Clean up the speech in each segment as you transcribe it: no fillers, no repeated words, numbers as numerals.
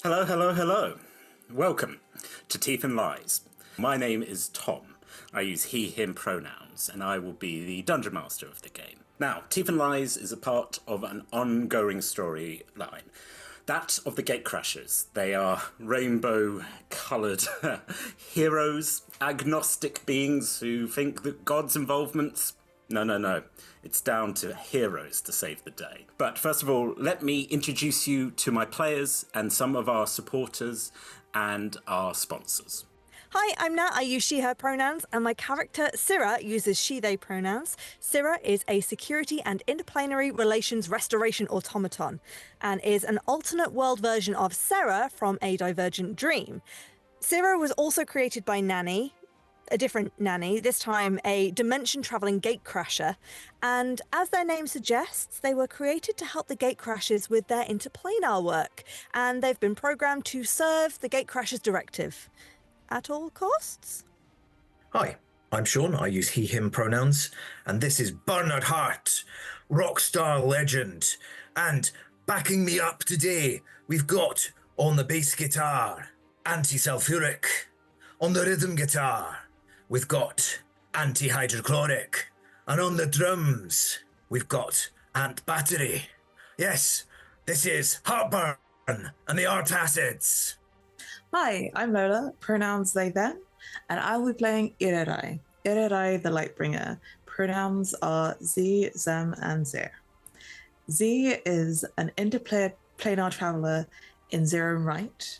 Hello, hello, hello. Welcome to Teeth and Lies. My name is Tom. I use he, him pronouns, and I will be the Dungeon Master of the game. Now, Teeth and Lies is a part of an ongoing storyline. That of the Gatecrashers. They are rainbow-coloured heroes, agnostic beings who think that God's involvements... No. It's down to heroes to save the day. But first of all, let me introduce you to my players and some of our supporters and our sponsors. Hi, I'm Nat. I use she, her pronouns, and my character, Syrah, uses she, they pronouns. Syrah is a security and interplanetary relations restoration automaton and is an alternate world version of Sarah from A Divergent Dream. Syrah was also created by Nanny, a different Nanny, this time a dimension-travelling gatecrasher, and as their name suggests, they were created to help the Gatecrashers with their interplanar work, and they've been programmed to serve the Gatecrashers directive. At all costs? Hi, I'm Sean. I use he, him pronouns, and this is Bernard Hart, rockstar legend. And backing me up today, we've got on the bass guitar, anti-sulfuric. On the rhythm guitar, we've got anti-hydrochloric. And on the drums, we've got Ant Battery. Yes, this is Heartburn and the Art Acids. Hi, I'm Lola, pronouns they, them, and I will be playing Irerai. Irerai the Lightbringer. Pronouns are Z, Zem, and Zer. Z is an interplanar traveler in Zero Right,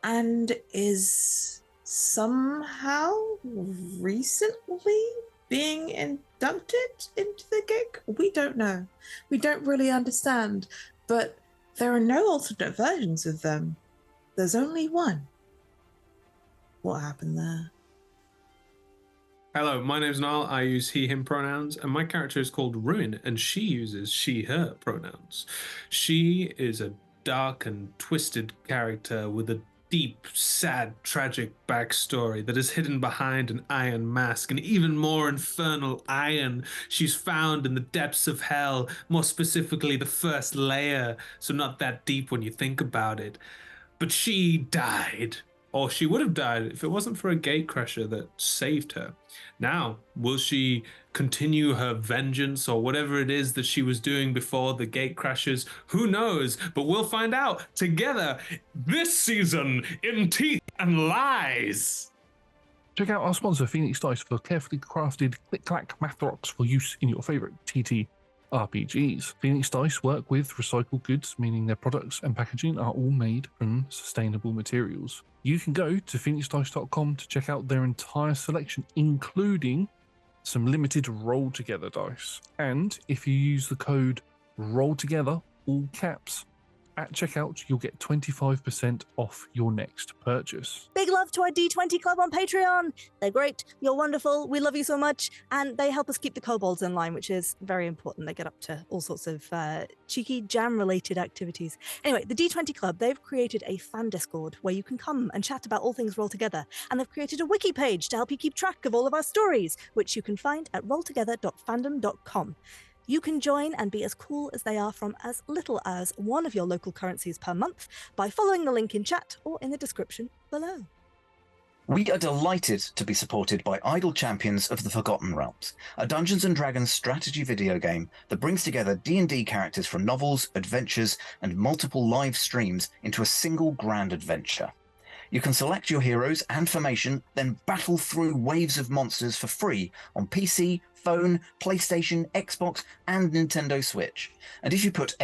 and is somehow recently being inducted into the gig? We don't know. We don't really understand, but there are no alternate versions of them. There's only one. What happened there? Hello, my name's Niall. I use he, him pronouns, and my character is called Ruin, and she uses she, her pronouns. She is a dark and twisted character with a deep, sad, tragic backstory that is hidden behind an iron mask, and even more infernal iron she's found in the depths of hell, more specifically the first layer, so not that deep when you think about it. But she died, or she would have died if it wasn't for a gatecrasher that saved her. Now, will she continue her vengeance or whatever it is that she was doing before the gatecrashers? Who knows? But we'll find out together this season in Teeth and Lies. Check out our sponsor, Phoenix Dice, for carefully crafted click-clack math rocks for use in your favourite TTRPGs. Phoenix Dice work with recycled goods, meaning their products and packaging are all made from sustainable materials. You can go to phoenixdice.com to check out their entire selection, including some limited roll-together dice. And if you use the code ROLLTOGETHER, all caps, at checkout, you'll get 25% off your next purchase. Big love to our D20 club on Patreon. They're great. You're wonderful. We love you so much. And they help us keep the kobolds in line, which is very important. They get up to all sorts of cheeky jam-related activities. Anyway, the D20 club, they've created a fan Discord where you can come and chat about all things Roll Together. And they've created a wiki page to help you keep track of all of our stories, which you can find at rolltogether.fandom.com. You can join and be as cool as they are from as little as one of your local currencies per month by following the link in chat or in the description below. We are delighted to be supported by Idle Champions of the Forgotten Realms, a Dungeons & Dragons strategy video game that brings together D&D characters from novels, adventures, and multiple live streams into a single grand adventure. You can select your heroes and formation, then battle through waves of monsters for free on PC, phone, PlayStation, Xbox, and Nintendo Switch. And if you put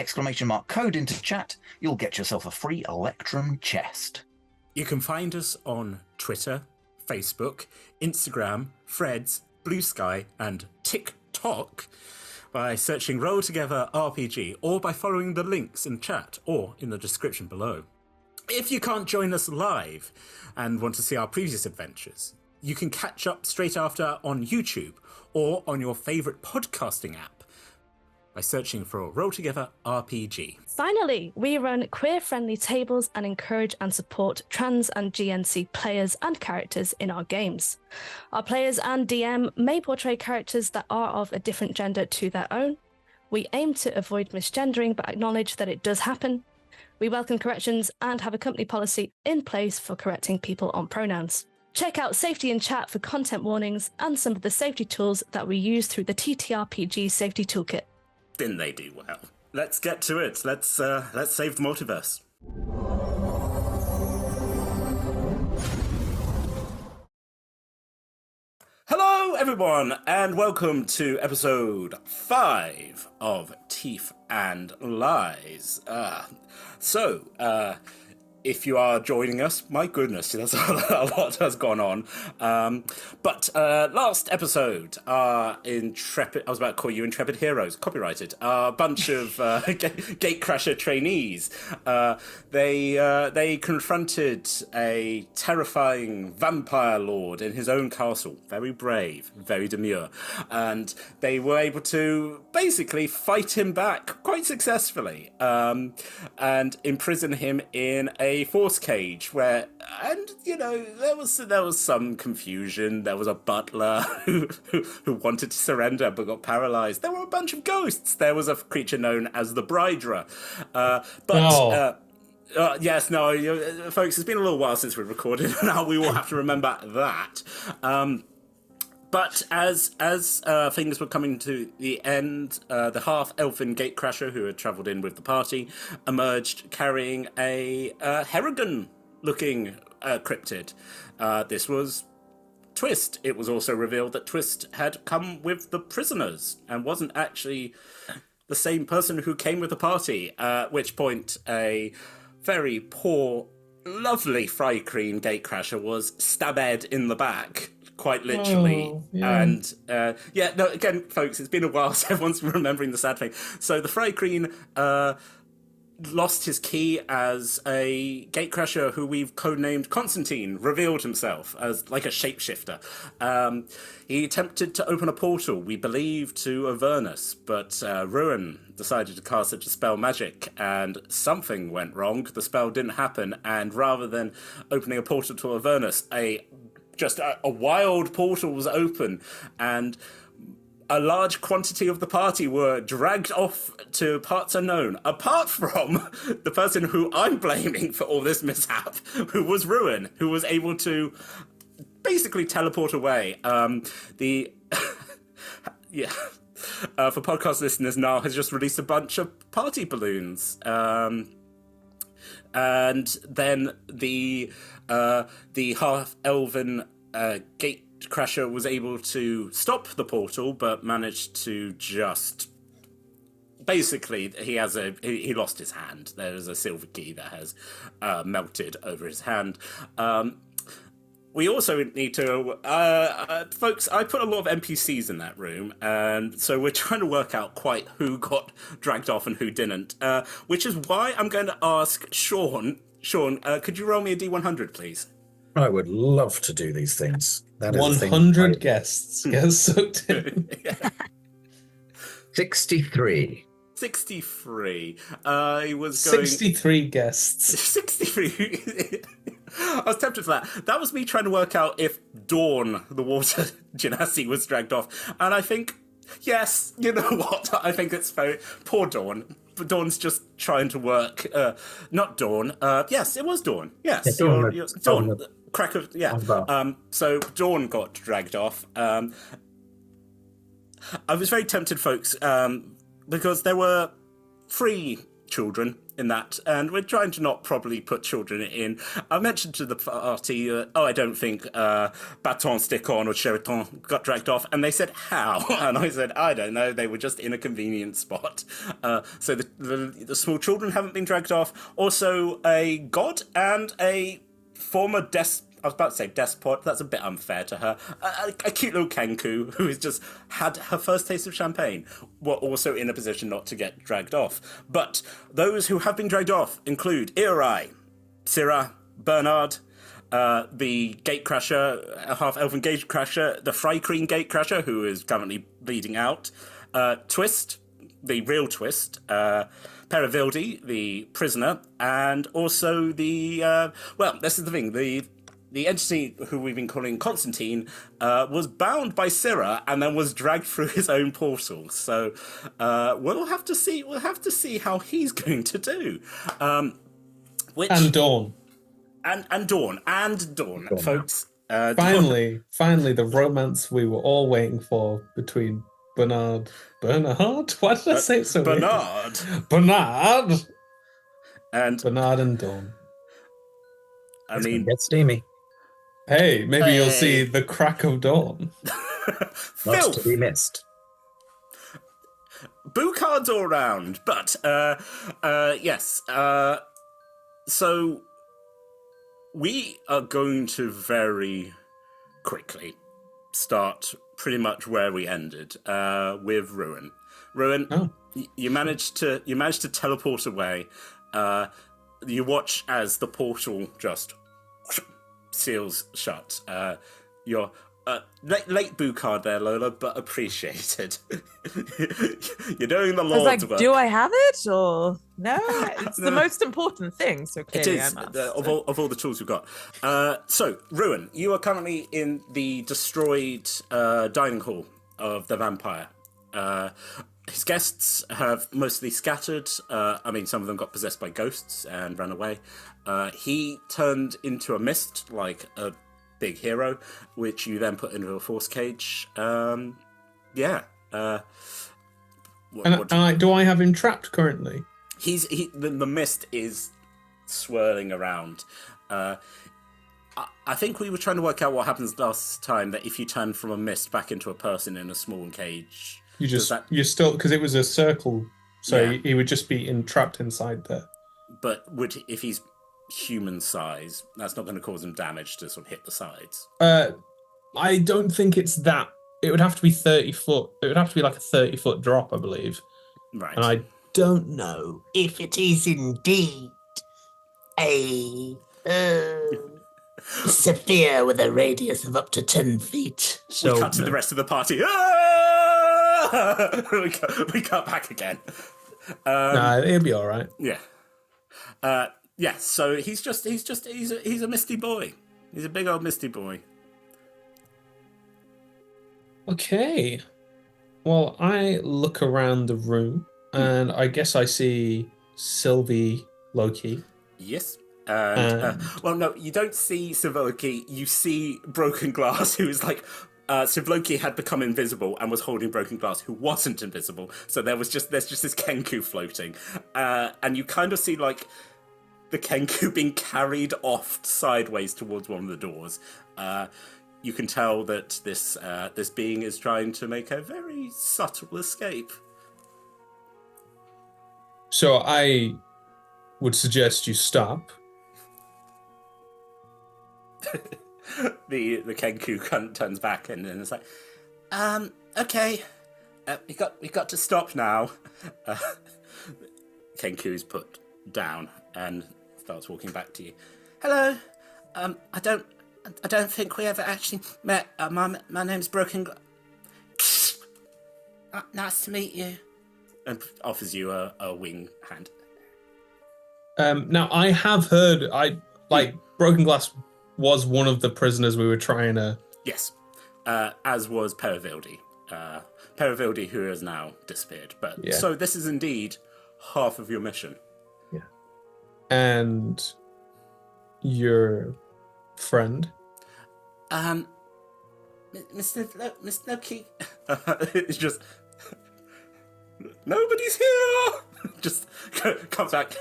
!code into chat, you'll get yourself a free Electrum chest. You can find us on Twitter, Facebook, Instagram, Threads, Blue Sky, and TikTok by searching Roll Together RPG or by following the links in chat or in the description below. If you can't join us live and want to see our previous adventures, you can catch up straight after on YouTube or on your favourite podcasting app by searching for Roll Together RPG. Finally, we run queer-friendly tables and encourage and support trans and GNC players and characters in our games. Our players and DM may portray characters that are of a different gender to their own. We aim to avoid misgendering but acknowledge that it does happen. We welcome corrections and have a company policy in place for correcting people on pronouns. Check out Safety in Chat for content warnings and some of the safety tools that we use through the TTRPG Safety Toolkit. Didn't they do well? Let's get to it. Let's save the multiverse. Hello, everyone, and welcome to episode 5 of Teeth and Lies. If you are joining us, my goodness, there's a lot has gone on. But last episode, Intrepid, I was about to call you Intrepid Heroes, copyrighted, a bunch of Gatecrasher trainees. They confronted a terrifying vampire lord in his own castle, very brave, very demure, and they were able to basically fight him back quite successfully, and imprison him in a force cage where, and there was some confusion. There was a butler who wanted to surrender but got paralyzed. There were a bunch of ghosts. There was a creature known as the Briderer. Yes, no, folks, it's been a little while since we recorded. Now we will have to remember that. But as things were coming to the end, the half-elfin Gatecrasher, who had travelled in with the party, emerged carrying a Harrigan-looking cryptid. This was Twist. It was also revealed that Twist had come with the prisoners and wasn't actually the same person who came with the party, at which point a very poor, lovely Fry Cream Gatecrasher was stabbed in the back. Quite literally. And again, folks, it's been a while, so everyone's remembering the sad thing. So the Fry Green lost his key as a Gatecrasher who we've codenamed Constantine, revealed himself as like a shapeshifter. He attempted to open a portal, we believe, to Avernus, but Ruin decided to cast such a spell magic, and something went wrong. The spell didn't happen, and rather than opening a portal to Avernus, a wild portal was open, and a large quantity of the party were dragged off to parts unknown, apart from the person who I'm blaming for all this mishap, who was Ruin, who was able to basically teleport away. For podcast listeners, Niall has just released a bunch of party balloons. And then the half-elven Gatecrasher was able to stop the portal, but managed to just... Basically, he lost his hand. There is a silver key that has melted over his hand. We also need to... folks, I put a lot of NPCs in that room, and so we're trying to work out quite who got dragged off and who didn't, which is why I'm going to ask Sean. Sean, could you roll me a D100, please? I would love to do these things. That is 100 guests get soaked in. 63. 63. I was going... 63 guests. 63. I was tempted for that. That was me trying to work out if Dawn, the water genasi, was dragged off. And I think, yes, you know what? I think it's very... Poor Dawn. Dawn's just trying to work. Not Dawn. Yes, it was Dawn. Yes. Yeah, Dawn. Crack of... Yeah. So Dawn got dragged off. I was very tempted, folks, because there were 3 children in that, and we're trying to not probably put children in. I mentioned to the party, I don't think Baton Stick-On or Sheraton got dragged off, and they said, how? And I said, I don't know, they were just in a convenient spot. So the small children haven't been dragged off. Also, a god and a former I was about to say despot, that's a bit unfair to her. A cute little Kenku who has just had her first taste of champagne were also in a position not to get dragged off. But those who have been dragged off include Iri, Syrah, Bernard, the Gatecrasher, a half-elven Gatecrasher, the Fry Cream Gatecrasher, who is currently bleeding out, Twist, the real Twist, Perivildi, the prisoner, and also the... this is the thing, the entity who we've been calling Constantine was bound by Syrah and then was dragged through his own portal. So we'll have to see how he's going to do. which And Dawn. and Dawn, folks. Finally, the romance we were all waiting for between Bernard? Why did I say it so Bernard. Bernard And and Dawn. I mean, Get steamy. Hey, maybe you'll see Hey. the crack of dawn. Not filth. to be missed. Boo cards all round, but yes. So we are going to very quickly start pretty much where we ended with Ruin. Ruin, Oh. you managed to teleport away. You watch as the portal just seals shut. You're late boo card there, Lola, but appreciated. You're doing the I was Lord's like, work. do I have it or no? It's the most important thing. So It clearly is I must. of all the tools we've got. So, Ruin, you are currently in the destroyed dining hall of the vampire. His guests have mostly scattered. I mean, some of them got possessed by ghosts and ran away. He turned into a mist, like a big hero, which you then put into a force cage. Yeah. Do I have him trapped currently? The mist is swirling around. I think we were trying to work out what happens last time, that if you turn from a mist back into a person in a small cage... You're still, because it was a circle, so Yeah. he would just be trapped inside there. But if he's human size, that's not going to cause him damage to sort of hit the sides. I don't think it's that. It would have to be 30 foot. It would have to be like a 30-foot drop, I believe. Right. And I don't know if it is indeed a sphere with a radius of up to 10 feet. So we cut to the rest of the party. we cut back again. Nah, it'll be all right. Yeah. Yeah, so he's a misty boy. He's a big old misty boy. Okay. Well, I look around the room, and I guess I see Sylvie Loki. Yes. And, well, no, you don't see Sivloki. You see Broken Glass, who is like... Sivloki had become invisible and was holding Broken Glass, who wasn't invisible. So there's just this Kenku floating. And you kind of see, like, the Kenku being carried off sideways towards one of the doors. You can tell that this being is trying to make a very subtle escape. So I would suggest you stop. The Kenku turns back and then it's like, okay, we got to stop now. Kenku's put down and starts walking back to you. Hello, I don't think we ever actually met. My name's Broken. Nice to meet you. And offers you a wing hand. Now I have heard, Broken Glass was one of the prisoners we were trying to... Yes, as was Perivildi. Perivildi, who has now disappeared. But Yeah. So this is indeed half of your mission. Yeah. And your friend? Mr. Loki. It's just... Nobody's here! Just comes back.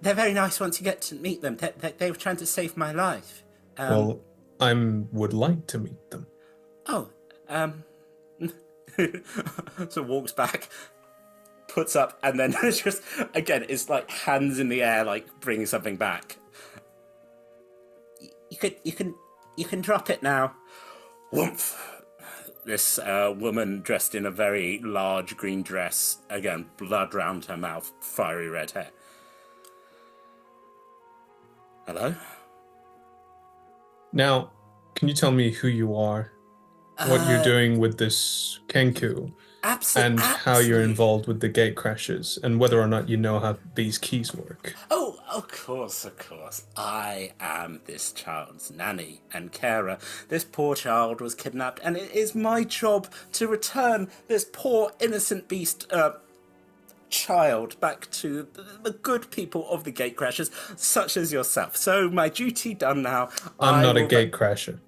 They're very nice once you get to meet them. They were trying to save my life. Well, I would like to meet them. Oh, so walks back, puts up, and then it's just, again, it's like hands in the air, like bringing something back. You can drop it now. Woomph. This woman dressed in a very large green dress, again, blood round her mouth, fiery red hair. Hello? Now, can you tell me who you are? What you're doing with this Kenku? And how you're involved with the Gatecrashers, and whether or not you know how these keys work. Oh, of course. I am this child's nanny and carer. This poor child was kidnapped, and it is my job to return this poor innocent beast, child back to the good people of the Gatecrashers, such as yourself. So my duty done now. I'm not a Gatecrasher.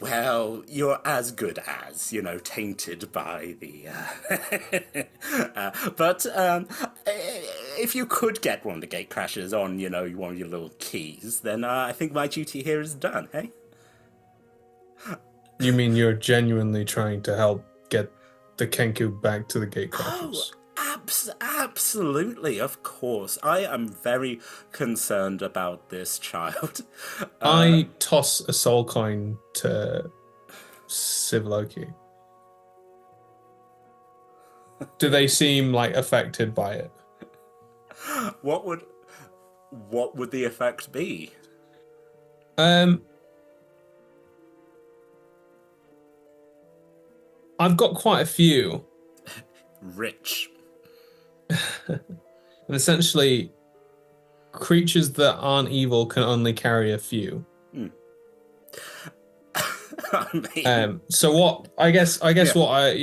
Well, you're as good as, tainted by the... but if you could get one of the Gatecrashers on, one of your little keys, then I think my duty here is done, hey? You mean you're genuinely trying to help get the Kenku back to the Gatecrashers? Oh, absolutely, of course. I am very concerned about this child. I toss a soul coin to Sivloki. Do they seem affected by it? What would the effect be? I've got quite a few. Rich. And essentially, creatures that aren't evil can only carry a few. So what? I guess what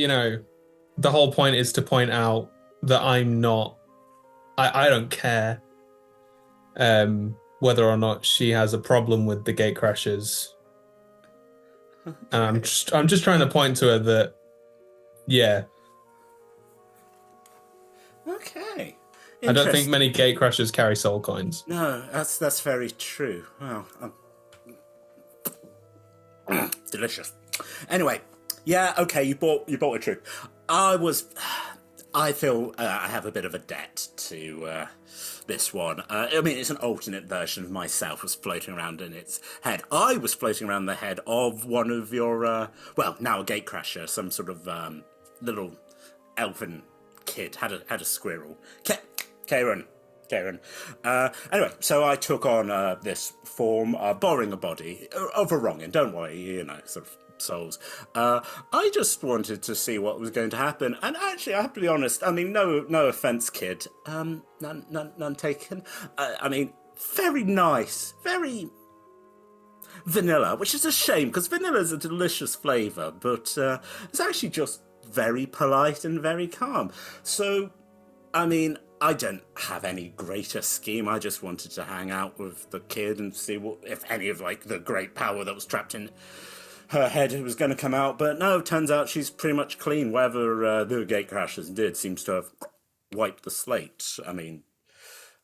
the whole point is to point out that I'm not. I don't care. Whether or not she has a problem with the Gatecrashers. And I'm just trying to point to her that. Yeah. Okay. I don't think many Gatecrashers carry soul coins. No, that's very true. Well, delicious. Anyway, yeah, okay, you bought a truth. I feel I have a bit of a debt to this one. It's an alternate version of myself was floating around in its head. I was floating around the head of one of your, now a Gatecrasher, some sort of little elfin kid, had a squirrel. Faerun. Anyway, so I took on this form, borrowing a body of a wronging. Don't worry, sort of souls. I just wanted to see what was going to happen, and actually, I have to be honest. No offense, kid. None taken. Very nice, very vanilla, which is a shame because vanilla is a delicious flavour, but it's actually just very polite and very calm. So, I don't have any greater scheme. I just wanted to hang out with the kid and see if any of the great power that was trapped in her head was going to come out. But no, turns out she's pretty much clean. Whatever the Gatecrashers did seems to have wiped the slate. And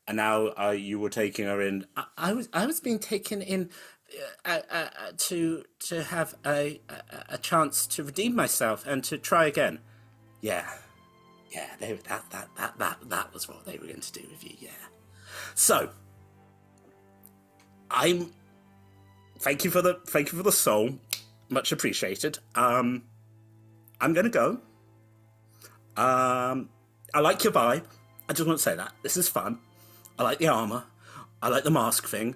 now you were taking her in. I was being taken in to have a chance to redeem myself and to try again. Yeah, that was what they were going to do with you. Yeah. So, thank you for the soul, much appreciated. I'm gonna go. I like your vibe. I just want to say that this is fun. I like the armor. I like the mask thing.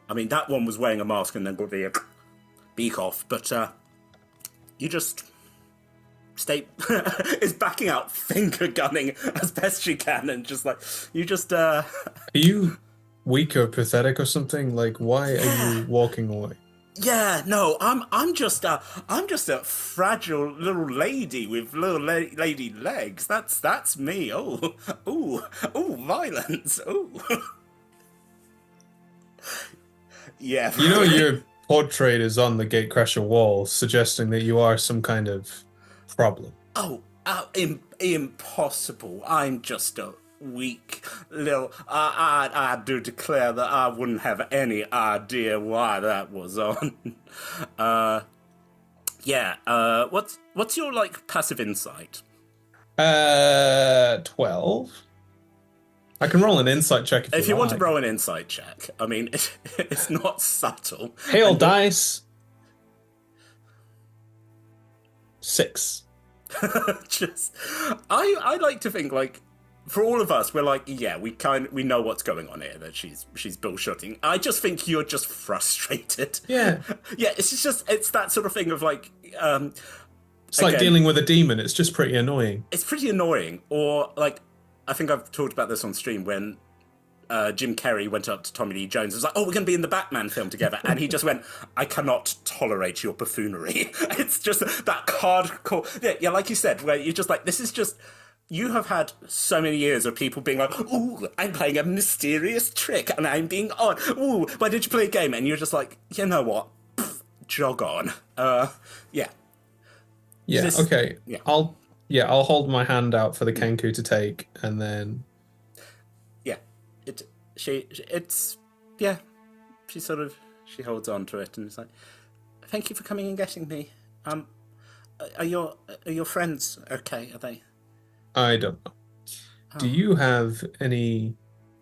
That one was wearing a mask and then got the beak off, but you just stay is backing out, finger gunning as best she can, and just you just Are you weak or pathetic or something? Why are you walking away? Yeah, no, I'm just a fragile little lady with little lady legs. That's me. Oh, violence. Oh. Yeah. Your portrait is on the Gatecrasher wall, suggesting that you are some kind of problem. Oh, impossible. I'm just a weak little... I do declare that I wouldn't have any idea why that was on. What's your, passive insight? 12. I can roll an insight check if you want to roll an insight check. It's not subtle. Hail dice. 6. I like to think for all of us, we're we know what's going on here, that she's bullshitting. I just think you're just frustrated. Yeah. Yeah, it's that sort of thing of it's like dealing with a demon. It's just pretty annoying. It's pretty annoying. Or I think I've talked about this on stream when Jim Carrey went up to Tommy Lee Jones and was like, oh, we're going to be in the Batman film together. And he just went, I cannot tolerate your buffoonery. It's just that hardcore... Yeah, like you said, where you're just this is just you have had so many years of people being like, ooh, I'm playing a mysterious trick and I'm being odd. Ooh, why did you play a game? And you're just like, you know what? Pfft, jog on. Yeah. Yeah, This- okay. yeah. I'll hold my hand out for the Kenku to take, and then... Yeah. She holds on to it and it's like, thank you for coming and getting me. Are your friends okay? Are they? I don't know. Do you have any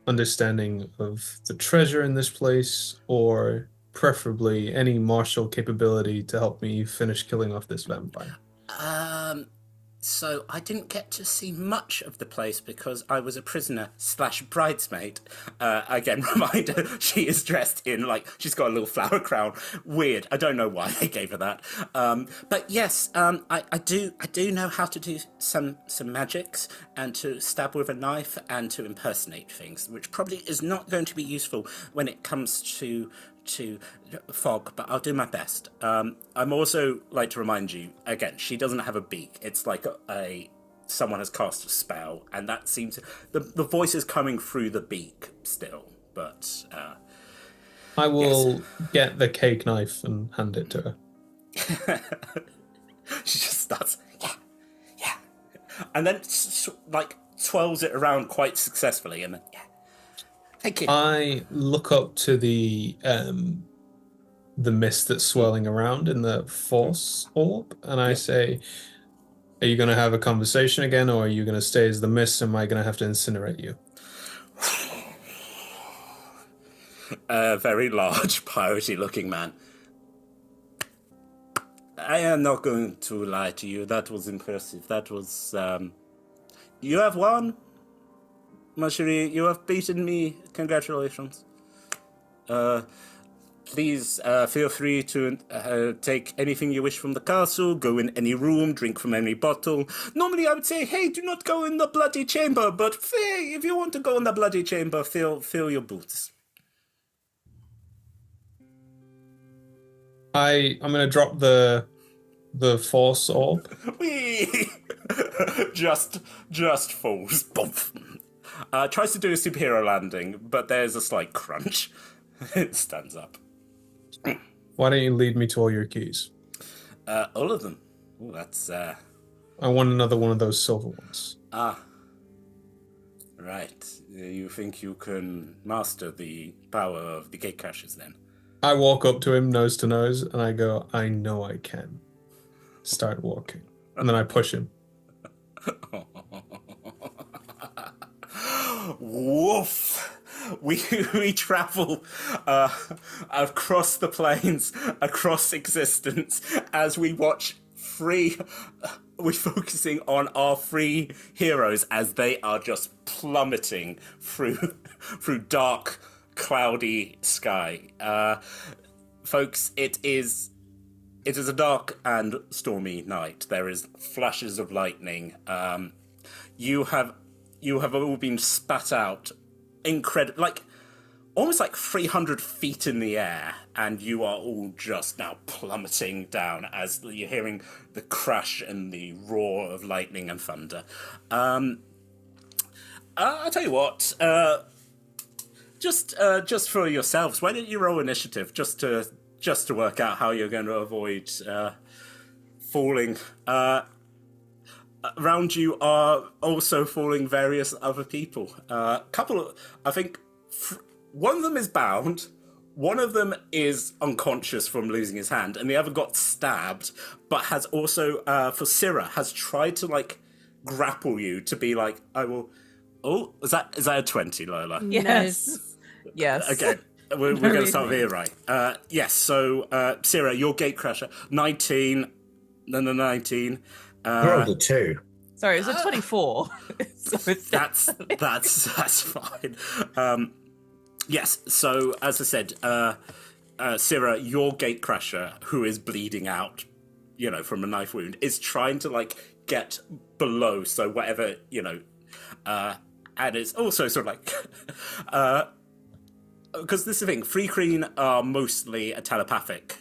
understanding of the treasure in this place, or preferably any martial capability to help me finish killing off this vampire? So I didn't get to see much of the place because I was a prisoner / bridesmaid. Again, reminder, she is dressed in, like, she's got a little flower crown. Weird. I don't know why they gave her that. But yes, I do know how to do some magics and to stab with a knife and to impersonate things, which probably is not going to be useful when it comes to fog, but I'll do my best. I'm also like to remind you, again, she doesn't have a beak. It's like someone has cast a spell, and that seems the voice is coming through the beak still, but I will get the cake knife and hand it to her. She just starts, yeah, and then like twirls it around quite successfully, and then thank you. I look up to the mist that's swirling around in the force orb, and I say, are you going to have a conversation again, or are you going to stay as the mist, and am I going to have to incinerate you? A very large, piratey-looking man. I am not going to lie to you. That was impressive. That was... You have won, Marjorie. You have beaten me. Congratulations. Please feel free to take anything you wish from the castle, go in any room, drink from any bottle. Normally I would say, hey, do not go in the bloody chamber, but if you want to go in the bloody chamber, fill your boots. I'm going to drop the force orb. Whee! just falls. Boom. Tries to do a superhero landing, but there's a slight crunch. It stands up. Why don't you lead me to all your keys? All of them. Oh, that's... I want another one of those silver ones. Right. You think you can master the power of the Gatecrashers then? I walk up to him nose to nose, and I go, I know I can. Start walking. And then I push him. Woof! We travel across the plains, across existence, as we watch we're focusing on our three heroes as they are just plummeting through dark, cloudy sky. Folks, it is a dark and stormy night. There is flashes of lightning. You have all been spat out, almost like 300 feet in the air, and you are all just now plummeting down as you're hearing the crash and the roar of lightning and thunder. I'll tell you what. Just for yourselves, why don't you roll initiative just to work out how you're going to avoid falling. Around you are also falling various other people. One of them is bound, one of them is unconscious from losing his hand, and the other got stabbed, but has also, for Syrah, has tried to, grapple you to be like, I will... Oh, is that a 20, Lola? Yes. Yes. Okay. We're going to start here, right? Yes, so, Syrah, your Gatecrasher, 19, then a 19. Rolled a 2. Sorry, it was a 24. So that's fine. Yes, so, as I said, Syrah, your Gatecrasher, who is bleeding out, from a knife wound, is trying to, get below, so whatever, and it's also sort of because this is the thing, Free Kreen are mostly a telepathic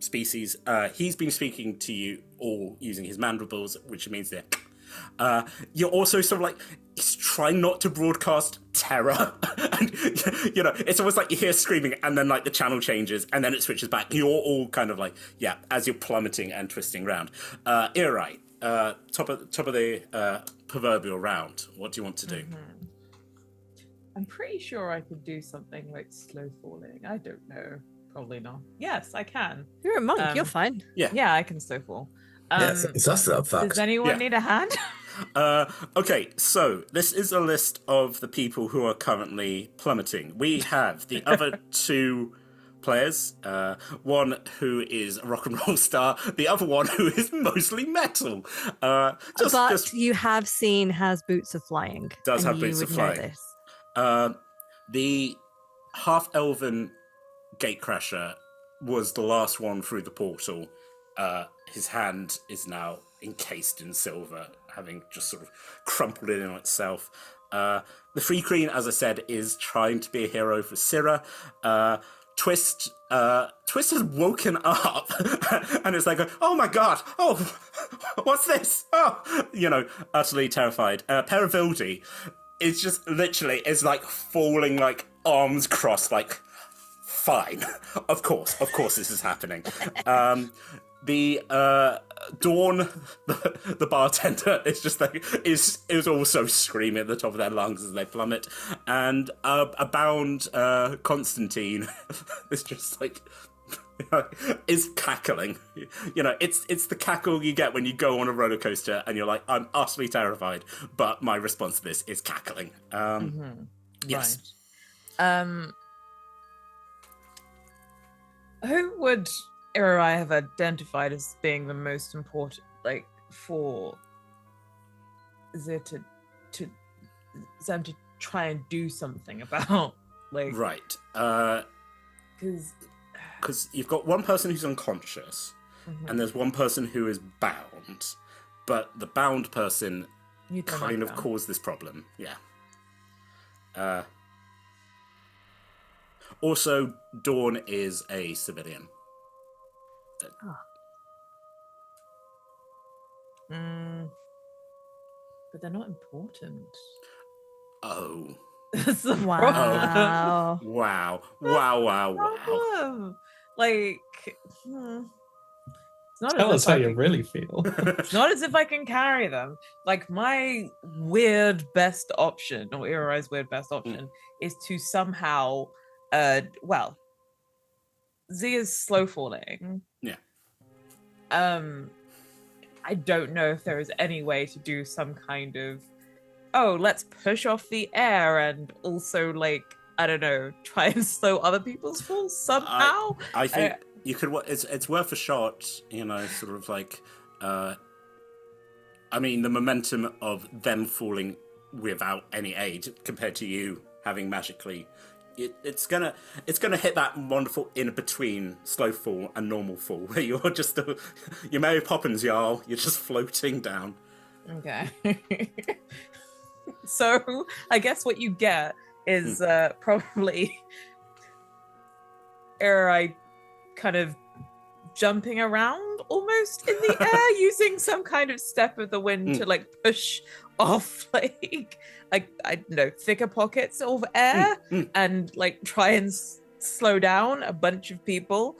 species. He's been speaking to you all using his mandibles, which means they're You're also sort of like, he's trying not to broadcast terror. And, you know, it's almost like you hear screaming and then like the channel changes and then it switches back. You're all kind of like, yeah, as you're plummeting and twisting around. Irai, top of the proverbial round. What do you want to do? I'm pretty sure I could do something like slow falling. I don't know. Probably not. Yes, I can. You're a monk. You're fine. Yeah, I can slow fall. Yes, it's us that fucks. Does anyone need a hand? Okay, so this is a list of the people who are currently plummeting. We have the other two players, one who is a rock and roll star, the other one who is mostly metal. But you have seen has boots of flying. Does and have boots you of would know flying. this. The half-elven Gatecrasher was the last one through the portal. His hand is now encased in silver, having just sort of crumpled in on itself. The Free Queen, as I said, is trying to be a hero for Syrah. Twist has woken up and it's like, oh my god, oh, what's this? Oh, you know, utterly terrified. Paravildi is just literally is like falling, like arms crossed, like, fine. Of course this is happening. The Dawn, the bartender, is just like is also screaming at the top of their lungs as they plummet, and a bound Constantine is just like is cackling. You know, it's the cackle you get when you go on a roller coaster and you're like, I'm utterly terrified, but my response to this is cackling. Yes. Right. Who would Irai have identified as being the most important, like, for Zir to them to try and do something about, like, right? Because you've got one person who's unconscious, and there's one person who is bound, but the bound person kind of caused this problem. Yeah. Also, Dawn is a civilian. But they're not important. Oh. That's the Wow. Wow. problem. Like, it's not Tell as us if how I you can- really feel. It's not as if I can carry them. Like, my weird best option, or Irai's weird best option, is to somehow, Z is slow falling. Yeah. I don't know if there is any way to do some kind of, let's push off the air and also, like, I don't know, try and slow other people's falls somehow. I think you could. It's worth a shot. You know, sort of like. I mean, the momentum of them falling without any aid compared to you having magically. It's gonna hit that wonderful in between slow fall and normal fall where you're just you're Mary Poppins, y'all. You're just floating down. Okay. So I guess what you get is probably Irai kind of jumping around almost in the air using some kind of step of the wind to like push off like I don't know, thicker pockets of air and like try and slow down a bunch of people.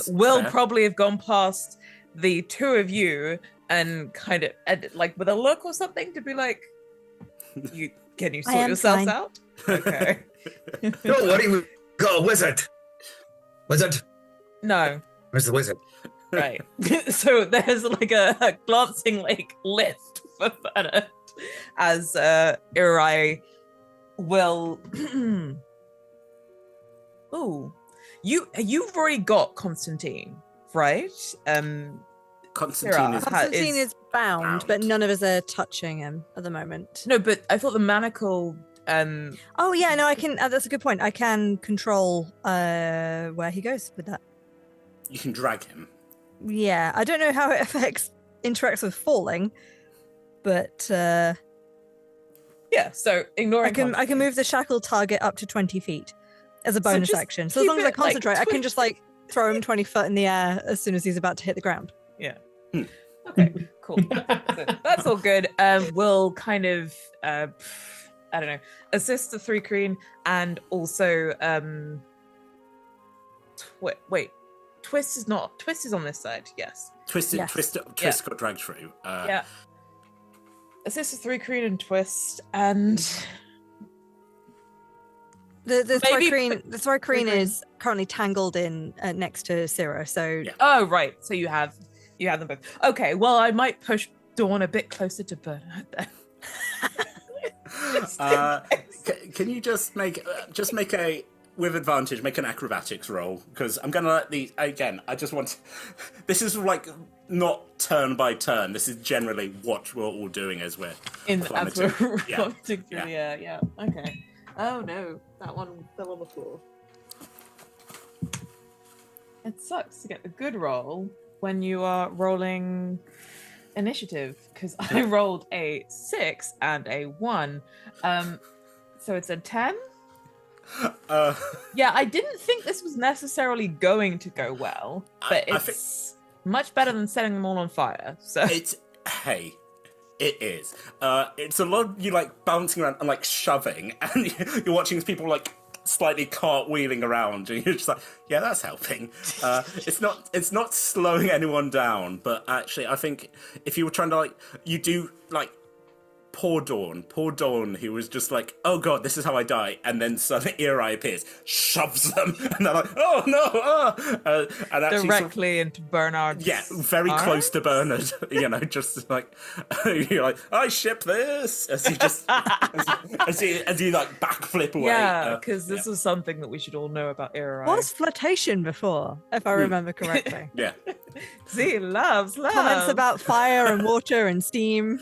Will fair. probably have gone past the two of you and kind of like with a look or something to be like, can you I sort am yourselves fine. out? Okay. Don't worry, we've got a wizard. Wizard? No. Where's the wizard? Right. So there's like a glancing like lift for Bernard as Irai will Ooh. You've already got Constantine, right? Constantine is Constantine is bound, but none of us are touching him at the moment. No, but I thought the manacle Oh yeah, no, I can. That's a good point. I can control where he goes with that. You can drag him. Yeah, I don't know how it interacts with falling, but yeah. So ignoring I can move the shackled target up to 20 feet as a bonus just action. So as long as I keep it, like, concentrate, I can just like throw him 20 foot in the air as soon as he's about to hit the ground. Yeah. Okay. Cool. So that's all good. We'll kind of, I don't know, assist the 3 Kreen and also, Twist is on this side, yes. Twist got dragged through. Yeah. Assist the 3 Kreen and Twist, and The Maybe- Throw Kreen is currently tangled in next to Syrah, so Yeah. oh right, so you have them both. Okay, well I might push Dawn a bit closer to Bernard then. Can you just make a with advantage, make an acrobatics roll, because I'm gonna let these again. I just want. This is like not turn by turn. This is generally what we're all doing as we're plummeting. Yeah. Okay. Oh no, that one fell on the floor. It sucks to get a good roll when you are rolling initiative, because I rolled a 6 and a 1. So it's a 10. Yeah, I didn't think this was necessarily going to go well, but it's much better than setting them all on fire. So it is. It's a lot of you like bouncing around and like shoving, and you're watching these people like slightly cartwheeling around, and you're just like, yeah, that's helping. It's not slowing anyone down, but actually, I think if you were trying to like, you do like. Poor Dawn, who was just like, oh god, this is how I die, and then suddenly Eri appears, shoves them, and they're like, oh no, and actually directly into Bernard's very arms? close to Bernard, just like, you're like, I ship this, as he just, as he like backflip away. Yeah, because this is something that we should all know about Eri. was flirtation before, if I remember correctly. Yeah. See, loves. Comments about fire and water and steam.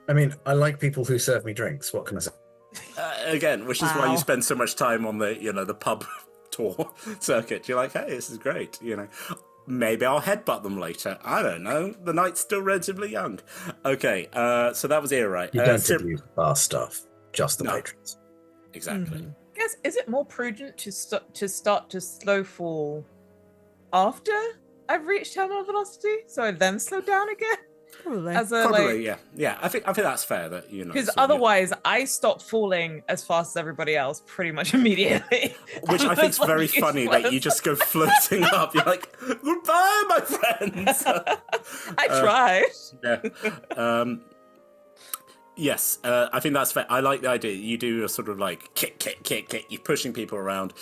I mean, I like people who serve me drinks. What can I say? Again, which is why Wow. you spend so much time on the, the pub tour circuit. You're like, hey, this is great. Maybe I'll headbutt them later. I don't know. The night's still relatively young. Okay, so that was Eri. You don't abuse bar stuff, just the No. patrons. Exactly. I guess, is it more prudent to start to slow fall after I've reached terminal velocity, so I then slow down again? Probably. As a Probably, yeah. I think that's fair that because sort of, otherwise I stop falling as fast as everybody else pretty much immediately. which I think is Like, very funny that you just go floating up. You're like, goodbye, my friends. I tried. Yeah. Yes, I think that's fair. I like the idea. You do a sort of like kick. You're pushing people around.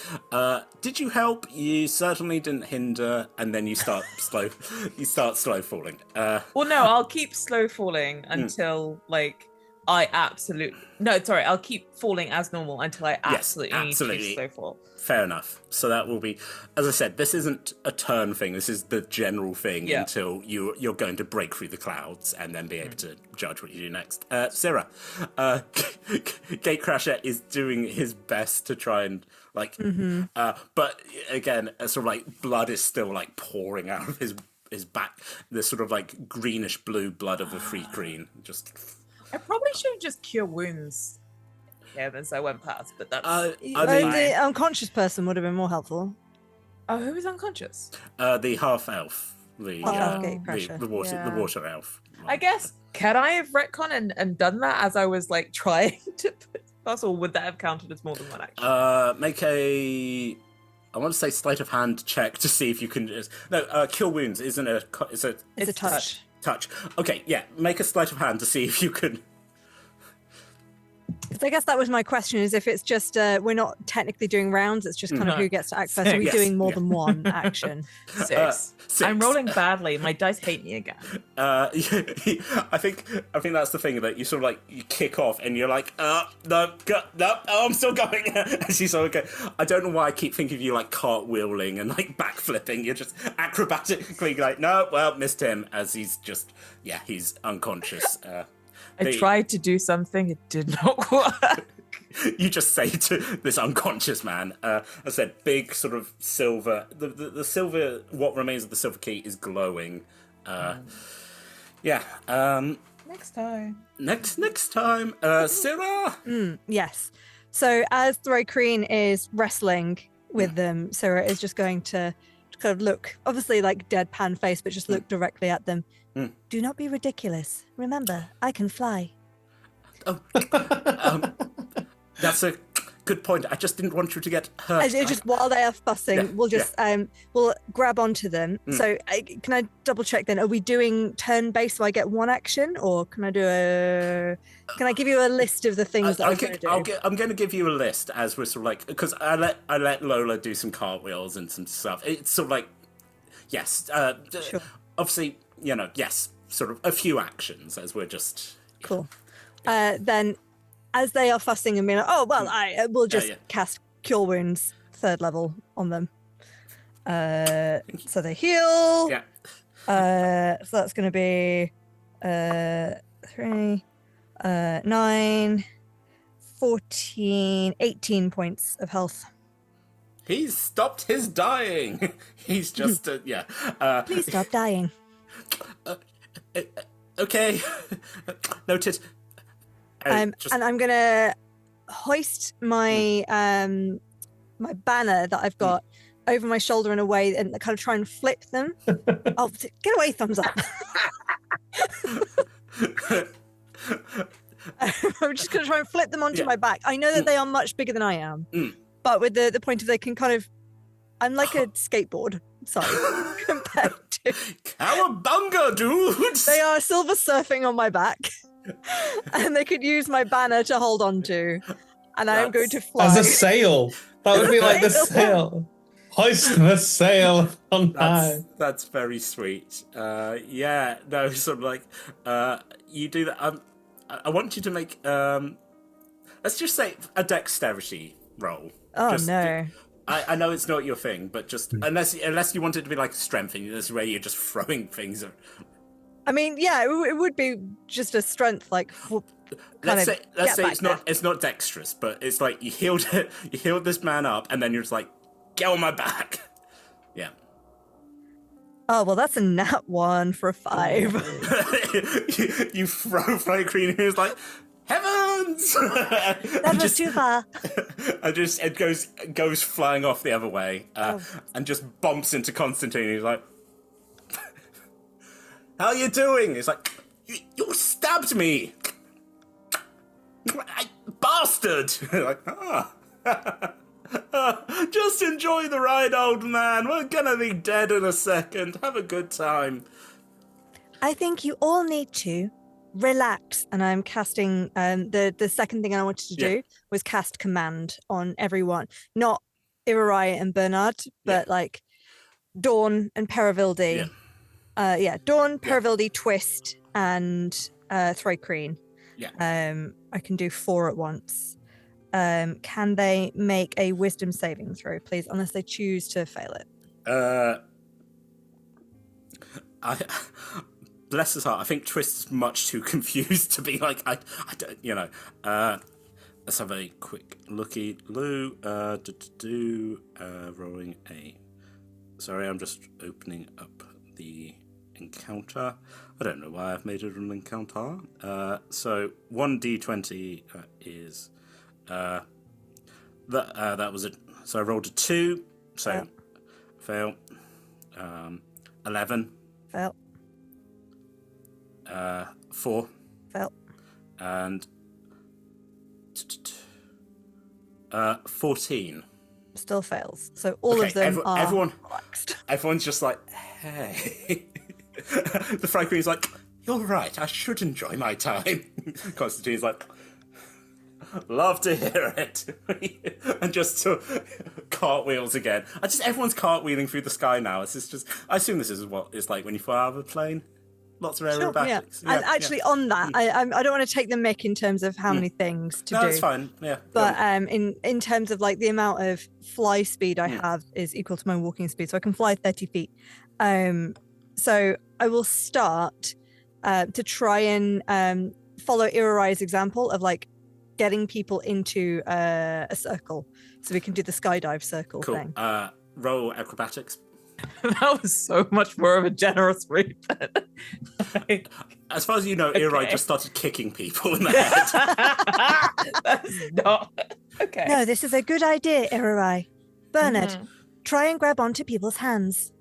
Did you help? You certainly didn't hinder, and then you start slow. You start slow falling. Well, no, I'll keep slow falling until I'll keep falling as normal until I absolutely need to slow fall. Fair enough. So that will be, as I said, this isn't a turn thing. This is the general thing until you're going to break through the clouds and then be able to judge what you do next. Syrah, Gatecrasher is doing his best to try and but again, sort of like blood is still like pouring out of his back. The sort of like greenish blue blood of the free green. Just. I probably should have just cure wounds. Yeah, as I went past, but that's. The unconscious person would have been more helpful. Oh, who was unconscious? The half elf, Gatecrasher. the water elf. I guess, could I have retcon and done that as I was like trying to put plus, or would that have counted as more than one action? Make a. I want to say sleight of hand check to see if you can. Cure wounds isn't a. It's a touch. Touch. Okay, yeah. Make a sleight of hand to see if you can. Because I guess that was my question: is if it's just we're not technically doing rounds, it's just kind of who gets to act first. Are we doing more than one action? 6. I'm rolling badly. My dice hate me again. I think that's the thing that you sort of like you kick off and you're like, no, I'm still going. And she's like, okay. I don't know why I keep thinking of you like cartwheeling and like backflipping. You're just acrobatically like, no, well, missed him as he's unconscious. I tried to do something, it did not work. You just say to this unconscious man, I said, big sort of silver. The silver, what remains of the silver key is glowing. Next time. Next time, Syrah. Yes. So as Throw Kreen is wrestling with them, Syrah is just going to kind of look, obviously like deadpan face, but just look directly at them. Do not be ridiculous. Remember, I can fly. That's a good point. I just didn't want you to get hurt. Just while they are fussing, we'll just we'll grab onto them. So can I double check then? Are we doing turn based so I get one action, or can I give you a list of the things that I'm going to do? I'm going to give you a list as we're sort of like, because I let Lola do some cartwheels and some stuff. It's sort of like, yes, Sure. Obviously, yes, sort of a few actions as we're just cool. Then, as they are fussing and being like, oh well, I will just cast Cure Wounds 3rd level on them. So they heal. Yeah. So that's going to be 3, 9, 14, 18 points of health. He's stopped his dying. He's just Please stop dying. Okay. Noted. And I'm gonna hoist my my banner that I've got over my shoulder in a way and kind of try and flip them. Oh, get away, thumbs up. I'm just gonna try and flip them onto my back. I know that they are much bigger than I am, but with the point of they can kind of, I'm like a skateboard. Sorry, compared to Cowabunga, dudes! They are silver surfing on my back. And they could use my banner to hold on to. And I'm going to fly. As a sail. That would be like the sail. Hoist the sail on high. That's very sweet. Sort of like, you do that. I want you to make, let's just say a dexterity roll. Oh, no. I know it's not your thing, but just, unless you want it to be like strength, and this is where you're just throwing things. I mean, yeah, it would be just a strength, like. Let's say it's not dexterous, but it's like you healed this man up, and then you're just like, get on my back. Yeah. Oh well, that's a nat 1 for a 5. you throw Fly Green, and it's like, heavens! That was too far. And just it goes flying off the other way, and just bumps into Constantine. He's like, how you doing? It's like, you stabbed me, bastard! Like, just enjoy the ride, old man. We're gonna be dead in a second. Have a good time. I think you all need to relax. And I'm casting, the second thing I wanted to do was cast command on everyone. Not Irurai and Bernard, but like Dawn and Paravildi. Dawn, Paravildi, Twist, and Thrycreen. Yeah. I can do 4 at once. Can they make a wisdom saving throw, please? Unless they choose to fail it. Bless his heart. I think Twist's much too confused to be like, I don't, let's have a quick looky. Lou, rolling a. Sorry, I'm just opening up the encounter. I don't know why I've made it an encounter. So 1d20 is that was it. So I rolled a 2. So fail. 11. Fail. 4. Fail. And 14. Still fails. So all of them are relaxed. Everyone's just like, hey. The Fry Queen's like, you're right, I should enjoy my time. Constantine's like, love to hear it. And just cartwheels again. Everyone's cartwheeling through the sky now. It's just, I assume this is what it's like when you fly out of a plane. Lots of aerobatics. Yeah. And actually on that, I don't want to take the mick in terms of how many things to do. No, it's fine. Yeah. But in terms of like the amount of fly speed I have is equal to my walking speed. So I can fly 30 feet. So I will start to try and follow Irurai's example of like getting people into a circle. So we can do the skydive circle thing. Roll acrobatics. That was so much more of a generous route. As far as you know, Irurai just started kicking people in the head. That's not okay. No, this is a good idea, Irurai. Bernard, try and grab onto people's hands.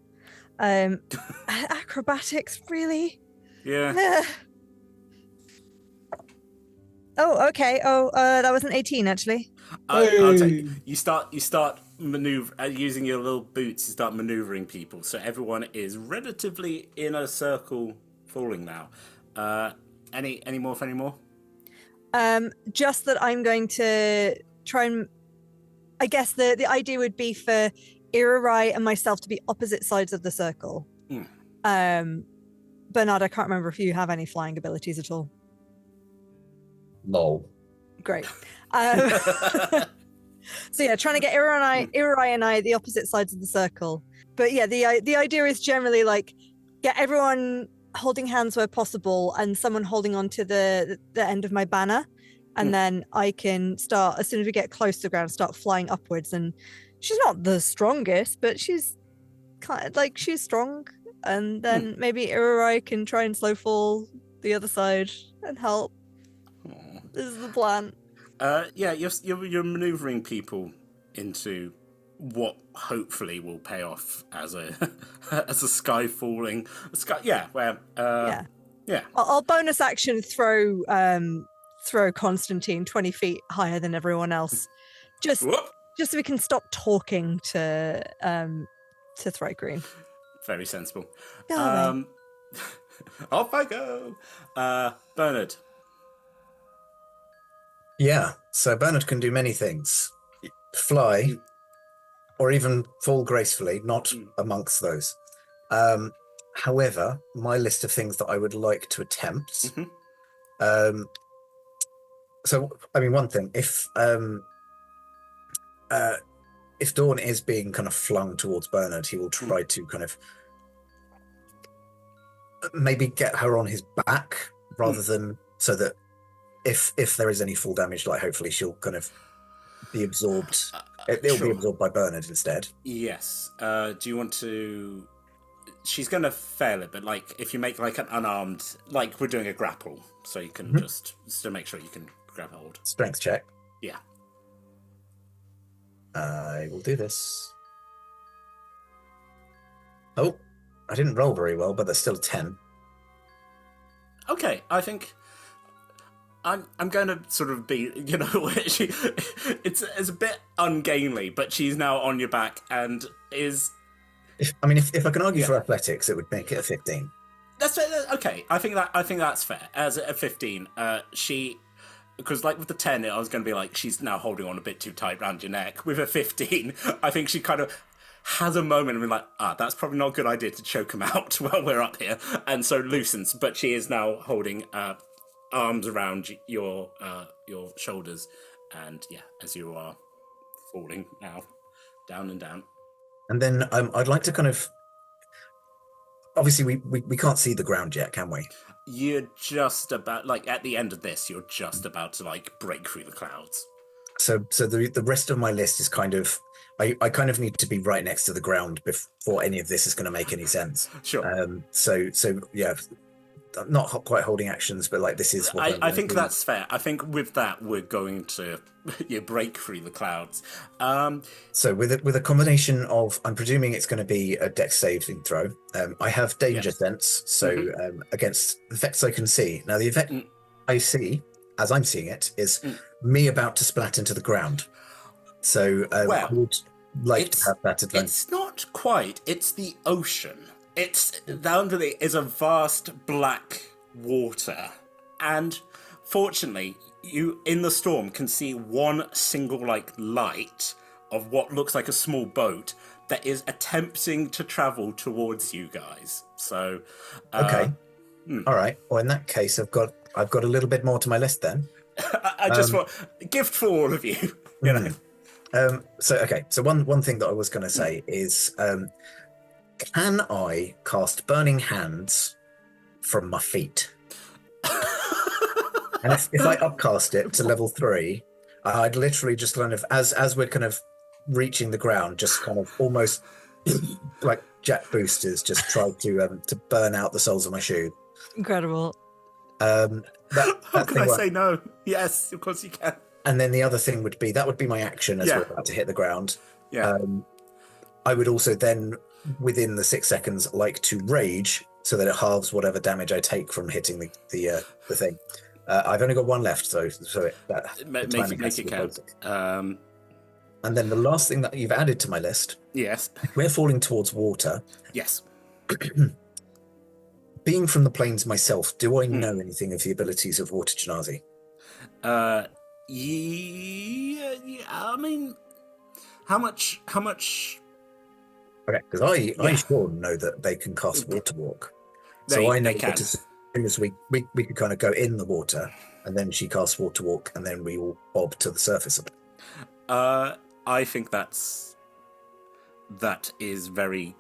Acrobatics, really? Yeah. Oh, okay. Oh, that was an 18 actually. I'll take. You start maneuver using your little boots. You start maneuvering people, so everyone is relatively in a circle, falling now. Any more? Just that I'm going to try and. I guess the idea would be for Irarai and myself to be opposite sides of the circle. Bernard, I can't remember if you have any flying abilities at all. Lol. Great. So yeah, trying to get Irarai and I the opposite sides of the circle. But yeah, the idea is generally like get everyone holding hands where possible and someone holding on to the end of my banner. And then I can start, as soon as we get close to the ground, start flying upwards. And she's not the strongest, but she's kind of like, she's strong. And then maybe Irarai can try and slow fall the other side and help. This is the plan. Yeah, you're maneuvering people into what hopefully will pay off as a as a sky falling. Yeah. I'll bonus action throw Constantine 20 feet higher than everyone else, just so we can stop talking to Throw Green. Very sensible. Darling. Off I go. Bernard. Yeah, so Bernard can do many things. Fly, or even fall gracefully, not amongst those. However, my list of things that I would like to attempt. So, I mean, one thing, if Dawn is being kind of flung towards Bernard, he will try to kind of maybe get her on his back rather than so that if there is any fall damage, like hopefully she'll kind of be absorbed. It'll be absorbed by Bernard instead. Yes. Do you want to? She's going to fail it, but like if you make like an unarmed, like we're doing a grapple, so you can just to make sure you can grab hold. Strength check. Yeah. I will do this. Oh, I didn't roll very well, but there's still a 10. Okay, I think I'm going to sort of be, it's a bit ungainly, but she's now on your back and is. If I can argue for athletics, it would make it a 15. That's okay. I think that's fair. As a 15, because like with the 10, I was going to be like she's now holding on a bit too tight around your neck. With a 15, I think she kind of has a moment and be like, that's probably not a good idea to choke him out while we're up here, and so loosens. But she is now holding arms around your shoulders, and as you are falling now, down and down. And then I'd like to kind of. Obviously, we can't see the ground yet, can we? You're just about at the end of this. You're just about to break through the clouds. So the rest of my list is kind of. I kind of need to be right next to the ground before any of this is going to make any sense. Sure. So yeah. Not quite holding actions, but this is what I think that's fair. I think with that we're going to break through the clouds. So with a combination of, I'm presuming it's going to be a dex saving throw. I have danger sense, so against effects I can see. Now the effect I see, as I'm seeing it, is me about to splat into the ground. So I would like to have that advantage. It's not quite. It's the ocean. It's down to is a vast black water, and fortunately, you in the storm can see one single light of what looks like a small boat that is attempting to travel towards you guys. So, okay, all right. Well, in that case, I've got a little bit more to my list then. I just want a gift for all of you. You know. So one thing that I was going to say is. Can I cast Burning Hands from my feet? And if I upcast it to level 3, I'd literally just kind of, as we're kind of reaching the ground, just kind of almost like Jack Boosters, just try to burn out the soles of my shoe. Incredible. How can I say no? Yes, of course you can. And then the other thing would be my action as we're about to hit the ground. Yeah. I would also then, within the 6 seconds, like to rage so that it halves whatever damage I take from hitting the thing. I've only got one left, so make it count. And then the last thing that you've added to my list. Yes. We're falling towards water. Yes. Being from the plains myself, do I know anything of the abilities of Water Genasi? Yeah, I mean, how much? Okay, because I sure know that they can cast Water Walk. So I know that as soon as we could kind of go in the water, and then she casts Water Walk, and then we all bob to the surface of it. I think that is very...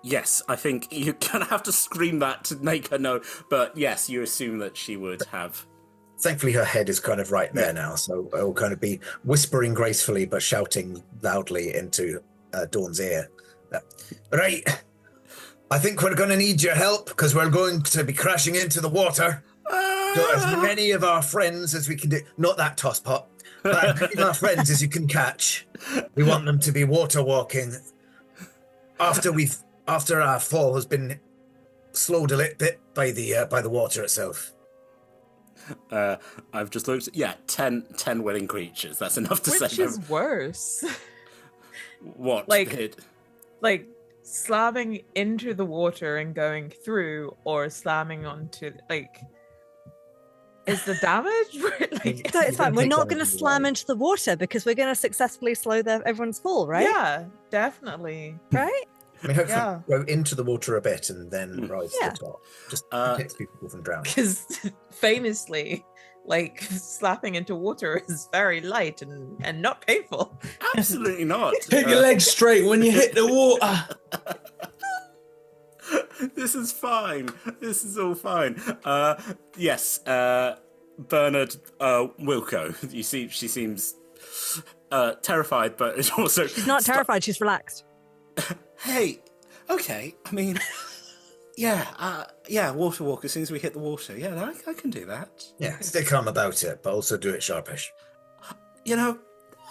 Yes, I think you're going to have to scream that to make her know, but yes, you assume that she would have... Thankfully, her head is kind of right there now, so I'll kind of be whispering gracefully but shouting loudly into Dawn's ear. Right, I think we're going to need your help because we're going to be crashing into the water. So as many of our friends as we can do, not that tosspot, but as many of our friends as you can catch. We want them to be water walking after our fall has been slowed a little bit by the water itself. I've just looked. Yeah, 10 willing creatures. That's enough to say. Which is worse? What? Like slamming into the water and going through, or slamming onto is the damage? No, it's fine. We're not going to slam into the water because we're going to successfully slow everyone's fall, right? Yeah, definitely. Right? I mean, hopefully go into the water a bit and then rise to the top. Just hit people from drowning. Because famously, slapping into water is very light and not painful. Absolutely not. Keep your legs straight when you hit the water. This is fine. This is all fine. Yes, Bernard Wilco. You see, she seems terrified, but it's also... She's not terrified, she's relaxed. Hey, okay, I mean... Yeah, water walk as soon as we hit the water. Yeah, I can do that. Yeah, stay calm about it, but also do it sharpish. You know,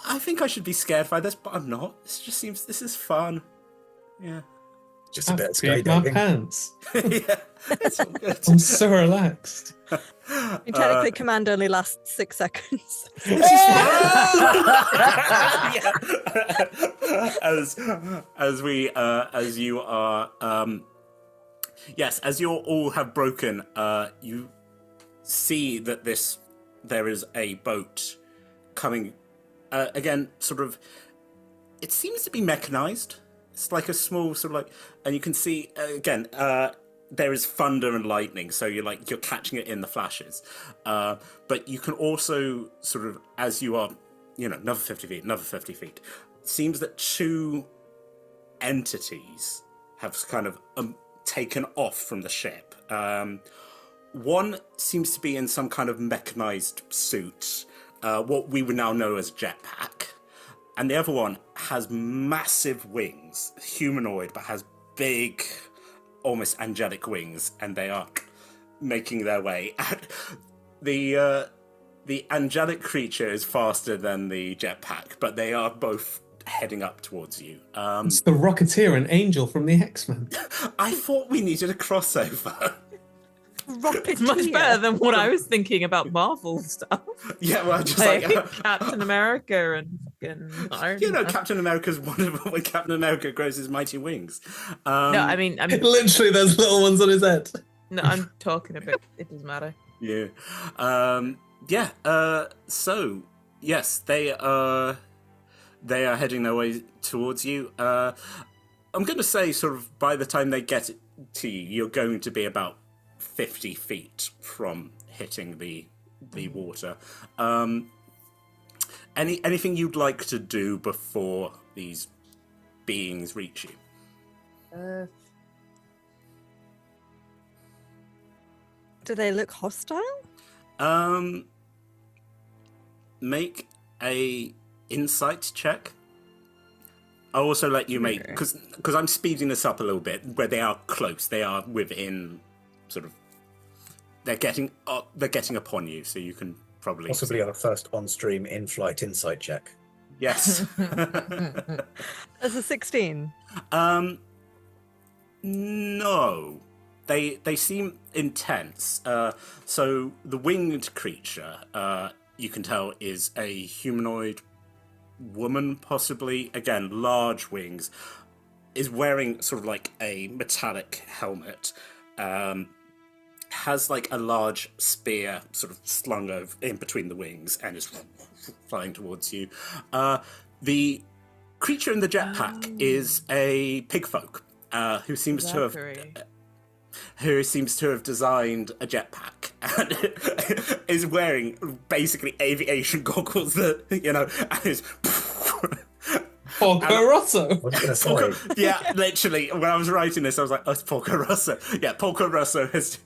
I think I should be scared by this, but I'm not. This is fun. Yeah. Just a bit of skydiving. My pants. Yeah, it's all good. I'm so relaxed. Technically, command only lasts 6 seconds. As you all have broken, you see that there is a boat coming. Again, sort of, it seems to be mechanized. It's like a small sort of and you can see again. There is thunder and lightning, so you're catching it in the flashes. But you can also sort of, as you are, another 50 feet, another 50 feet. It seems that 2 entities have kind of taken off from the ship. One seems to be in some kind of mechanized suit, what we would now know as jetpack. And the other one has massive wings, humanoid, but has big, almost angelic wings, and they are making their way. The angelic creature is faster than the jetpack, but they are both heading up towards you. It's the Rocketeer and Angel from the X-Men. I thought we needed a crossover. It's much better than what I was thinking about Marvel stuff. Yeah, well, just Captain America and Iron Captain America's wonderful when Captain America grows his mighty wings. No, I mean literally those little ones on his head. No, I'm talking about it doesn't matter. Yeah. So yes, they are heading their way towards you. I'm going to say, sort of, by the time they get to you, you're going to be about 50 feet from hitting the water. Anything you'd like to do before these beings reach you? Do they look hostile? Make a insight check. I'll also let you make, because I'm speeding this up a little bit, where they are close. They are within, sort of, they're getting upon you, so you can probably... Possibly on a first on-stream in-flight insight check. Yes. As a 16. No. They seem intense. So the winged creature, you can tell, is a humanoid woman, possibly. Again, large wings. Is wearing sort of like a metallic helmet. Has like a large spear sort of slung over in between the wings and is flying towards you. The creature in the jetpack is a pigfolk who seems to have designed a jetpack and is wearing basically aviation goggles that, and is Porco Rosso. Yeah, literally. When I was writing this, I was like, "Oh, it's Porco Rosso." Yeah, Porco Rosso has,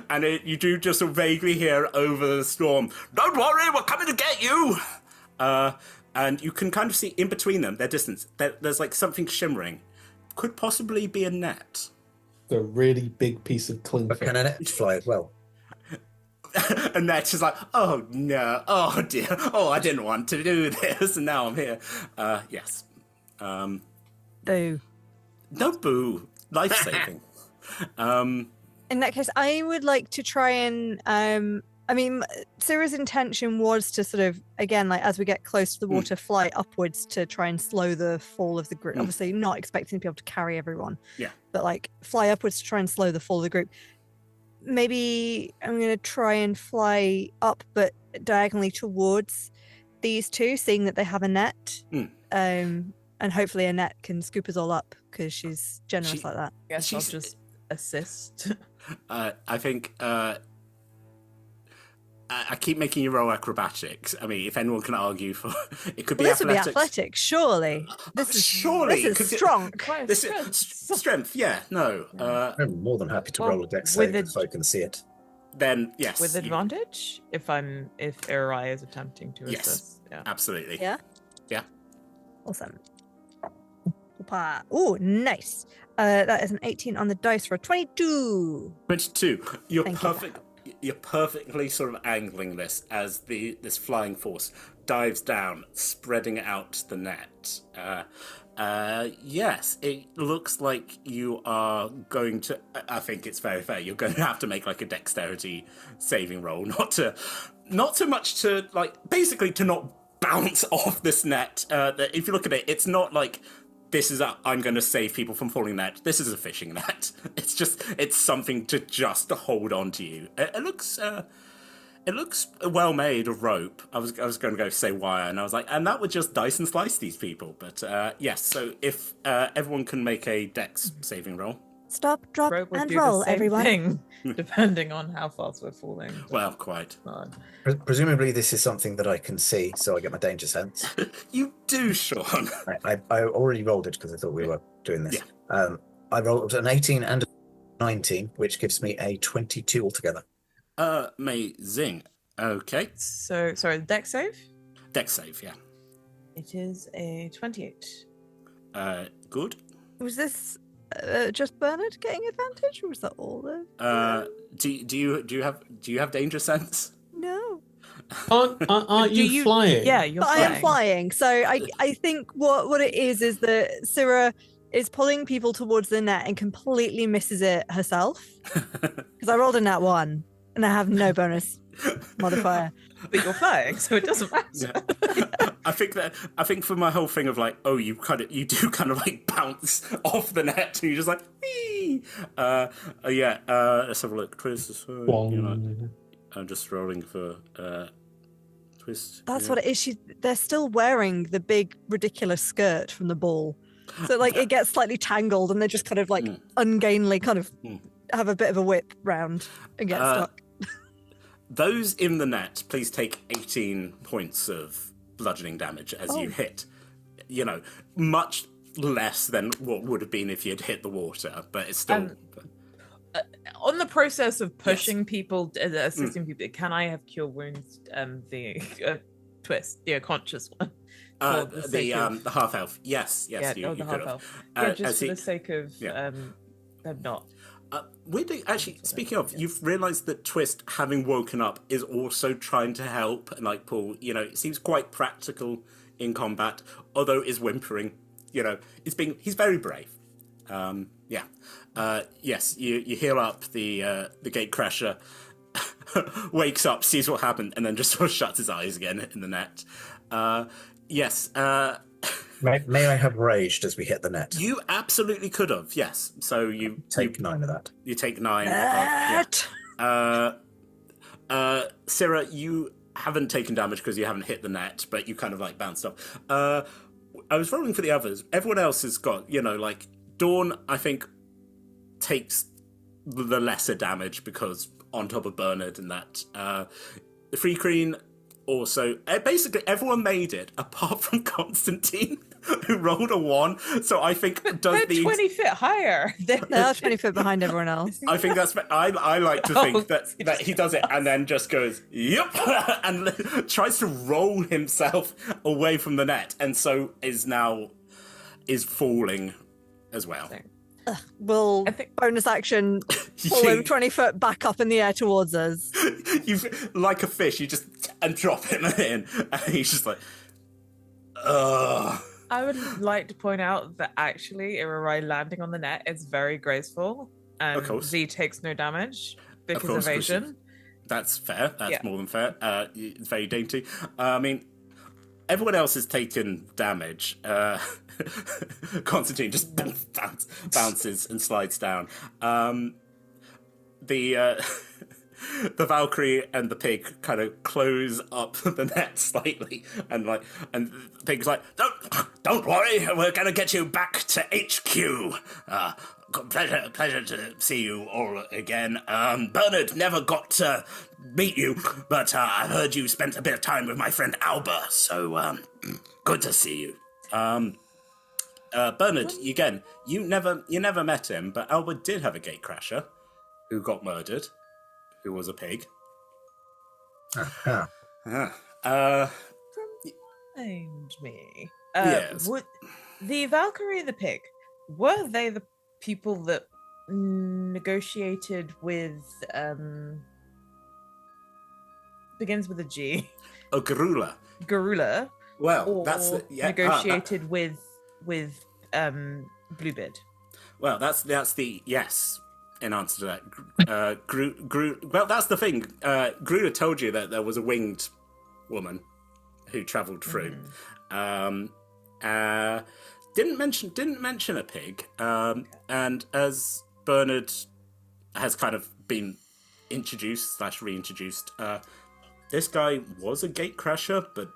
and you do just sort of vaguely hear over the storm, "Don't worry, we're coming to get you." And you can kind of see in between them, their distance. There's like something shimmering. Could possibly be a net. A really big piece of cling But can a net fly as well? And Net's just like, "Oh no, oh dear, oh I didn't want to do this, and now I'm here." Yes. Boo. No boo. Life saving. In that case, I would like to try and Sira's intention was to sort of, again, like as we get close to the water, fly upwards to try and slow the fall of the group. Obviously not expecting to be able to carry everyone. Yeah. But like fly upwards to try and slow the fall of the group. Maybe I'm going to try and fly up, but diagonally towards these two, seeing that they have a net. And hopefully Annette can scoop us all up because she's generous like that. Guess I'll just assist. I think I keep making you roll acrobatics. I mean, if anyone can argue for it, could be this athletics. would be athletics, surely. This is strong. This is strength. Yeah, no. I'm more than happy to roll a dex save so I can see it. Then yes, with advantage if Erai is attempting to assist. Yeah, absolutely. Yeah. Yeah. Awesome. Oh, nice. That is an 18 on the dice for a 22. 22. You're perfectly sort of angling this as this flying force dives down, spreading out the net. Yes, it looks like you are going to. I think it's very fair. You're going to have to make like a dexterity saving roll, not so much to like basically to not bounce off this net. If you look at it, it's not like. This is I'm going to save people from falling net. This is a fishing net. It's something to just hold on to you. It looks well made of rope. I was going to go say wire, and I was like, and that would just dice and slice these people. But yes, so if everyone can make a dex saving roll. Stop, drop, and roll, everyone. Thing, depending on how fast we're falling. Well, quite. Presumably, this is something that I can see, so I get my danger sense. You do, Sean. I already rolled it because I thought we were doing this. Yeah. I rolled an 18 and a 19, which gives me a 22 altogether. Amazing. Okay. So, sorry, dex save? Dex save, yeah. It is a 28. Good. Was this just Bernard getting advantage, or was that all of? Do you have danger sense? No. Aren't you flying? Yeah, you're flying. I am flying. So I think what it is that Sira is pulling people towards the net and completely misses it herself. Because I rolled a nat 1 and I have no bonus modifier. But you're flying, so it doesn't matter. Yeah. I think for my whole thing of like, oh, you do kind of like bounce off the net, and you're just like, wee. Let's have a look. Twist. I'm just rolling for twist. That's what it is. They're still wearing the big ridiculous skirt from the ball, so like it gets slightly tangled, and they just kind of like ungainly kind of have a bit of a whip round and get stuck. Those in the net, please take 18 points of bludgeoning damage as you hit. Much less than what would have been if you had hit the water, but it's still. On the process of pushing people, assisting people, can I have cure wounds? The twist, the conscious one. The half elf. Yes. Yeah, you the could half elf. have. Just for the sake of them not. Weirdly, actually, speaking of, you've realised that Twist, having woken up, is also trying to help and like pull. It seems quite practical in combat, although is whimpering. You know, he's very brave. Yes, you heal up the Gatecrasher, wakes up, sees what happened, and then just sort of shuts his eyes again in the net. Yes. May I have raged as we hit the net? You absolutely could have, yes. So you take 9 of that. You take 9 Net. of Syrah, you haven't taken damage because you haven't hit the net, but you kind of like bounced off. I was rolling for the others. Everyone else has got, like Dawn, I think, takes the lesser damage because on top of Bernard and that. The Free Queen also, basically everyone made it apart from Constantine, who rolled a 1. So I think They're 20 feet higher. They're 20 feet behind everyone else. I think that's. I like to think that he does it and then just goes yep and tries to roll himself away from the net, and so is falling as well. Will bonus action pull him 20 foot back up in the air towards us. You like a fish, you just and drop him in, and he's just like, ugh. I would like to point out that actually Irarai landing on the net is very graceful, and Of course. Z takes no damage because Of course, evasion. That's fair. That's Yeah. more than fair. It's very dainty. I mean, everyone else has taken damage. Constantine just bounces and slides down. The Valkyrie and the pig kind of close up the net slightly, and the pig's like, "Don't worry, we're gonna get you back to HQ. Pleasure to see you all again. Bernard never got to meet you, but I heard you spent a bit of time with my friend Alba, so good to see you." Bernard, again, you never met him, but Alba did have a gatecrasher who got murdered, who was a pig. Remind me. Yes. Would the Valkyrie and the pig, were they the people that negotiated with begins with a G? Oh, Garula. Garula. Well, or that's negotiated with Bluebeard. Well, that's the yes. In answer to that, well, that's the thing. Gruda told you that there was a winged woman who travelled through. Didn't mention a pig. And as Bernard has kind of been introduced / reintroduced, this guy was a gatecrasher but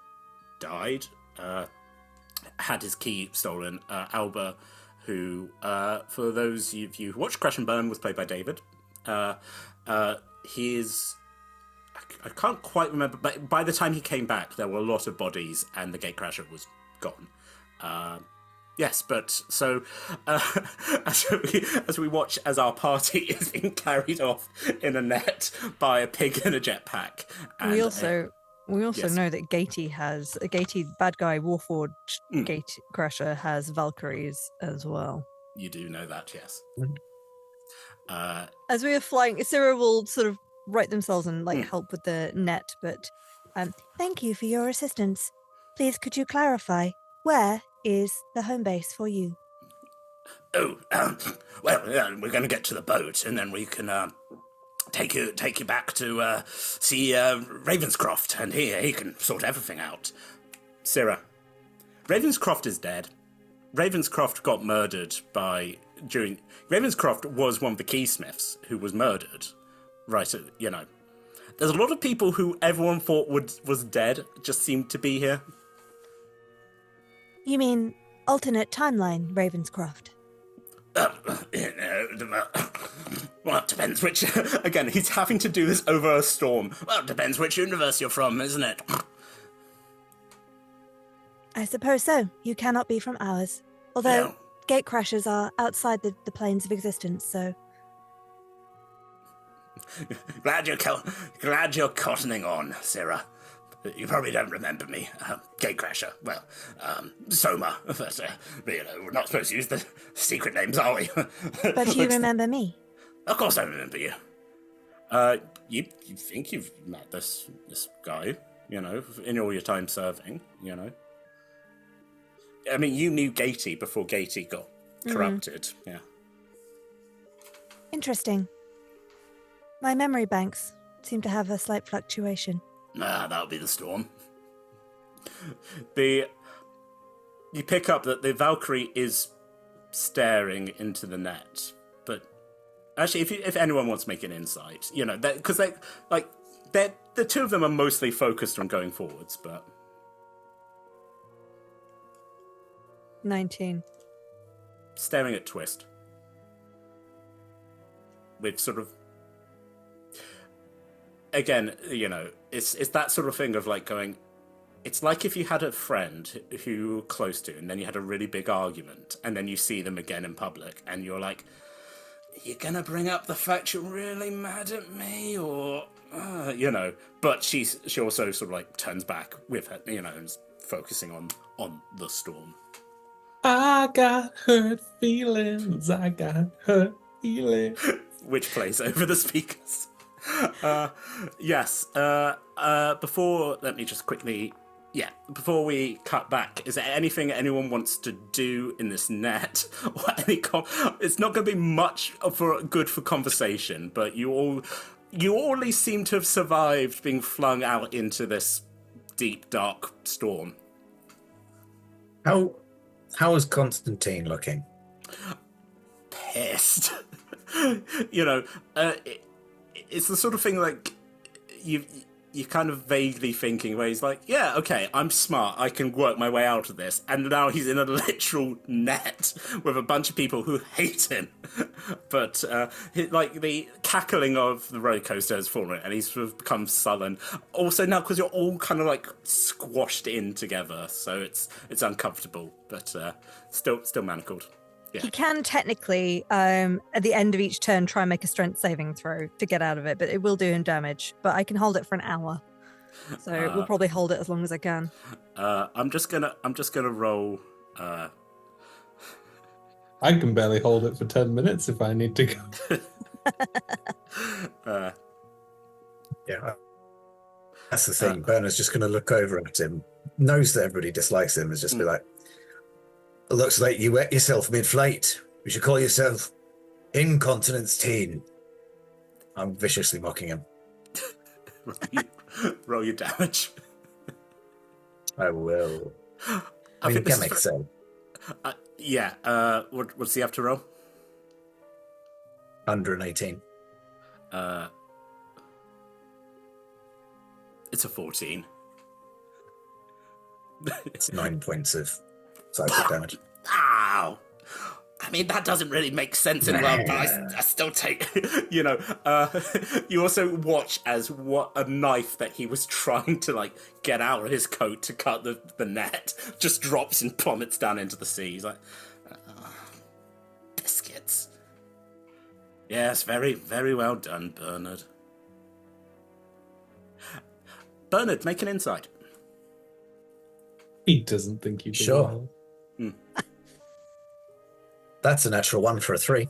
died. Had his key stolen. Alba, who, for those of you who watched Crash and Burn, was played by David. He is... I can't quite remember, but by the time he came back, there were a lot of bodies, and the Gatecrasher was gone. Yes, but so as we watch as our party is being carried off in a net by a pig in a jetpack. And, We also yes. know that Gatey bad guy Warforged Gatecrasher has Valkyries as well. You do know that, yes. As we are flying, Syrah will sort of right themselves and help with the net, but thank you for your assistance. Please, could you clarify where is the home base for you? Oh, well, we're going to get to the boat, and then we can take you back to see Ravenscroft, and he can sort everything out. Syrah, Ravenscroft is dead. Ravenscroft got murdered Ravenscroft was one of the keysmiths who was murdered. Right, There's a lot of people who everyone thought was dead just seemed to be here. You mean alternate timeline, Ravenscroft? Well, it depends which... Again, he's having to do this over a storm. Well, it depends which universe you're from, isn't it? I suppose so. You cannot be from ours. Although No. Gatecrashers are outside the planes of existence, so... Glad you're cottoning on, Syrah. You probably don't remember me. Gatecrasher. Well, Soma. But, we're not supposed to use the secret names, are we? But you remember me? Of course I remember you. You think you've met this guy, in all your time serving, I mean, you knew Gatey before Gatey got corrupted. Yeah. Interesting. My memory banks seem to have a slight fluctuation. That'll be the storm. You pick up that the Valkyrie is staring into the net, but actually, if anyone wants to make an insight, you know, because the two of them are mostly focused on going forwards, but 19. Staring at Twist with sort of, again, you know, it's that sort of thing of like going. It's like if you had a friend who you were close to, and then you had a really big argument, and then you see them again in public, and you're like, "You're gonna bring up the fact you're really mad at me," or you know. But she also sort of like turns back with her, you know, and is focusing on the storm. I got hurt feelings. I got hurt feelings. Which plays over the speakers. Yes. Before, let me just quickly. Yeah, before we cut back, is there anything anyone wants to do in this net? Or it's not going to be much good for conversation, but you all at least seem to have survived being flung out into this deep, dark storm. How is Constantine looking? Pissed. You know, it's the sort of thing like you're kind of vaguely thinking where he's like, yeah, okay, I'm smart, I can work my way out of this. And now he's in a literal net with a bunch of people who hate him. But, like, the cackling of the roller coaster has fallen, and he's sort of become sullen. Also now, because you're all kind of, like, squashed in together, so it's uncomfortable, but still manacled. Yeah. He can technically, at the end of each turn, try and make a strength saving throw to get out of it, but it will do him damage. But I can hold it for an hour, so we'll probably hold it as long as I can. I'm just gonna roll. I can barely hold it for 10 minutes if I need to go. Yeah, that's the thing. Bernard's just going to look over at him, knows that everybody dislikes him, is just be like, "It looks like you wet yourself mid-flight. You should call yourself Incontinence Teen." I'm viciously mocking him. Roll your damage. I will. I mean, think this gimmick, is so. Yeah. What's he have to roll? 118. It's a 14. It's 9 points of psychic damage. Ow! I mean, that doesn't really make sense in world, but I still take. You know, you also watch as what a knife that he was trying to like get out of his coat to cut the net just drops and plummets down into the sea. He's like, biscuits. Yes, very, very well done, Bernard. Bernard, make an insight. He doesn't think you do. Sure. Well. That's a natural 1 for a 3.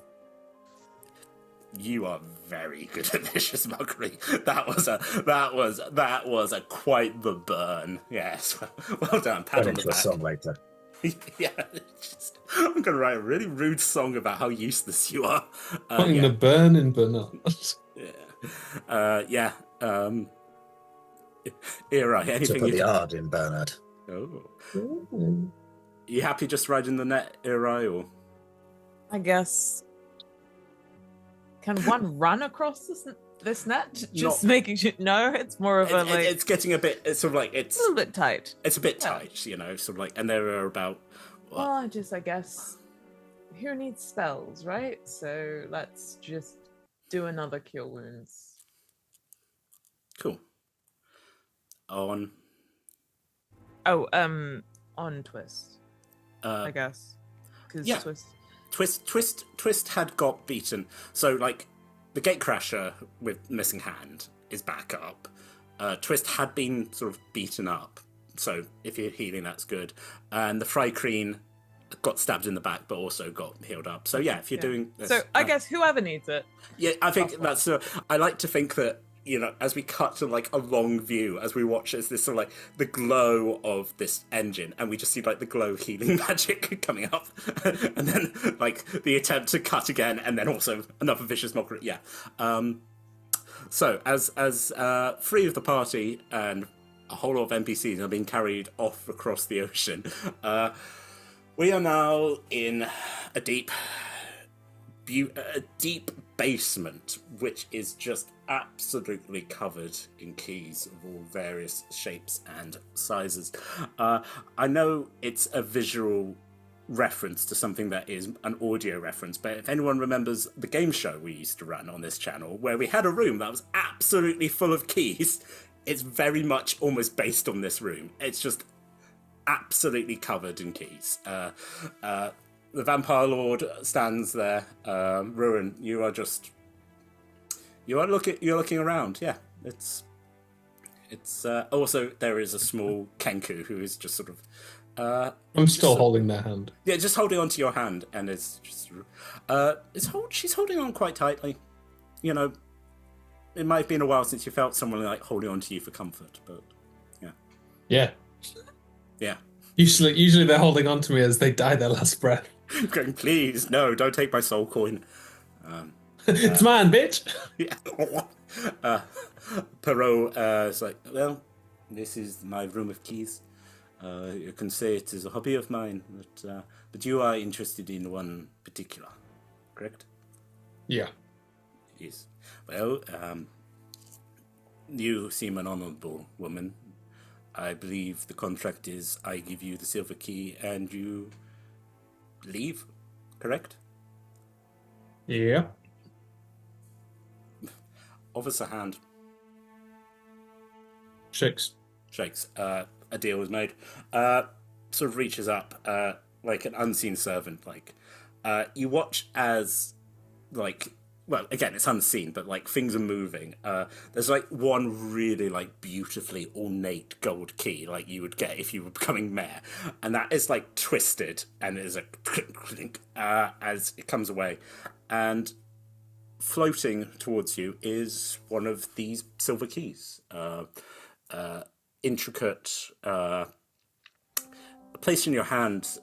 You are very good at vicious mockery. That was a quite the burn. Yes, well done. Pat on the back. Song later. Yeah, I'm gonna write a really rude song about how useless you are. Putting the burn in Bernard. Yeah. Era. Anything? To put the ard in Bernard. Oh. You happy just riding the net, Era, or? I guess. Can one run across this net? Just making sure. No, it's more of it's getting a bit. It's sort of like it's a little bit tight. It's a bit tight, you know. Sort of like, and there are about. What? Well, I guess. Who needs spells, right? So let's just do another cure wounds. Cool. On. Oh, on Twist. I guess. Because Twist had got beaten. So, like, the Gatecrasher with missing hand is back up. Twist had been sort of beaten up. So, if you're healing, that's good. And the Faerun got stabbed in the back, but also got healed up. So, yeah, if you're doing this. So, I guess whoever needs it. Yeah, I think that's. I like to think that as we cut to like a long view, as we watch as this sort of like the glow of this engine, and we just see like the glow healing magic coming up, and then like the attempt to cut again, and then also another vicious mockery. Yeah. So as three of the party and a whole lot of NPCs are being carried off across the ocean, we are now in a deep basement, which is just absolutely covered in keys of all various shapes and sizes. I know it's a visual reference to something that is an audio reference, but if anyone remembers the game show we used to run on this channel, where we had a room that was absolutely full of keys, it's very much almost based on this room. It's just absolutely covered in keys. The Vampire Lord stands there. Ruin, you're looking around. Yeah, it's also there is a small Kenku who is just sort of. I'm still holding their hand. Yeah, just holding onto your hand, and it's just. She's holding on quite tightly. It might have been a while since you felt someone like holding on to you for comfort, but yeah. Yeah. Yeah. Usually they're holding on to me as they die their last breath. Going, please, no, don't take my soul coin. It's mine, bitch. Yeah. Perot is like, well, this is my room of keys. You can say it is a hobby of mine, but you are interested in one particular, correct? Yeah. Yes. Well, you seem an honorable woman. I believe the contract is I give you the silver key and you leave, correct? Yeah. Offers a hand. Shakes. A deal was made. Sort of reaches up, like an unseen servant. Like, you watch as, like, well, again, it's unseen, but like things are moving. There's like one really like beautifully ornate gold key, like you would get if you were becoming mayor, and that is like twisted and is a clink as it comes away, and floating towards you is one of these silver keys, intricate, placed in your hand.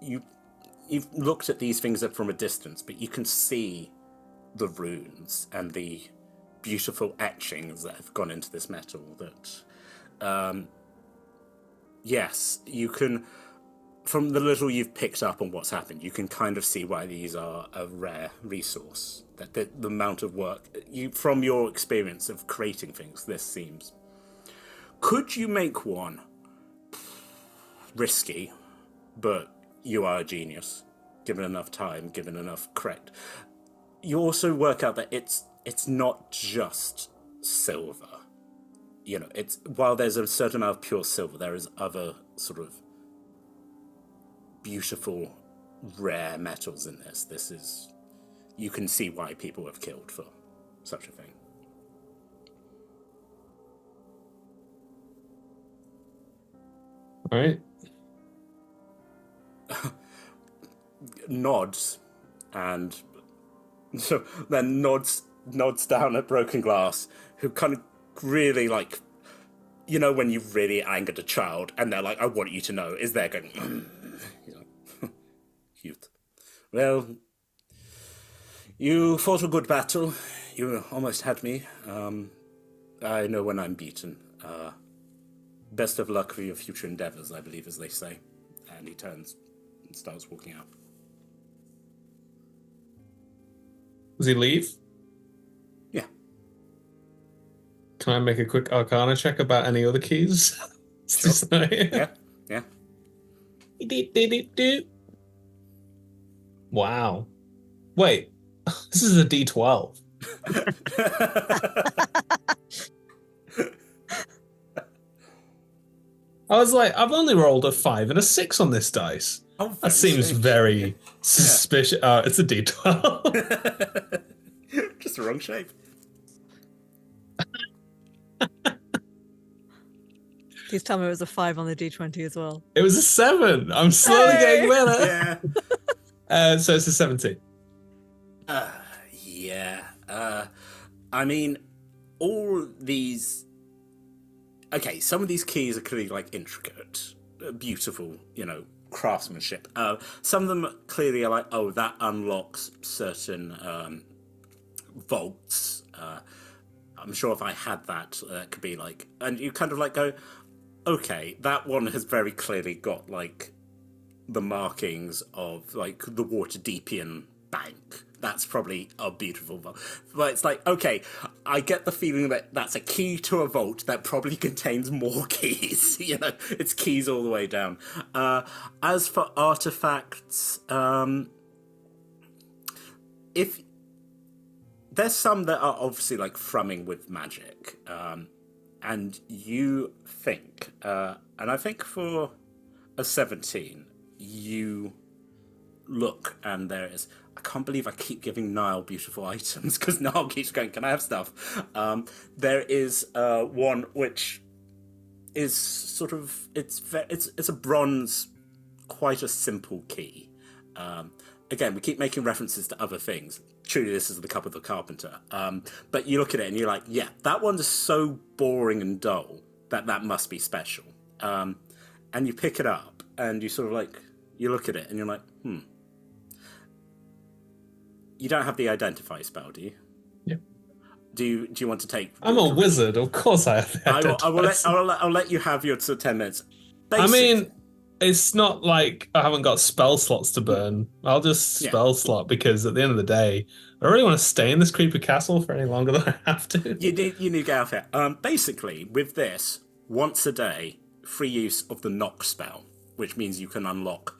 You've looked at these things from a distance, but you can see the runes and the beautiful etchings that have gone into this metal that, yes, you can, from the little you've picked up on what's happened, you can kind of see why these are a rare resource. That the amount of work, from your experience of creating things, this seems. Could you make one? Risky, but you are a genius. Given enough time, given enough correct. You also work out that it's not just silver. It's while there's a certain amount of pure silver, there is other sort of beautiful, rare metals in this. This is, you can see why people have killed for such a thing. All right. Nods, and so then nods down at Broken Glass, who kind of really like, when you've really angered a child and they're like, I want you to know, is there going, cute. Well, you fought a good battle. You almost had me. I know when I'm beaten. Best of luck for your future endeavors, I believe, as they say. And he turns and starts walking out. Does he leave? Yeah. Can I make a quick Arcana check about any other keys? Sure. Yeah. Wow. Wait, this is a D12. I was like, I've only rolled a 5 and a 6 on this dice. Oh, that seems very suspicious. It's a D12. Just the wrong shape. Please tell me it was a 5 on the D20 as well. It was a 7. I'm slowly getting better. Yeah. So it's a 17. Yeah. I mean, all these. Okay, some of these keys are clearly like intricate, beautiful, craftsmanship. Some of them clearly are like, oh, that unlocks certain vaults. I'm sure if I had that, it could be like, and you kind of like go, okay, that one has very clearly got like the markings of like the Waterdeepian bank. That's probably a beautiful vault. But it's like, okay, I get the feeling that that's a key to a vault that probably contains more keys. It's keys all the way down. As for artifacts, if there's some that are obviously like frumming with magic, and you think, and I think for a 17, you look and there is. I can't believe I keep giving Niall beautiful items because Niall keeps going, can I have stuff? There is one which is sort of, it's a bronze, quite a simple key. Again, we keep making references to other things. Truly, this is the Cup of the Carpenter. But you look at it and you're like, yeah, that one's so boring and dull that must be special. And you pick it up and you sort of like, you look at it and you're like, You don't have the identify spell, do you? Yeah. Do you want to take? I'm a wizard, of course I have the identify. I'll let you have your 10 minutes. I mean, it's not like I haven't got spell slots to burn. I'll just spell slot because at the end of the day, I don't really want to stay in this creepy castle for any longer than I have to. You need to get out of here. Basically, with this, once a day, free use of the knock spell, which means you can unlock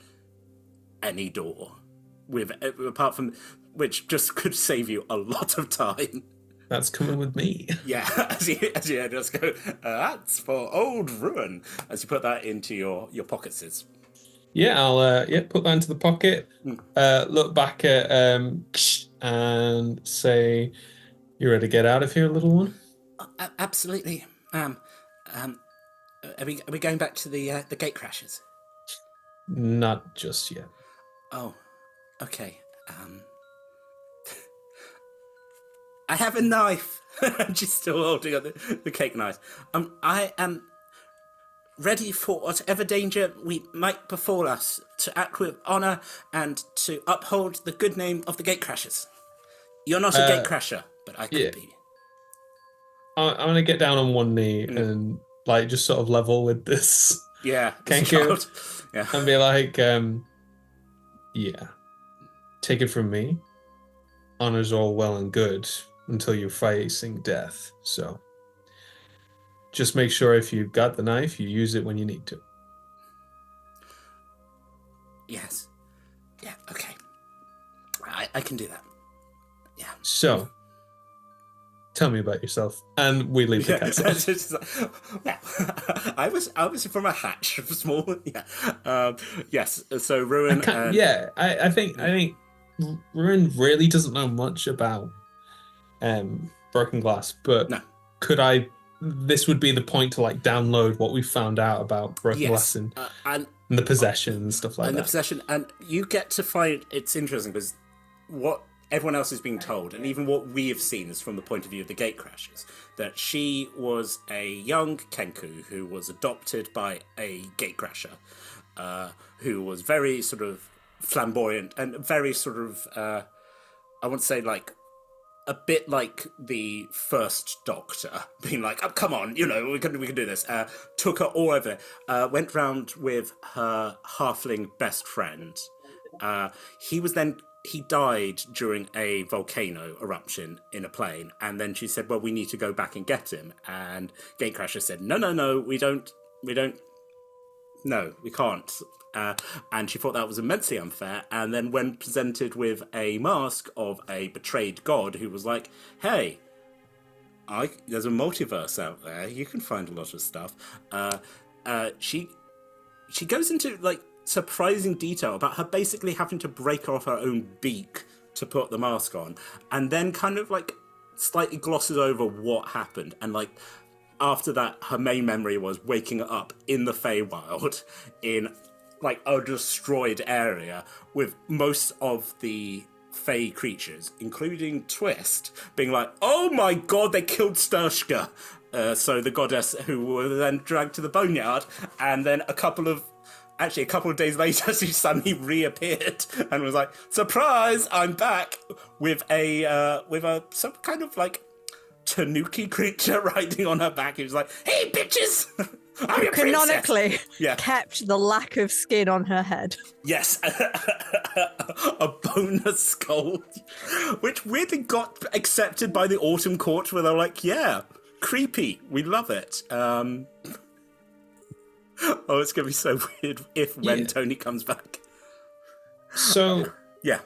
any door. Apart from which just could save you a lot of time. That's coming with me. Yeah, as you just go, that's for old ruin. As you put that into your pockets. Yeah, I'll put that into the pocket. Look back at and say, "You ready to get out of here, little one?" Absolutely. Are we going back to the Gatecrashers? Not just yet. Oh, okay. I have a knife. She's still holding up the cake knife. I am ready for whatever danger we might befall us, to act with honour and to uphold the good name of the Gatecrashers. You're not a Gatecrasher, but I could be. I'm going to get down on one knee and like just sort of level with this. Yeah, Kenku. Yeah. And be like, take it from me. Honour's all well and good until you're facing death. So just make sure if you've got the knife, you use it when you need to. Yes. Yeah, okay. I can do that. Yeah. So, tell me about yourself. And we leave the castle. I was from a hatch, small. Yeah. Yes. So Ruin. I think Ruin really doesn't know much about Broken Glass, but could I? This would be the point to like download what we found out about Broken Glass and the possession and stuff like that. And the possession, and you get to find it's interesting because what everyone else is being told, and even what we have seen is from the point of view of the Gatecrashers, that she was a young Kenku who was adopted by a Gatecrasher, who was very sort of flamboyant and very sort of, I want to say like, a bit like the first Doctor, being like, oh, come on, we can do this. Took her all over, went round with her halfling best friend. He died during a volcano eruption in a plane, and then she said, well, we need to go back and get him. And Gatecrasher said, no, we don't, no, we can't. And she thought that was immensely unfair. And then when presented with a mask of a betrayed god who was like, hey, there's a multiverse out there. You can find a lot of stuff. She goes into like surprising detail about her basically having to break off her own beak to put the mask on. And then kind of like slightly glosses over what happened. And like after that, her main memory was waking up in the Feywild in like a destroyed area with most of the Fey creatures, including Twist, being like, "Oh my god, they killed Sturshka," so the goddess who were then dragged to the boneyard, and then a couple of days later, she suddenly reappeared and was like, "Surprise! I'm back with some kind of like tanuki creature riding on her back." He was like, "Hey, bitches! I'm your Canonically, princess!" kept the lack of skin on her head. Yes, a bonus skull, which weirdly got accepted by the Autumn Court, where they're like, "Yeah, creepy, we love it." Oh, it's gonna be so weird when Tony comes back. So yeah,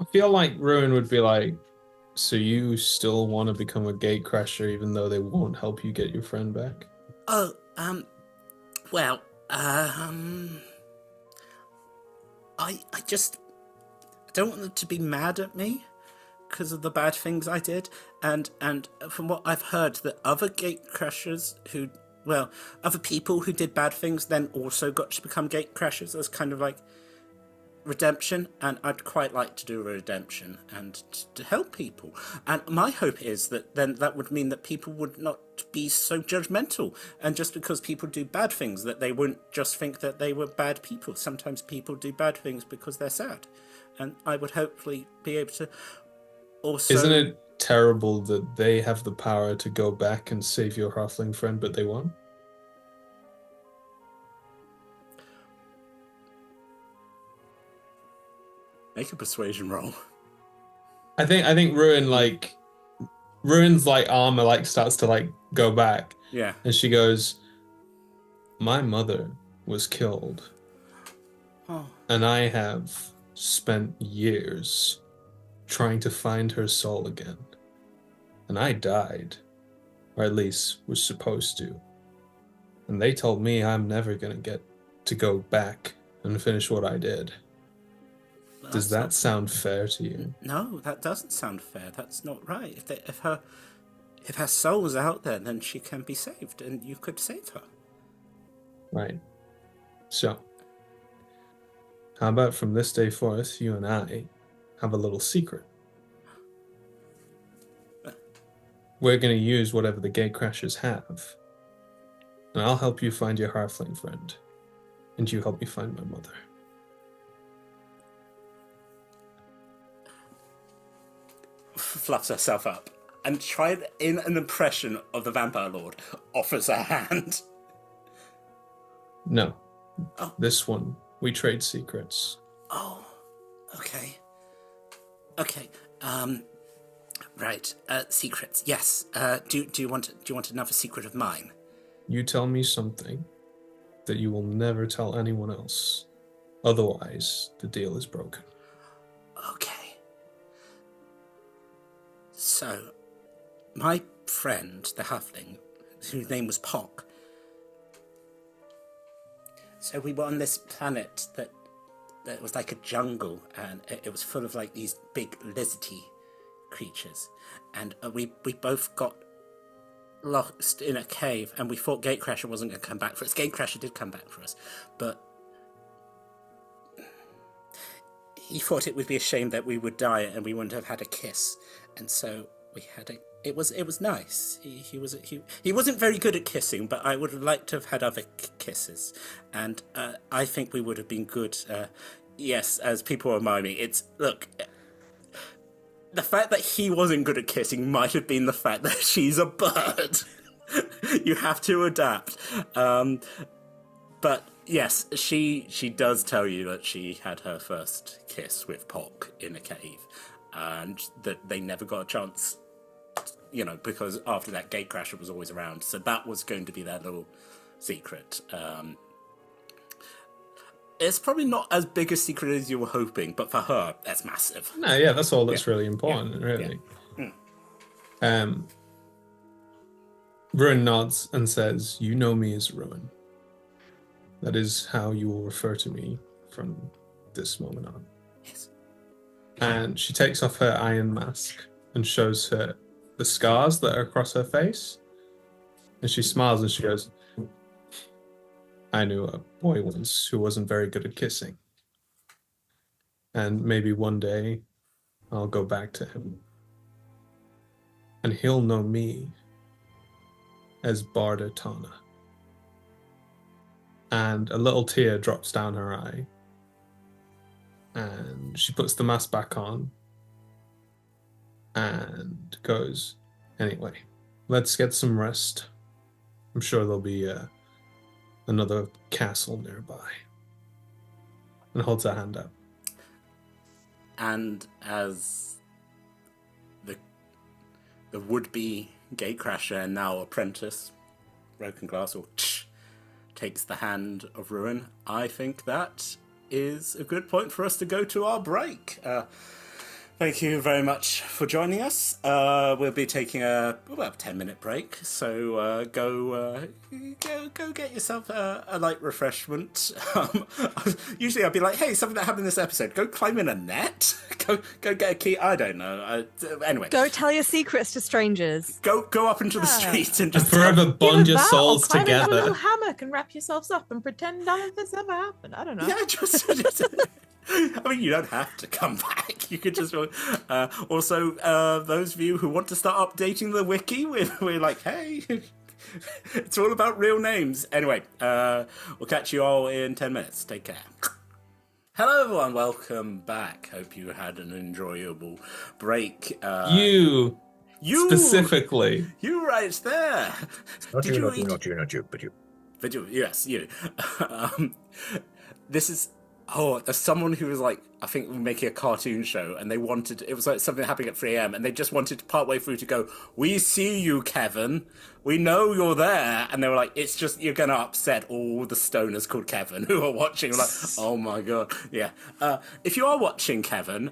I feel like Ruin would be like, "So you still want to become a gatecrasher even though they won't help you get your friend back?" Oh, well, I just don't want them to be mad at me because of the bad things I did, and from what I've heard, that other gatecrashers other people who did bad things then also got to become gatecrashers as kind of like redemption, and I'd quite like to do a redemption and to help people. And my hope is that then that would mean that people would not be so judgmental, and just because people do bad things, that they wouldn't just think that they were bad people. Sometimes people do bad things because they're sad, and I would hopefully be able to also... Isn't it terrible that they have the power to go back and save your halfling friend, but they won't? Make a persuasion roll. I think Ruin's like armor like starts to like go back. Yeah. And she goes, "My mother was killed. Oh. And I have spent years trying to find her soul again. And I died. Or at least was supposed to. And they told me I'm never gonna get to go back and finish what I did." Does that sound fair to you? No, that doesn't sound fair. That's not right. If her soul's out there, then she can be saved, and you could save her. Right. So, how about from this day forth, you and I have a little secret. We're going to use whatever the Gatecrashers have. And I'll help you find your halfling friend. And you help me find my mother. Fluffs herself up and tried in an impression of the Vampire Lord, offers her hand. No. Oh. This one, we trade secrets. Oh, okay. Okay, right, secrets, yes. Do you want another secret of mine? You tell me something that you will never tell anyone else. Otherwise, the deal is broken. Okay. So, my friend, the halfling, whose name was Pock. So we were on this planet that was like a jungle, and it was full of like these big lizardy creatures. And we both got lost in a cave, and we thought Gatecrasher wasn't going to come back for us. Gatecrasher did come back for us, but he thought it would be a shame that we would die and we wouldn't have had a kiss. And so we had it was nice. He wasn't very good at kissing, but I would have liked to have had other kisses. And I think we would have been good. Yes, as people remind me, look, the fact that he wasn't good at kissing might have been the fact that she's a bird. You have to adapt. But yes, she does tell you that she had her first kiss with Pock in a cave, and that they never got a chance, because after that, Gatecrasher was always around. So that was going to be their little secret. It's probably not as big a secret as you were hoping, but for her, that's massive. No, yeah, that's all that's really important, really. Yeah. Ruin nods and says, "You know me as Ruin. That is how you will refer to me from this moment on." Yes. And she takes off her iron mask and shows her the scars that are across her face. And she smiles and she goes, "I knew a boy once who wasn't very good at kissing. And maybe one day I'll go back to him. And he'll know me as Barda Tana. And a little tear drops down her eye. And she puts the mask back on and goes, anyway, let's get some rest. I'm sure there'll be another castle nearby. And holds her hand up. And as the would-be gatecrasher and now apprentice, Broken Glass, or takes the hand of Ruin, I think that is a good point for us to go to our break. Thank you very much for joining us. We'll be taking a 10-minute break, so go get yourself a light refreshment. Usually I'd be like, hey, something that happened in this episode, go climb in a net, go get a key. I don't know. Anyway, go tell your secrets to strangers. Go up into the street and just forever bond your souls or climb into a together. little hammock and wrap yourselves up and pretend none of this ever happened. I don't know. Yeah, just I mean, you don't have to come back. You could just... also, those of you who want to start updating the wiki, we're like, hey, it's all about real names. Anyway, we'll catch you all in 10 minutes. Take care. Hello, everyone. Welcome back. Hope you had an enjoyable break. You specifically. You right there. Not you, but you. But you, yes, you. This is... Oh, there's someone who was like, I think we're making a cartoon show, and they wanted, it was like something happening at 3 a.m, and they just wanted partway through to go, we see you, Kevin. We know you're there. And they were like, it's just, you're going to upset all the stoners called Kevin who are watching. Like, oh my God. Yeah. If you are watching, Kevin,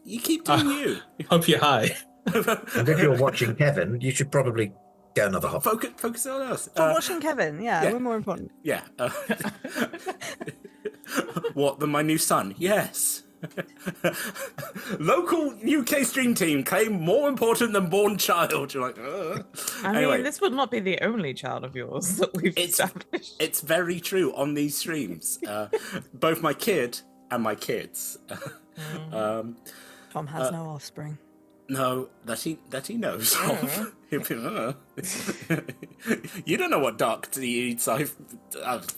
you keep doing you. Hope you're high. And if you're watching Kevin, you should probably get another hop. Focus on us. Watching Kevin, yeah, we're more important. Yeah. What, my new son? Yes. Local UK stream team claim more important than born child. You're like, I mean, this would not be the only child of yours that we've established. It's very true on these streams. Both my kid and my kids. Tom has no offspring. No, that he knows of. You don't know what dark deeds I've...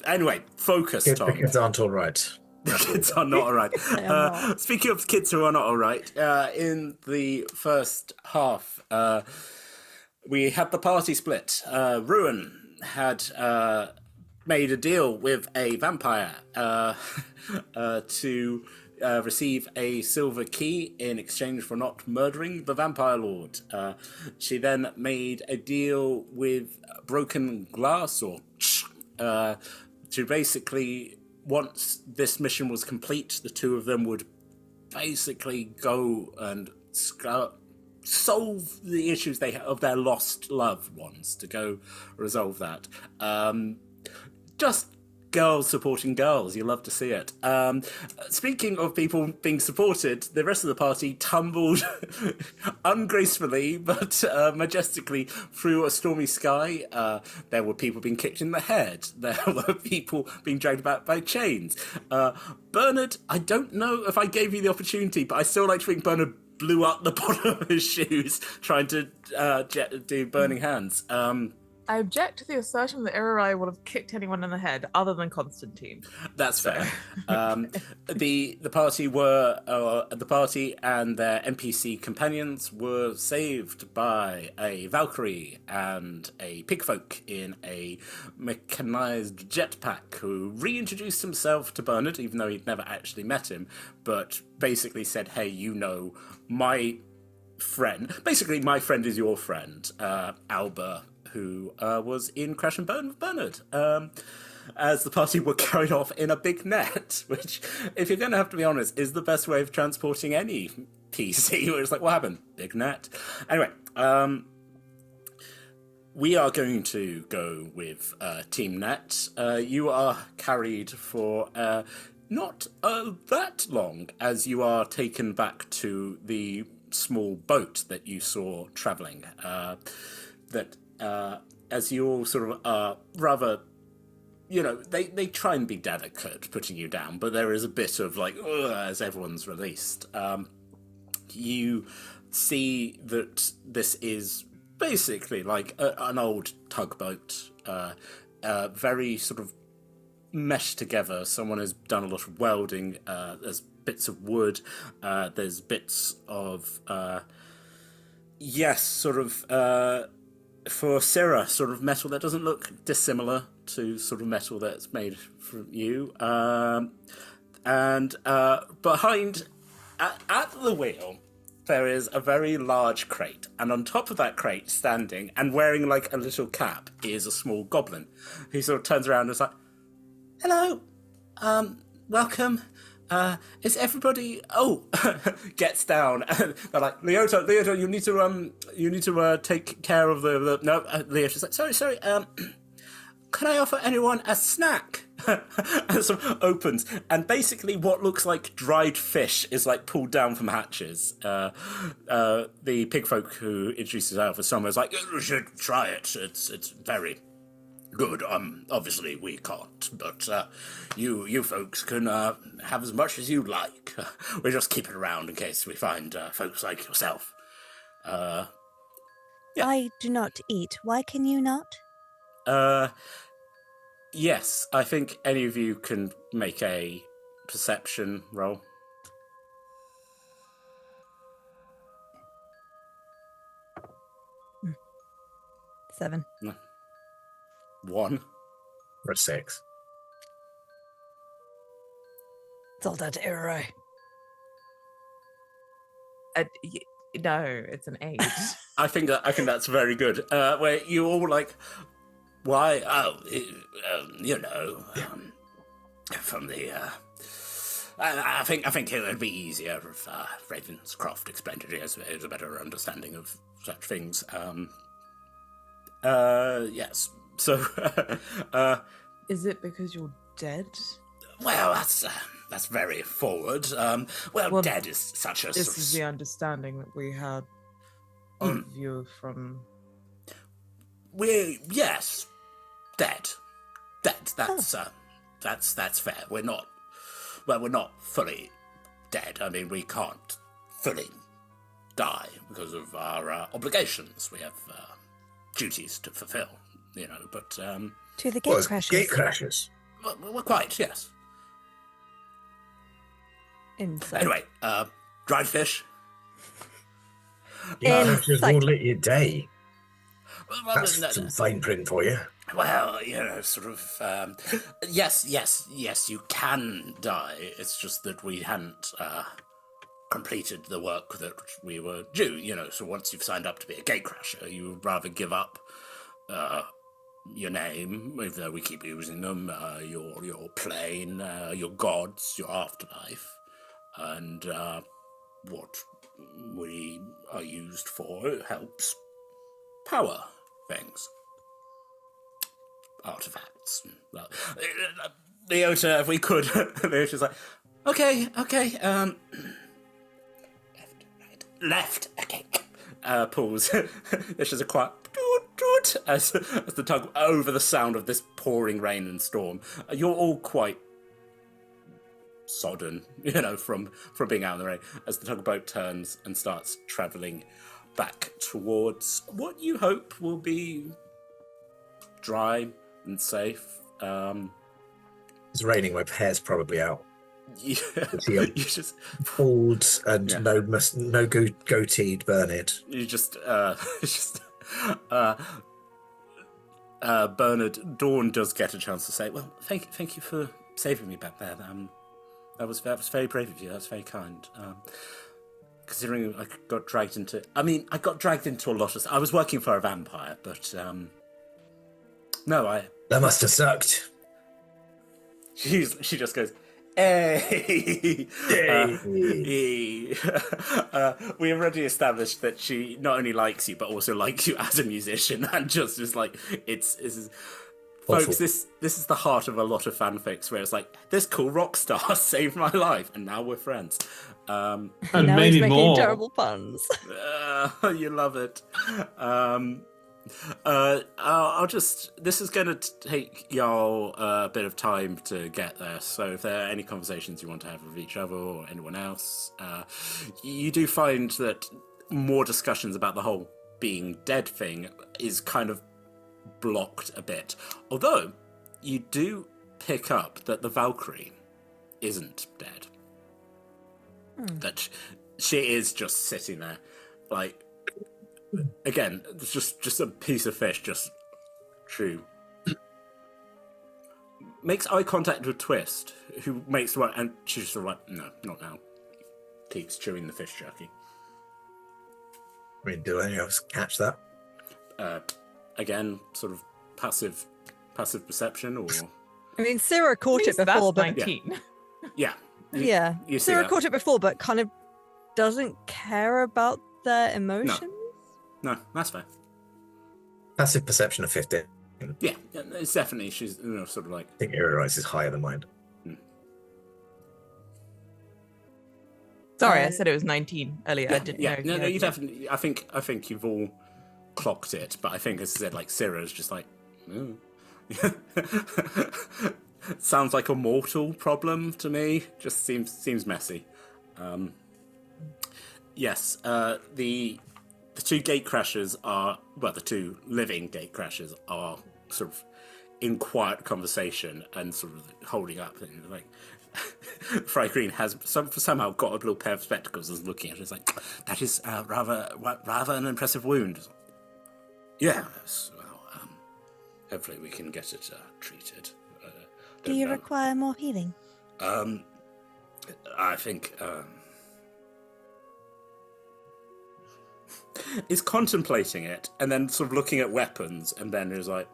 anyway, focus, Tom. The kids aren't all right. The kids are not all right. Speaking of kids who are not all right, in the first half, we had the party split. Ruin had made a deal with a vampire to... receive a silver key in exchange for not murdering the vampire lord. She then made a deal with Broken Glass, or to basically, once this mission was complete, the two of them would basically go and solve the issues of their lost loved ones, to go resolve that. Just girls supporting girls. You love to see it. Speaking of people being supported, the rest of the party tumbled ungracefully but majestically through a stormy sky. There were people being kicked in the head. There were people being dragged about by chains. Bernard, I don't know if I gave you the opportunity, but I still like to think Bernard blew up the bottom of his shoes trying to do burning hands. I object to the assertion that Irai would have kicked anyone in the head other than Constantine. That's fair. The party and their NPC companions were saved by a Valkyrie and a pigfolk in a mechanized jetpack who reintroduced himself to Bernard, even though he'd never actually met him, but basically said, hey, you know, my friend. Basically, my friend is your friend, Alba, who was in Crash and Burn with Bernard, as the party were carried off in a big net, which, if you're going to have to be honest, is the best way of transporting any PC, where it's like, what happened? Big net. Anyway, we are going to go with Team Net. You are carried for not that long, as you are taken back to the small boat that you saw travelling. As you all sort of are rather they try and be delicate putting you down, but there is a bit of like, ugh, as everyone's released. You see that this is basically like an old tugboat, very sort of meshed together. Someone has done a lot of welding. There's bits of wood. There's bits of, for Syrah, sort of metal that doesn't look dissimilar to sort of metal that's made from you. And behind, at the wheel, there is a very large crate, and on top of that crate, standing and wearing like a little cap, is a small goblin. He sort of turns around and is like, "Hello, welcome. Is everybody?" Oh, gets down. They're like, Leota, you need to take care of the. No, Leota's like, sorry. Can I offer anyone a snack? And sort of opens, and basically what looks like dried fish is like pulled down from hatches. The pig folk who introduces himself as someone is like, "You should try it. It's very good. Obviously we can't, but you folks can have as much as you like. We just keep it around in case we find folks like yourself." Yeah. I do not eat. Why can you not? Yes, I think any of you can make a perception roll. Seven. No. 1. Or 6. It's all down to Iroi. No, it's an 8. I think that's very good. Where you all like, why? Oh, from the. I think it would be easier if Ravenscroft explained it. He has a better understanding of such things. Yes. So. Is it because you're dead? Well, that's very forward. Well, dead is such a. This is the understanding that we had of you from. Yes, dead. That's fair. We're not fully dead. I mean, we can't fully die because of our obligations. We have duties to fulfill, but to the Gatecrashers. Gatecrashers. We're quite, yes. Inside. Anyway, dried fish. Gatecrashers won't let you die. Well, That's some fine print for you. Well, sort of. Yes, you can die. It's just that we hadn't completed the work that we were due. So once you've signed up to be a gatecrasher, you would rather give up your name, even though we keep using them, your plane, your gods, your afterlife, and what we are used for helps power things. Artifacts. Well, Leota, if we could. Leota's like, okay. Left. Okay. Pause. This is a quiet as the tug over the sound of this pouring rain and storm. You're all quite sodden, from being out in the rain, as the tugboat turns and starts travelling back towards what you hope will be dry and safe. It's raining, my hair's probably out. Yeah, you just bald and no goateed Bernard. You Bernard. Dawn does get a chance to say, "Well, thank you for saving me back there. That was very brave of you. That's very kind. Considering I got dragged into. I got dragged into a lot of. I was working for a vampire, but no, That must have sucked. She just goes, "Hey!" We already established that she not only likes you, but also likes you as a musician, and just is like, folks, this is the heart of a lot of fanfics, where it's like, this cool rock star saved my life, and now we're friends. And now maybe he's making more. terrible puns. You love it. I'll just. This is going to take y'all a bit of time to get there. So if there are any conversations you want to have with each other or anyone else, you do find that more discussions about the whole being dead thing is kind of blocked a bit. Although you do pick up that the Valkyrie isn't dead. That she is just sitting there, like. Again, it's just a piece of fish, just true. Makes eye contact with Twist, who makes one, and she's just like, no, not now. Keeps chewing the fish jerky. I mean, do any of us catch that? Again, sort of passive perception, or I mean, Sarah caught it That's before, but 19. yeah, yeah, you see Sarah that. caught it before, but kind of doesn't care about their emotions. No, that's fair. Passive perception of 15. Yeah, it's definitely she's sort of like. I think Erudite is higher than mine. Sorry, I said it was 19 earlier. I didn't know. No, you definitely. I think you've all clocked it, but I think, as I said, like Sarah's just like. Sounds like a mortal problem to me. Just seems messy. Yes, the two Gatecrashers are the two living Gatecrashers are sort of in quiet conversation and sort of holding up and like. Fry Green has somehow got a little pair of spectacles and is looking at it. It's like, that is rather an impressive wound. Yes, well, hopefully we can get it treated. Do you require more healing? I think is contemplating it and then sort of looking at weapons and then is like,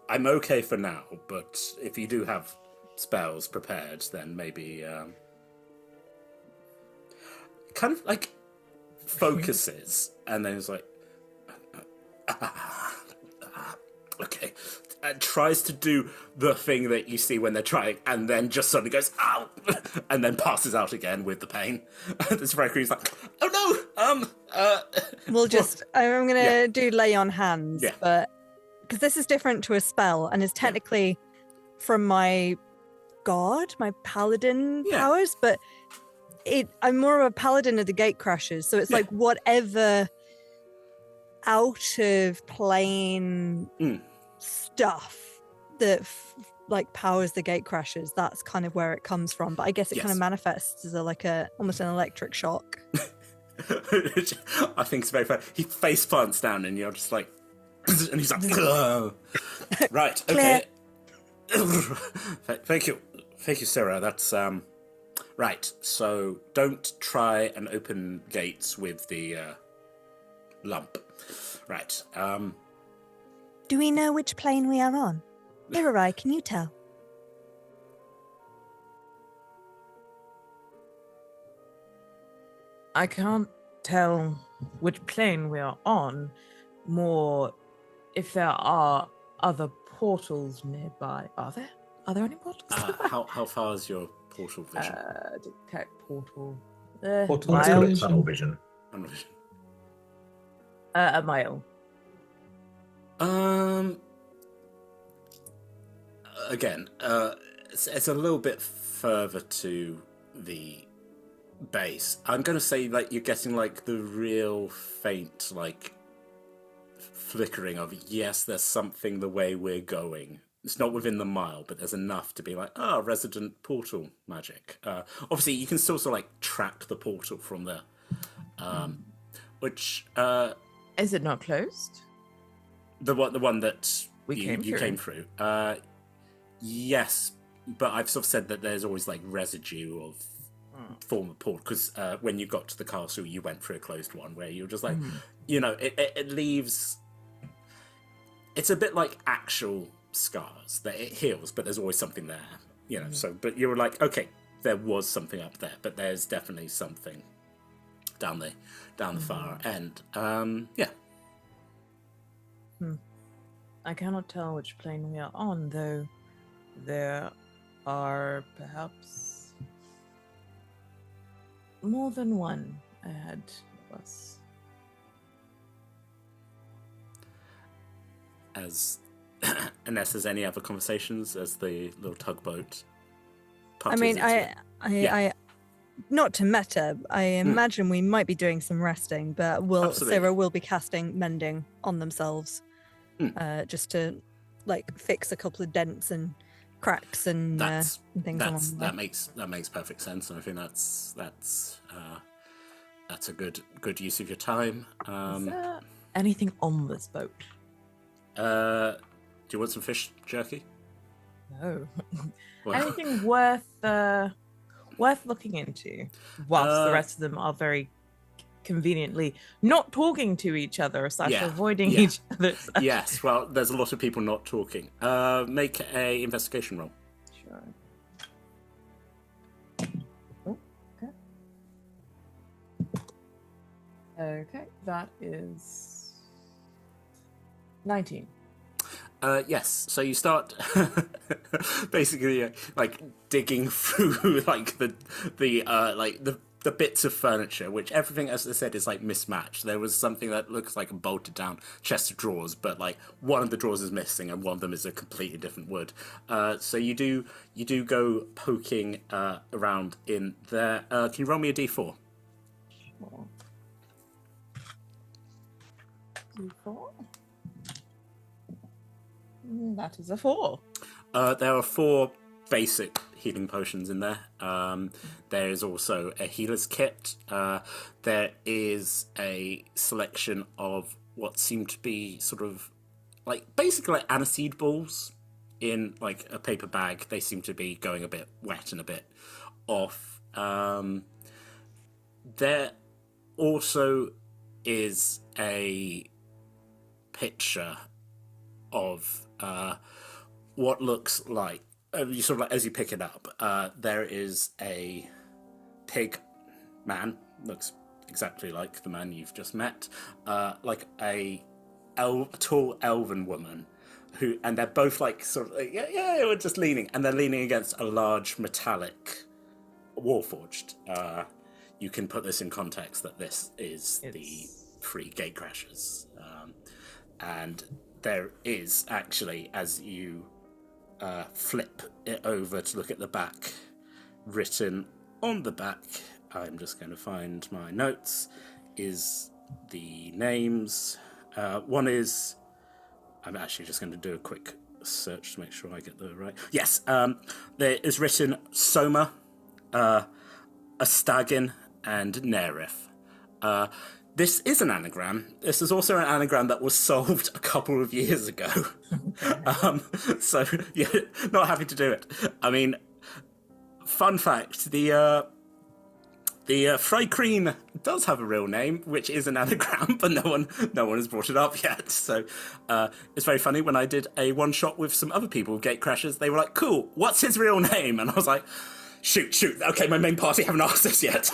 I'm okay for now, but if you do have spells prepared, then maybe kind of like focuses and then is like, okay, and tries to do the thing that you see when they're trying, and then just suddenly goes, ow, and then passes out again with the pain. This Valkyrie's like, oh no, We'll just, I'm going to do lay on hands, Yeah. but because this is different to a spell and is technically from my god, my paladin powers, but I'm more of a paladin of the Gatecrashers, so it's like whatever out of plane stuff that like powers the Gatecrashers, that's kind of where it comes from. But I guess it kind of manifests as almost an electric shock. I think it's very funny. He face plants down and you're just like, and he's like, ugh. Right, okay. Thank you, Sarah. That's right. So don't try and open gates with the lump. Right. Do we know which plane we are on? Irarai, can you tell? I can't tell which plane we are on, more if there are other portals nearby. Are there? Are there any portals? How far is your portal vision? Detect portal. Portal Let's mile. call it tunnel vision. A mile. Again, it's a little bit further to the base. I'm going to say like you're getting like the real faint like flickering of yes, there's something the way we're going. It's not within the mile, but there's enough to be like, resident portal magic. Obviously, you can still sort of like track the portal from there, which is it not closed? The one that you came through. Yes, but I've sort of said that there's always like residue of former port because when you got to the castle, you went through a closed one where you're just like, it leaves. It's a bit like actual scars that it heals, but there's always something there, So, but you were like, okay, there was something up there, but there's definitely something down the far end. I cannot tell which plane we are on, though. There are perhaps more than one ahead of us. as unless there's any other conversations as the little tugboat. I mean, I not to meta. I imagine we might be doing some resting, but Sarah will be casting mending on themselves, just to like fix a couple of dents and cracks and things. That makes perfect sense, and I think that's a good use of your time. Is there anything on this boat? Do you want some fish jerky? No. Anything worth looking into, whilst the rest of them are very conveniently not talking to each other / avoiding each other. Yes, well, there's a lot of people not talking. Make a investigation roll. Sure. Oh, okay, that is 19. Yes, so you start basically like digging through like the bits of furniture, which everything, as I said, is like mismatched. There was something that looks like a bolted down chest of drawers, but like one of the drawers is missing and one of them is a completely different wood. So you do go poking around in there. Can you roll me a d4? Sure. D4. That is a 4. There are 4 basic healing potions in there. There is also a healer's kit. There is a selection of what seem to be sort of like basically like aniseed balls in like a paper bag. They seem to be going a bit wet and a bit off. There also is a picture of what looks like, you sort of like, as you pick it up, there is a pig man, looks exactly like the man you've just met, like a tall elven woman and they're both like sort of like, we're just leaning, and they're leaning against a large metallic warforged. You can put this in context that this is the 3 Gatecrashers, and there is actually, as you flip it over to look at the back, written on the back, I'm just going to find my notes, is the names. One is, I'm actually just going to do a quick search to make sure I get the right. Yes, there is written Soma, Astagin, and Nerith. This is an anagram. This is also an anagram that was solved a couple of years ago. So, yeah, not happy to do it. I mean, fun fact, the Freikrin does have a real name, which is an anagram, but no one has brought it up yet. So it's very funny. When I did a one-shot with some other people, Gatecrashers, they were like, cool, what's his real name? And I was like, shoot, okay, my main party haven't asked this yet.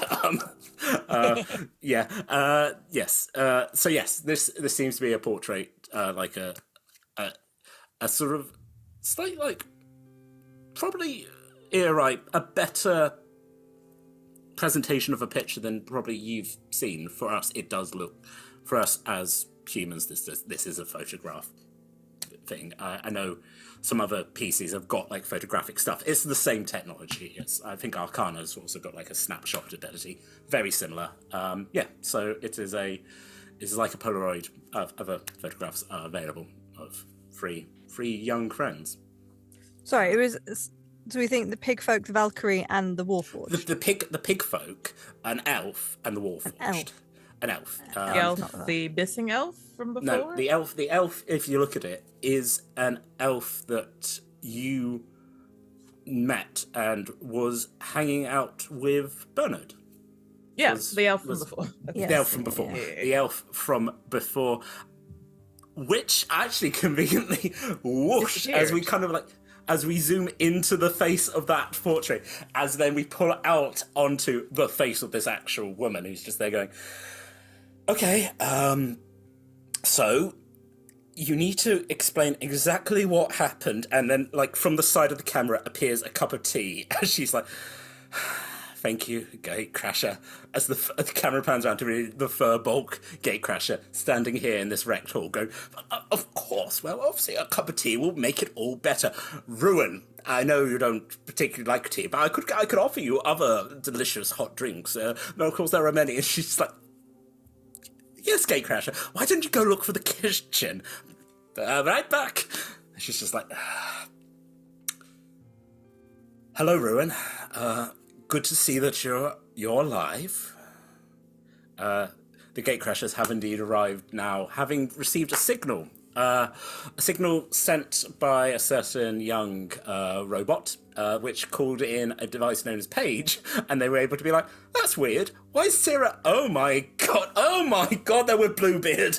Yes. So yes, this seems to be a portrait, like a sort of slightly like probably a better presentation of a picture than probably you've seen. For us, it does look, for us as humans, this is a photograph thing. I know some other PCs have got like photographic stuff. It's the same technology. I think Arcana's also got like a snapshot ability, very similar. So it is like a Polaroid of other photographs are available of three young friends. Sorry, it was. Do we think the pig folk, the Valkyrie, and the Warforged? The pig folk, an elf, and the Warforged. An elf. The elf, the missing elf from before? No, the elf, if you look at it, is an elf that you met and was hanging out with Bernard. Yeah, the elf from before. The elf from before. The elf from before, which actually conveniently whoosh as we kind of like, as we zoom into the face of that portrait, as then we pull out onto the face of this actual woman who's just there going, okay, so you need to explain exactly what happened, and then like from the side of the camera appears a cup of tea as she's like, thank you, Gatecrasher. As the camera pans around to really the fur bulk Gatecrasher standing here in this wrecked hall, going, of course, well, obviously a cup of tea will make it all better. Ruin, I know you don't particularly like tea, but I could offer you other delicious hot drinks. No, of course, there are many. And she's like, yes, Gatecrasher, why don't you go look for the kitchen? Right back. And she's just like, hello, Ruin. Good to see that you're alive. The Gatecrashers have indeed arrived now, having received a signal. A signal sent by a certain young robot, which called in a device known as Page, and they were able to be like, that's weird. Why is Sarah? Oh my god, they're with Bluebeard.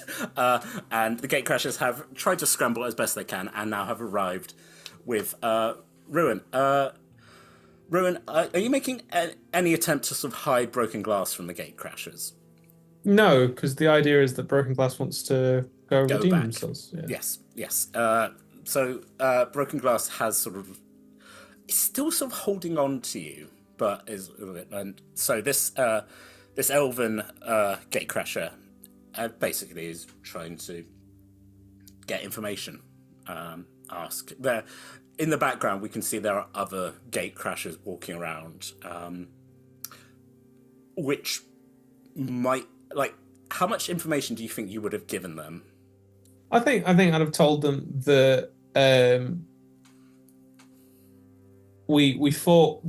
And the Gatecrashers have tried to scramble as best they can, and now have arrived with Ruin. Ruin, are you making any attempt to sort of hide broken glass from the Gatecrashers? No, because the idea is that Broken Glass wants to go redeem back. themselves. Yeah. Yes. So Broken Glass has sort of... It's still sort of holding on to you, but is... And so this elven Gatecrasher basically is trying to get information. Ask. In the background, we can see there are other Gatecrashers walking around, which might... Like, how much information do you think you would have given them? I think I'd have told them that we fought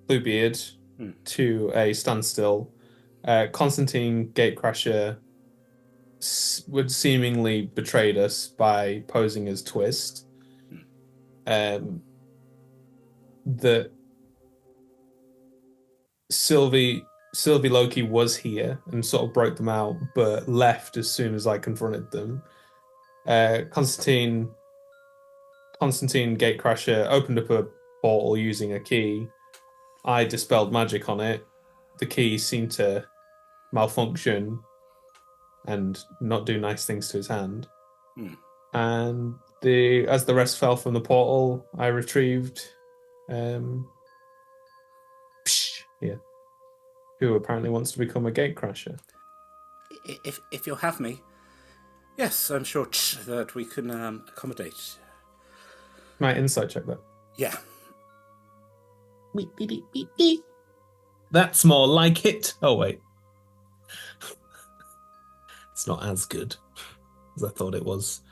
Bluebeard to a standstill. Constantine Gatecrasher would seemingly betrayed us by posing as Twist. That Sylvie Loki was here and sort of broke them out, but left as soon as I confronted them. Constantine Gatecrasher opened up a portal using a key. I dispelled magic on it. The key seemed to malfunction and not do nice things to his hand. And as the rest fell from the portal, I retrieved who apparently wants to become a Gatecrasher. If you'll have me, yes, I'm sure that we can accommodate. My insight check that. Yeah. That's more like it. Oh wait, it's not as good as I thought it was.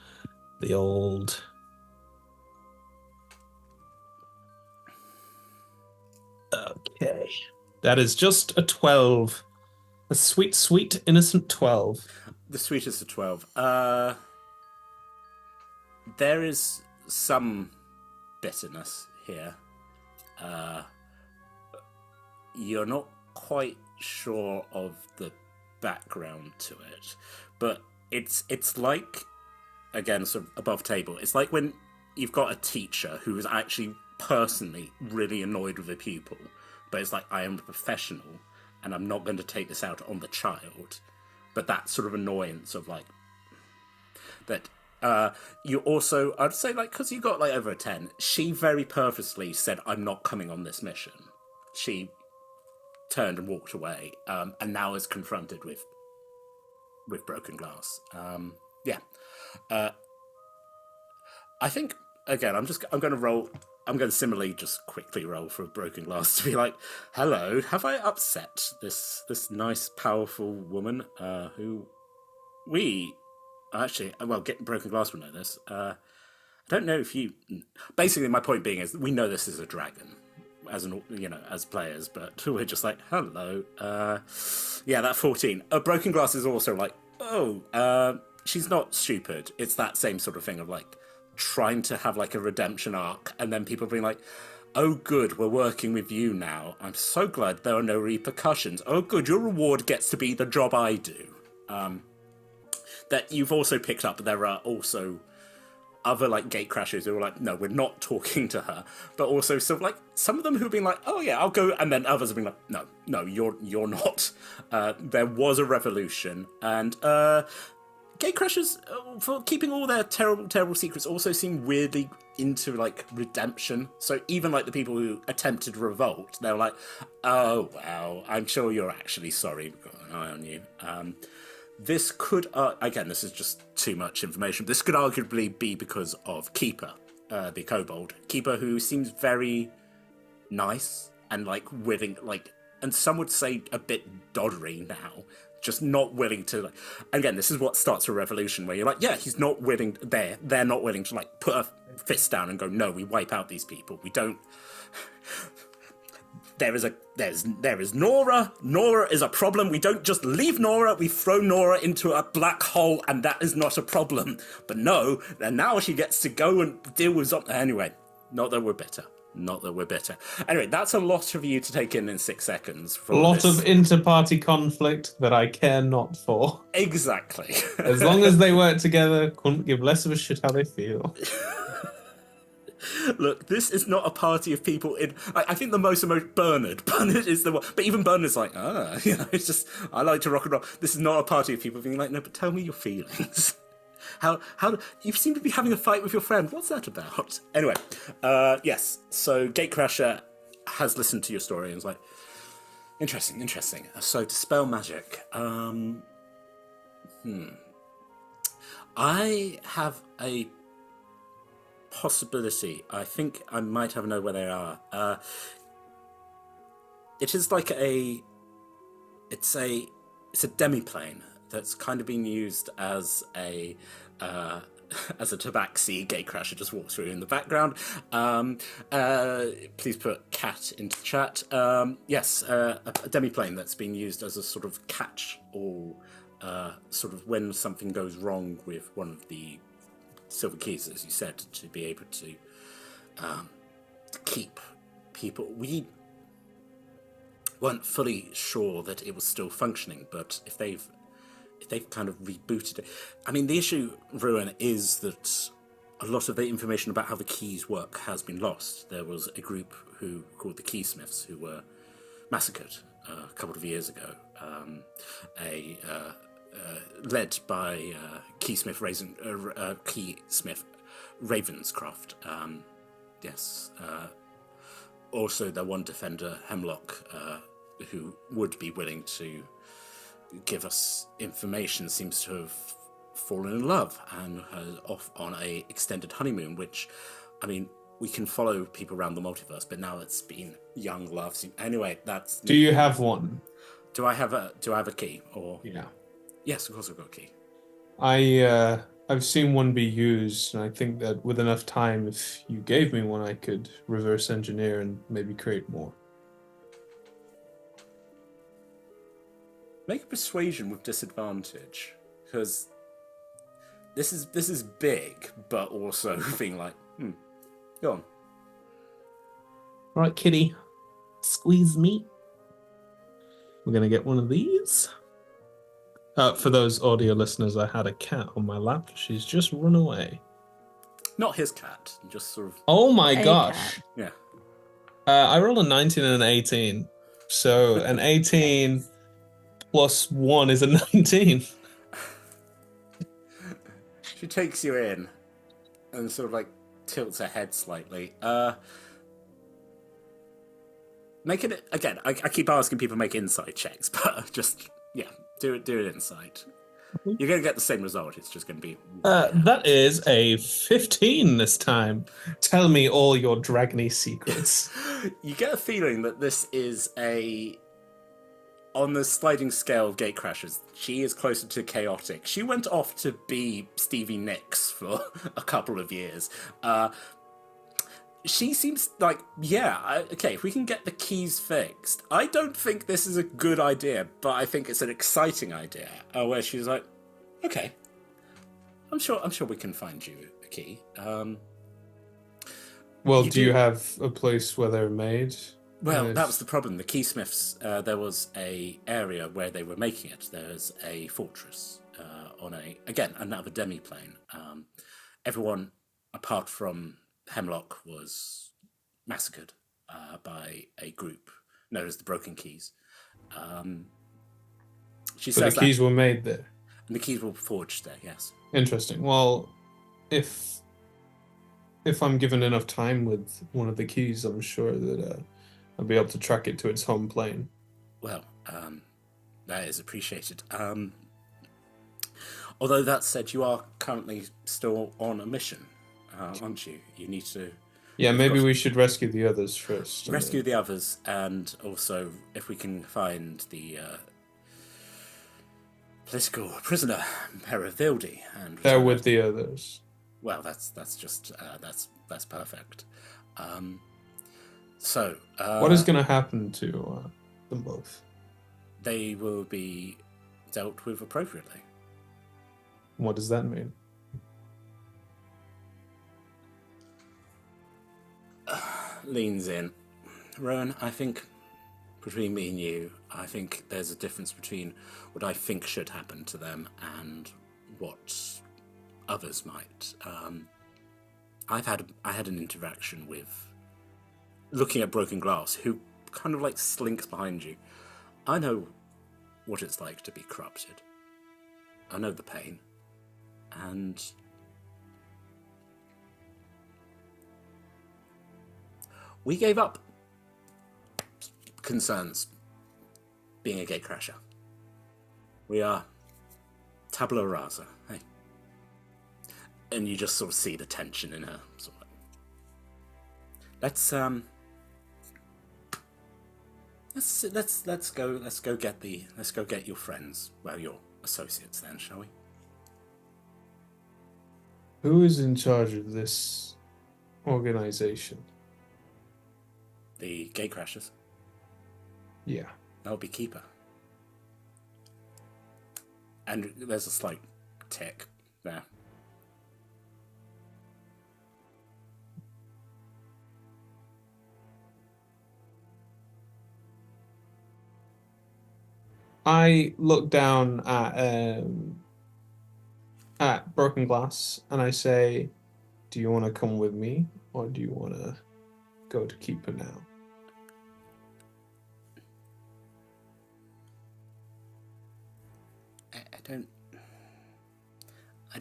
The old. Okay. That is just a 12. A sweet, innocent 12. The sweetest of 12. There is some bitterness here. You're not quite sure of the background to it, but it's like, again, sort of above table. It's like when you've got a teacher who is actually personally really annoyed with a pupil, but it's like, I am a professional and I'm not going to take this out on the child. But that sort of annoyance of like that. You also, I'd say, like, because you got like over a 10, she very purposely said, I'm not coming on this mission. She turned and walked away, and now is confronted with broken glass. I think, again, I'm going to similarly just quickly roll for a broken glass to be like, hello, have I upset this nice, powerful woman who we... Actually, well, broken glass will know this. I don't know if you... Basically, my point being is we know this is a dragon, as players, but we're just like, hello. That 14. Broken glass is also like, she's not stupid. It's that same sort of thing of like trying to have like a redemption arc, and then people being like, oh good, we're working with you now. I'm so glad there are no repercussions. Oh good, your reward gets to be the job I do. That you've also picked up, there are also other like Gatecrashers who are like, no, we're not talking to her. But also sort of like some of them who've been like, oh yeah, I'll go, and then others have been like, no, you're not. There was a revolution, and Gatecrashers, for keeping all their terrible, terrible secrets, also seem weirdly into, like, redemption. So even, like, the people who attempted revolt, they were like, oh, well, I'm sure you're actually sorry. We've got an eye on you. This could, again, this is just too much information. This could arguably be because of Keeper, the kobold. Keeper, who seems very nice and, like, willing, like, and some would say a bit doddery now. Just not willing to, like, again, this is what starts a revolution where you're like, yeah, he's not willing, they're not willing to, like, put a fist down and go, no, we wipe out these people. We don't. There is Nora. Nora is a problem. We don't just leave Nora. We throw Nora into a black hole, and that is not a problem. But no, and now she gets to go and deal with something. Anyway, not that we're bitter. Not that we're bitter. Anyway, that's a lot of you to take in 6 seconds. A lot of inter-party conflict that I care not for. Exactly. As long as they work together, couldn't give less of a shit how they feel. Look, this is not a party of people in... I think the most Bernard. Bernard is the one. But even Bernard's like, it's just, I like to rock and roll. This is not a party of people being like, no, but tell me your feelings. How you seem to be having a fight with your friend. What's that about? Anyway, yes. So Gatecrasher has listened to your story and is like, interesting. So dispel magic. I have a possibility. I think I might have know where they are. It is like it's a demiplane that's kind of being used as a tabaxi. Gatecrasher just walks through in the background. Please put cat into chat. Yes, a demiplane that's being used as a sort of catch all, sort of when something goes wrong with one of the silver keys, as you said, to be able to keep people. We weren't fully sure that it was still functioning, but if they've kind of rebooted it. I mean, the issue, Ruin, is that a lot of the information about how the keys work has been lost. There was a group called the Keysmiths who were massacred a couple of years ago, led by Keysmith Ravenscroft. Yes. Also, their one defender, Hemlock, who would be willing to give us information, seems to have fallen in love and is off on a extended honeymoon, which, I mean, we can follow people around the multiverse, but now it's been young love. Anyway, that's... Do you have one? Do I have a key? Or Yeah. Yes, of course I've got a key. I've seen one be used, and I think that with enough time, if you gave me one, I could reverse engineer and maybe create more. Make a persuasion with disadvantage, because this is big, but also being like, go on. All right, kitty, squeeze me. We're gonna get one of these. For those audio listeners, I had a cat on my lap. She's just run away. Not his cat, just sort of... Oh my gosh. Cat. Yeah. I rolled a 19 and an 18. So an 18 plus 1 is a 19. She takes you in and sort of like tilts her head slightly. Make it... Again, I keep asking people to make inside checks, but just... Yeah, do it inside. You're going to get the same result. It's just going to be... That is a 15 this time. Tell me all your dragony secrets. You get a feeling that this is on the sliding scale of Gatecrashers, she is closer to chaotic. She went off to be Stevie Nicks for a couple of years. She seems like, okay, if we can get the keys fixed. I don't think this is a good idea, but I think it's an exciting idea. Where she's like, okay, I'm sure we can find you a key. Well, do you have a place where they're made? Well, that was the problem. The Keysmiths, there was a area where they were making it. There's a fortress on another demiplane. Everyone, apart from Hemlock, was massacred by a group known as the Broken Keys. She says the keys were made there. And the keys were forged there, yes. Interesting. Well, if I'm given enough time with one of the keys, I'm sure that I'll be able to track it to its home plane. Well, that is appreciated. Although that said, you are currently still on a mission, aren't you? You need to... Yeah, maybe we should rescue the others first. Rescue the others, and also if we can find the political prisoner, Paravildi, and they're with the others. Well, that's just that's perfect. So what is going to happen to them both? They will be dealt with appropriately. What does that mean? Leans in. Rowan, I think between me and you, I think there's a difference between what I think should happen to them and what others might. I had an interaction with, looking at Broken Glass, who kind of like slinks behind you. I know what it's like to be corrupted. I know the pain. And we gave up concerns being a gatecrasher. We are tabula rasa, hey. And you just sort of see the tension in her. Sort of. Let's go get your friends, well, your associates then, shall we? Who is in charge of this organization? The Gatecrashers. Yeah. That'll be Keeper. And there's a slight tick there. I look down at Broken Glass and I say, do you want to come with me or do you want to go to Keeper now? I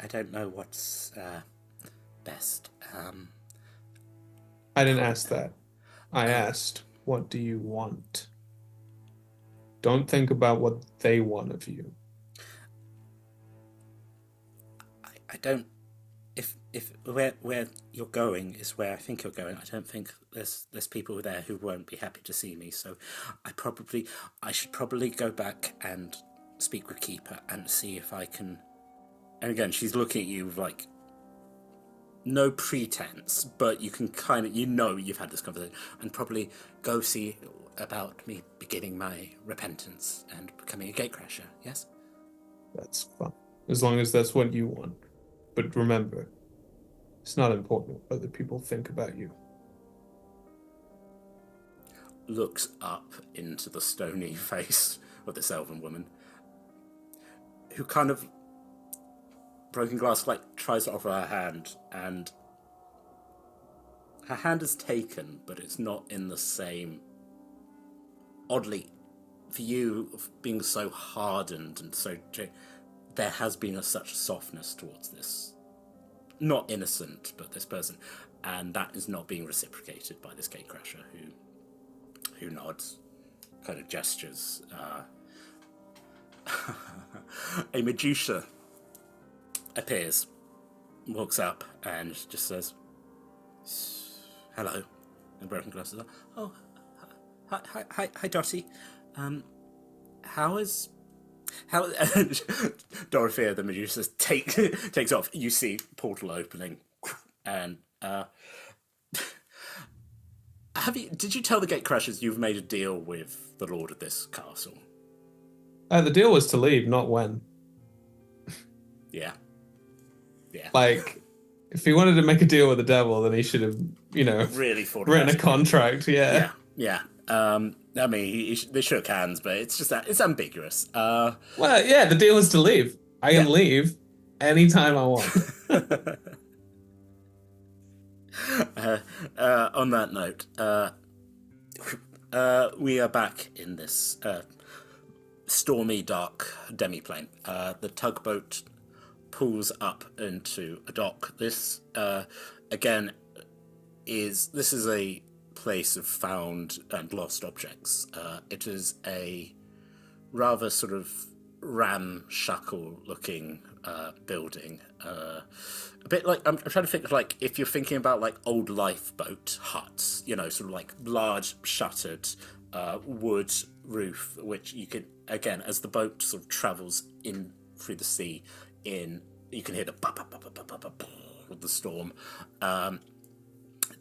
don't know what's best. I didn't ask that. I asked, what do you want? Don't think about what they want of you. I don't. If where you're going is where I think you're going, I don't think there's people there who won't be happy to see me. So I should probably go back and speak with Keeper and see if I can. And again, she's looking at you with like no pretense, but you can kind of, you've had this conversation, and probably go see about me beginning my repentance and becoming a gatecrasher. Yes, that's fine as long as that's what you want. But remember, it's not important what other people think about you. Looks up into the stony face of this elven woman, who kind of, Broken Glass like tries to offer her hand, and her hand is taken, but it's not in the same. Oddly, for you, being so hardened and so, there has been such softness towards this, not innocent, but this person, and that is not being reciprocated by this gatecrasher who nods, kind of gestures. A Medusa appears, walks up, and just says, "Hello." And Broken Glass is like, "Oh, hi, Dottie. How?" Dorothea the Medusa takes off. You see portal opening, and did you tell the Gatecrashers you've made a deal with the Lord of this castle? The deal was to leave, not when. Yeah. Like, if he wanted to make a deal with the devil, then he should have, really thought written a contract. Yeah. I mean, they shook hands, but it's just that it's ambiguous. Well, yeah, the deal was to leave. I can leave anytime I want. On that note, we are back in this stormy, dark demiplane. The tugboat pulls up into a dock. This, again, is a place of found and lost objects. It is a rather sort of ramshackle-looking building. A bit like, I'm trying to think of, like, if you're thinking about, like, old lifeboat huts, you know, sort of like large shuttered wood roof, which you could, again, as the boat sort of travels in through the sea, you can hear the of the storm.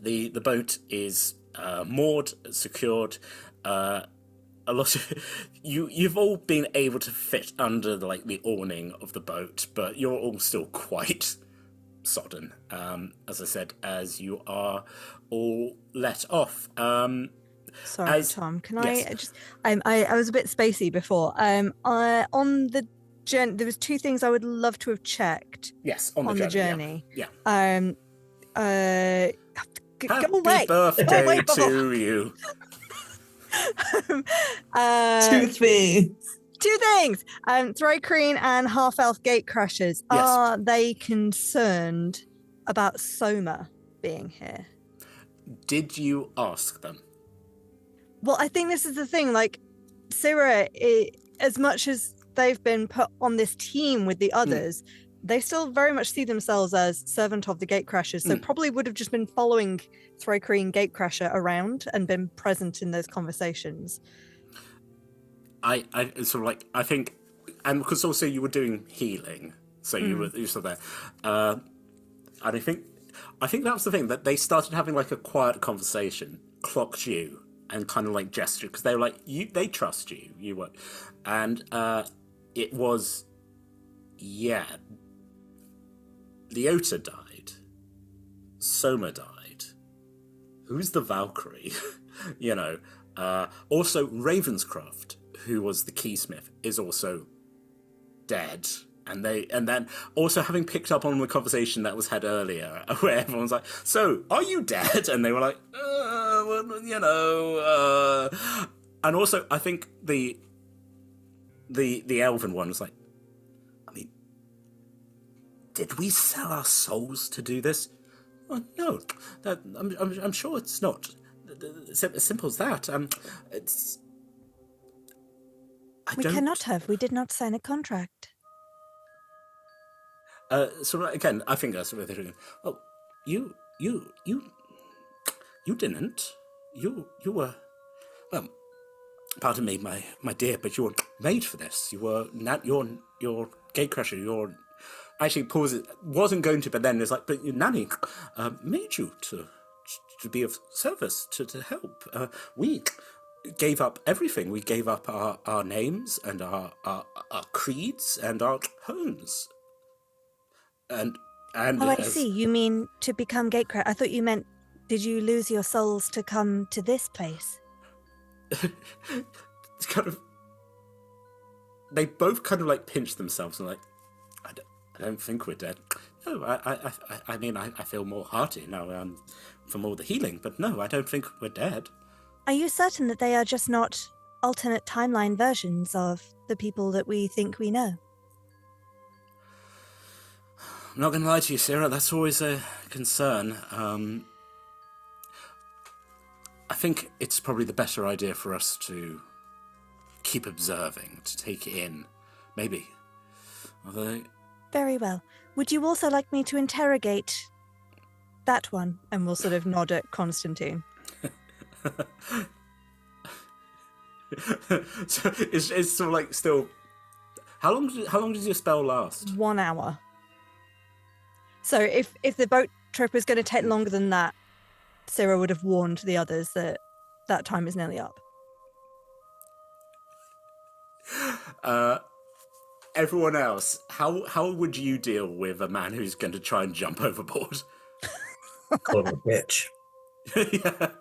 The boat is moored, secured. A lot of you've all been able to fit under the awning of the boat, but you're all still quite sodden, as I said, as you are all let off. Sorry, Tom. Can I just? I was a bit spacey before. On the journey, there was two things I would love to have checked. Yes, on the journey. Yeah. Happy birthday to you. Two things. Two things. Throw-Kreen and half-elf Gatecrashers. Yes. Are they concerned about Soma being here? Did you ask them? Well, I think this is the thing. Like, Syrah, as much as they've been put on this team with the others, they still very much see themselves as servant of the Gatecrashers. So probably would have just been following Throw-Kreen Gatecrasher around and been present in those conversations. I think, and because also you were doing healing, so you were there. And I think that was the thing, that they started having like a quiet conversation, clocked you, and kind of like gestured, because they were like, they trust you, you were, and it was, Leota died, Soma died. Who's the Valkyrie? You know. Also, Ravenscroft, who was the keysmith, is also dead. And then also having picked up on the conversation that was had earlier, where everyone's like, "So, are you dead?" And they were like, well, you know. And also, I think the elven one was like, I mean, did we sell our souls to do this? Oh, no, I'm sure it's not as simple as that. We cannot have. We did not sign a contract. So again, I think that's what they're doing. Oh, you didn't. You were. Well, pardon me, my dear, but you were made for this. You were not your Gatecrasher. Your actually pause it wasn't going to, but then it's like, but your nanny made you to be of service, to help. We gave up everything. We gave up our names and our creeds and our homes. And I see. You mean to become Gatecrasher? I thought you meant, did you lose your souls to come to this place? It's kind of. They both kind of like pinch themselves and like, I don't think we're dead. No, I mean, I feel more hearty now from all the healing, but no, I don't think we're dead. Are you certain that they are just not alternate timeline versions of the people that we think we know? I'm not going to lie to you, Sarah, that's always a concern. I think it's probably the better idea for us to keep observing, to take it in. Maybe. Although... Very well. Would you also like me to interrogate that one? And we'll sort of nod at Constantine. So it's sort of like still... How long does your spell last? 1 hour. So if the boat trip was going to take longer than that, Sarah would have warned the others that time is nearly up. Everyone else, how would you deal with a man who's going to try and jump overboard? Call him a bitch. Yeah.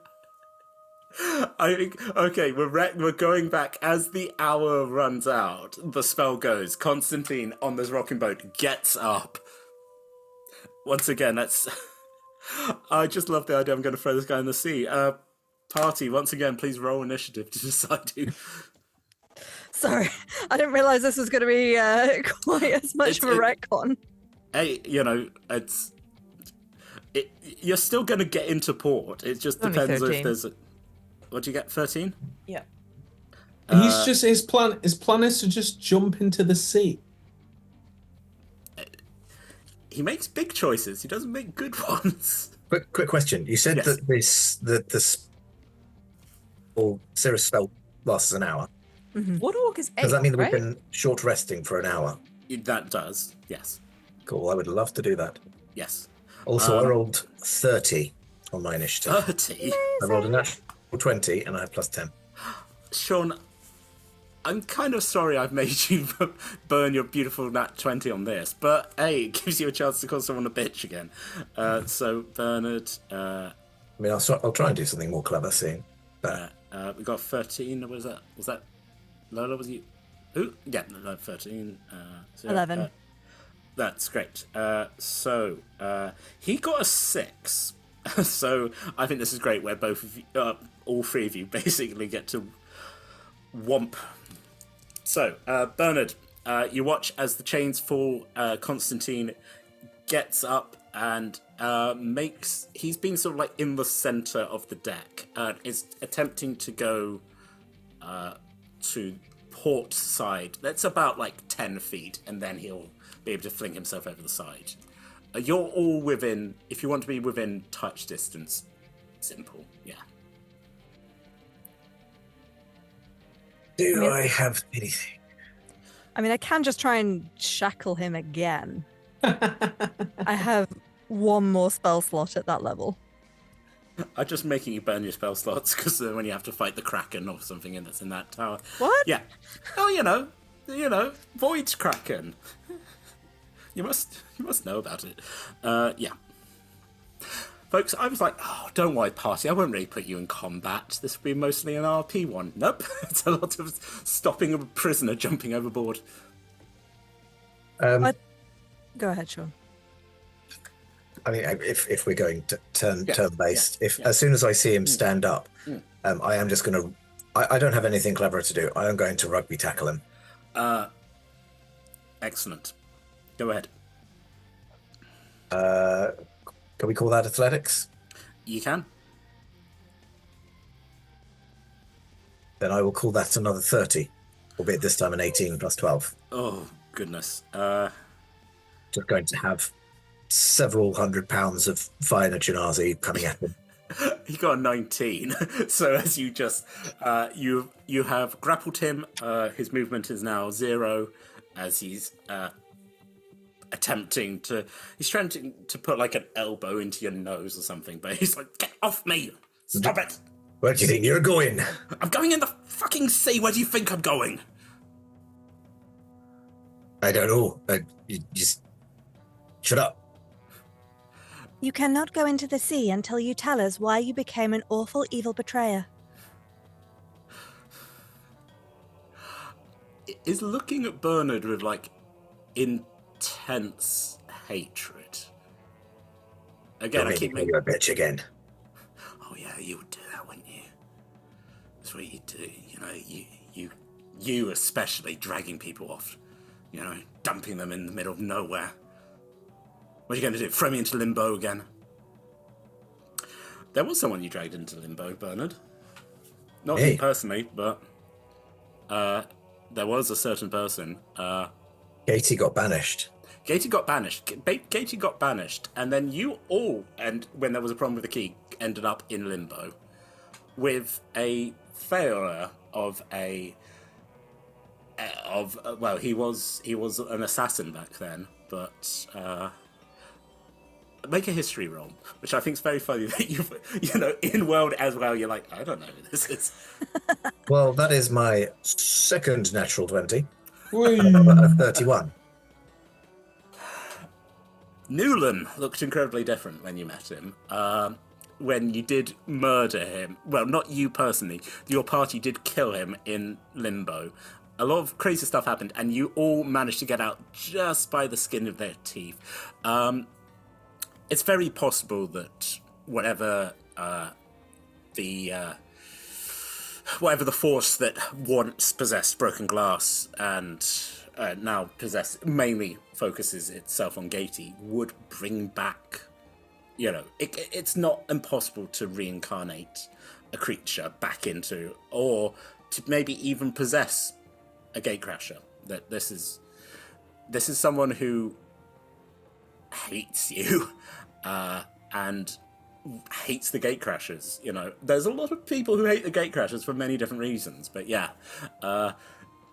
I think, okay, we're going back. As the hour runs out, the spell goes. Constantine on this rocking boat gets up. Once again, that's... I just love the idea. I'm going to throw this guy in the sea. Party, once again, please roll initiative to decide who... Sorry, I didn't realize this was going to be quite as much of a retcon. Hey, you're still going to get into port. It just Only depends 13. if there's a... What do you get, 13? Yeah. He's just his plan is to just jump into the sea. He makes big choices. He doesn't make good ones. Quick question. You said that this Cirrus spell lasts an hour. Waterwalk is 8, Does that mean that right? we've been short resting for an hour? That does, yes. Cool, I would love to do that. Yes. Also, I rolled 30 on my initiative. 30? I rolled a natural 20 and I have plus 10. Sean, I'm kind of sorry I've made you burn your beautiful nat 20 on this, but hey, it gives you a chance to call someone a bitch again. So, Bernard... I mean, I'll try and do something more clever soon. But... we got 13, was that Lola, was you? Ooh, yeah, no, 13. 11. That's great. So, he got a 6. So, I think this is great where both of you, all three of you basically get to whomp. So, Bernard, you watch as the chains fall. Constantine gets up and he's been sort of like in the center of the deck, is attempting to go to port side. That's about like 10 feet, and then he'll be able to fling himself over the side. You're all within, if you want to be within touch distance, simple, yeah. Do I have anything? I mean, I can just try and shackle him again. I have one more spell slot at that level. I'm just making you burn your spell slots because when you have to fight the Kraken or something that's in that tower. What? Yeah. Oh, you know, Void Kraken. You must know about it. Yeah. Folks, I was like, oh, don't worry, party. I won't really put you in combat. This will be mostly an RP one. Nope. It's a lot of stopping a prisoner jumping overboard. Go ahead, Sean. I mean, if we're going to turn-based, as soon as I see him stand up, I am just going to... I don't have anything clever to do. I am going to rugby tackle him. Excellent. Go ahead. Can we call that athletics? You can. Then I will call that another 30, albeit this time an 18 plus 12. Oh, goodness. Just going to have several £100 of fire Genazi coming at him. He got a 19. So as you just you have grappled him, his movement is now 0 as he's he's trying to put like an elbow into your nose or something, but he's like, get off me! Stop it! Where do you think you're going? I'm going in the fucking sea. Where do you think I'm going? I don't know. You just shut up. You cannot go into the sea until you tell us why you became an awful evil betrayer. Is looking at Bernard with like intense hatred. Again, I keep making you a bitch again. Oh yeah, you would do that, wouldn't you? That's what you do. You know, you especially dragging people off. You know, dumping them in the middle of nowhere. What are you going to do? Throw me into limbo again? There was someone you dragged into limbo, Bernard. Not me personally, but there was a certain person. Katie got banished. Katie got banished, and then you all, and when there was a problem with the key, ended up in limbo with a failure of well, he was an assassin back then, but make a history roll, which I think is very funny that you know, in world as well, you're like, I don't know who this is. Well, that is my second natural 20. Whee. 31. Newland looked incredibly different when you met him. When you did murder him, well, not you personally, your party did kill him in limbo. A lot of crazy stuff happened, and you all managed to get out just by the skin of their teeth. It's very possible that whatever the whatever the force that once possessed Broken Glass and now mainly focuses itself on Gatey would bring back. It's not impossible to reincarnate a creature back into, or to maybe even possess a Gatecrasher. That this is someone who hates you and hates the Gatecrashers. There's a lot of people who hate the Gatecrashers for many different reasons, but yeah.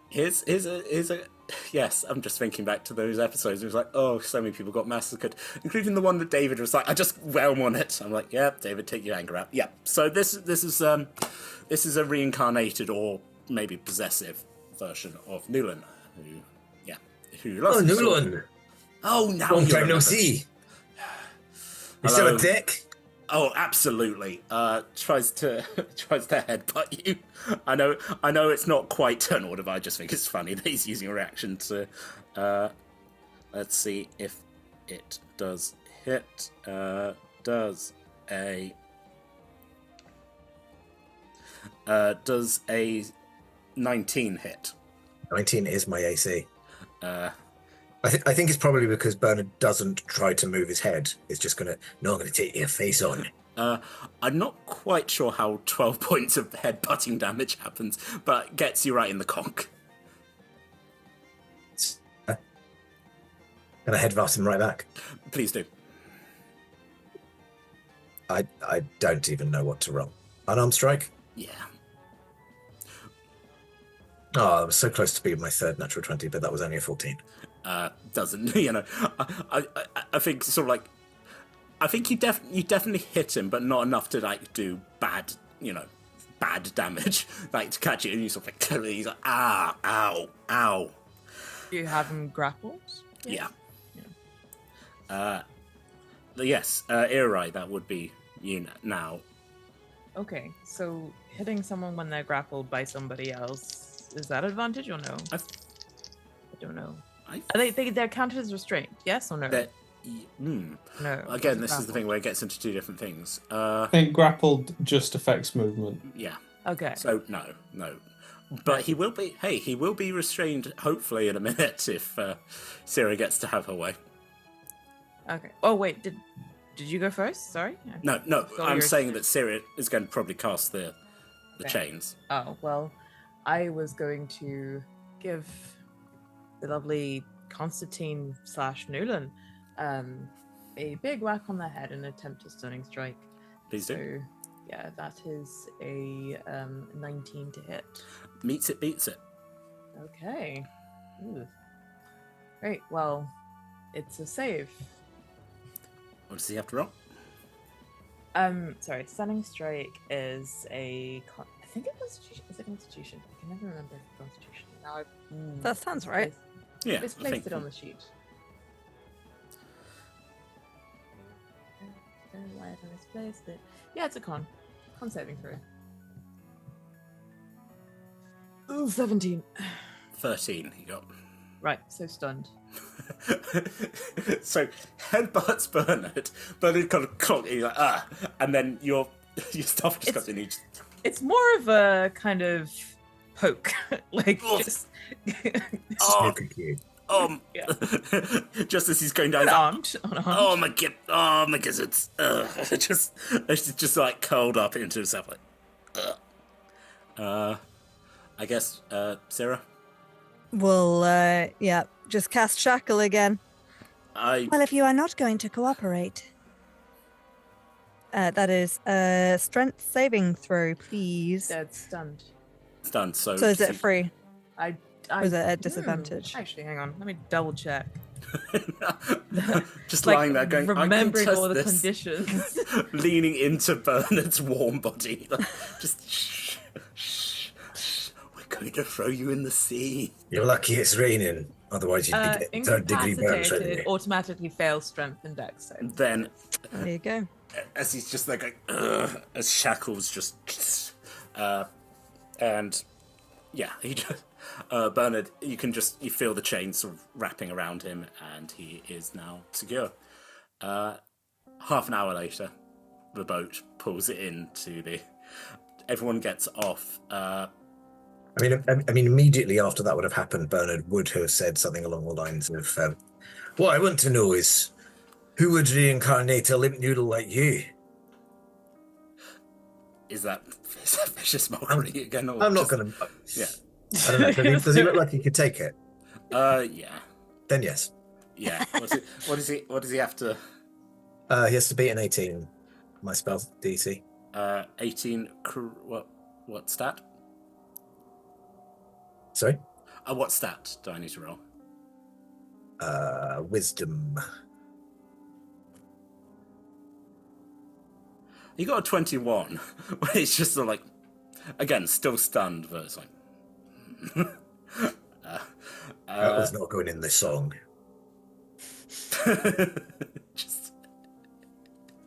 Here's a yes, I'm just thinking back to those episodes. It was like, oh, so many people got massacred, including the one that David was like, I just whelm on it. I'm like, yeah, David, take your anger out. Yeah. So this is a reincarnated or maybe possessive version of Newland, who loves Newland. Oh, now long you time no remember. see. You still a dick? Oh, absolutely. Tries to headbutt you. I know it's not quite turn order, but I just think it's funny that he's using a reaction to. Let's see if it does hit. Does a 19 hit? 19 is my AC. I think it's probably because Bernard doesn't try to move his head. It's just I'm going to take your face on. I'm not quite sure how 12 points of headbutting damage happens, but gets you right in the conch. Can I headbutt him right back? Please do. I don't even know what to roll. Unarmed strike? Yeah. Oh, I was so close to being my third natural 20, but that was only a 14. Doesn't, I think sort of like, I think you definitely hit him, but not enough to like do bad damage, like to catch it, and you sort of like, he's like, ow. Do you have him grappled? Yeah. Yes, Irai, that would be you now. Okay, so hitting someone when they're grappled by somebody else, is that advantage or no? I don't know. They're counted as restrained, yes or no? No. Again, this is the thing where it gets into two different things. I think grappled just affects movement. Yeah. Okay. So no. But he will be restrained hopefully in a minute if Sarah gets to have her way. Okay. Oh wait, did you go first? Sorry. No. I'm saying that Sarah is going to probably cast the chains. Oh well, I was going to give the lovely Constantine / Newland a big whack on the head and attempt a stunning strike. Please do. So, yeah, that is a 19 to hit. Meets it, beats it. Okay. Ooh. Great. Well, it's a save. What does he have to roll? Sorry. Stunning strike is a. I think it was. Is it Constitution? I can never remember if Constitution. Now that sounds right. Yeah. It's placed it on the sheet. Why have I misplaced it? Yeah, it's a con saving throw. Ooh, 17. 13 he got. Right, so stunned. So headbutts Bernard kind of clunk, he's like, and then your stuff just comes in. It's more of a kind of poke, like just. Yeah. Just as he's going down, unarmed. Oh my gizzards! It's just like curled up into himself, like. I guess, Sarah. We'll just cast shackle again. Well, if you are not going to cooperate, that is a strength saving throw, please. Dead stunned. Stunned. So is it free? Or is it at disadvantage? Actually, hang on. Let me double check. Just lying there going, remembering all the this. Conditions. Leaning into Bernard's warm body. Just shh. We're going to throw you in the sea. You're lucky it's raining. Otherwise you'd be getting 3rd degree burns. Automatically fail strength and dex save. Then there you go. As he's just like as shackles just and yeah, he just Bernard, you feel the chains sort of wrapping around him, and he is now secure. Half an hour later, the boat pulls it into the. everyone gets off. I mean, immediately after that would have happened, Bernard would have said something along the lines of, "What I want to know is, who would reincarnate a limp noodle like you?" Is that vicious mockery again? Or I'm not just- going to. Yeah. I don't know. Does he look like he could take it? Yeah. Then yes. Yeah. What does he have to? He has to beat an 18. My spell DC. 18. What stat? Sorry. What stat do I need to roll? Wisdom. You got a 21. It's just sort of like, again, still stunned, but it's like. That was not going in this song. Just.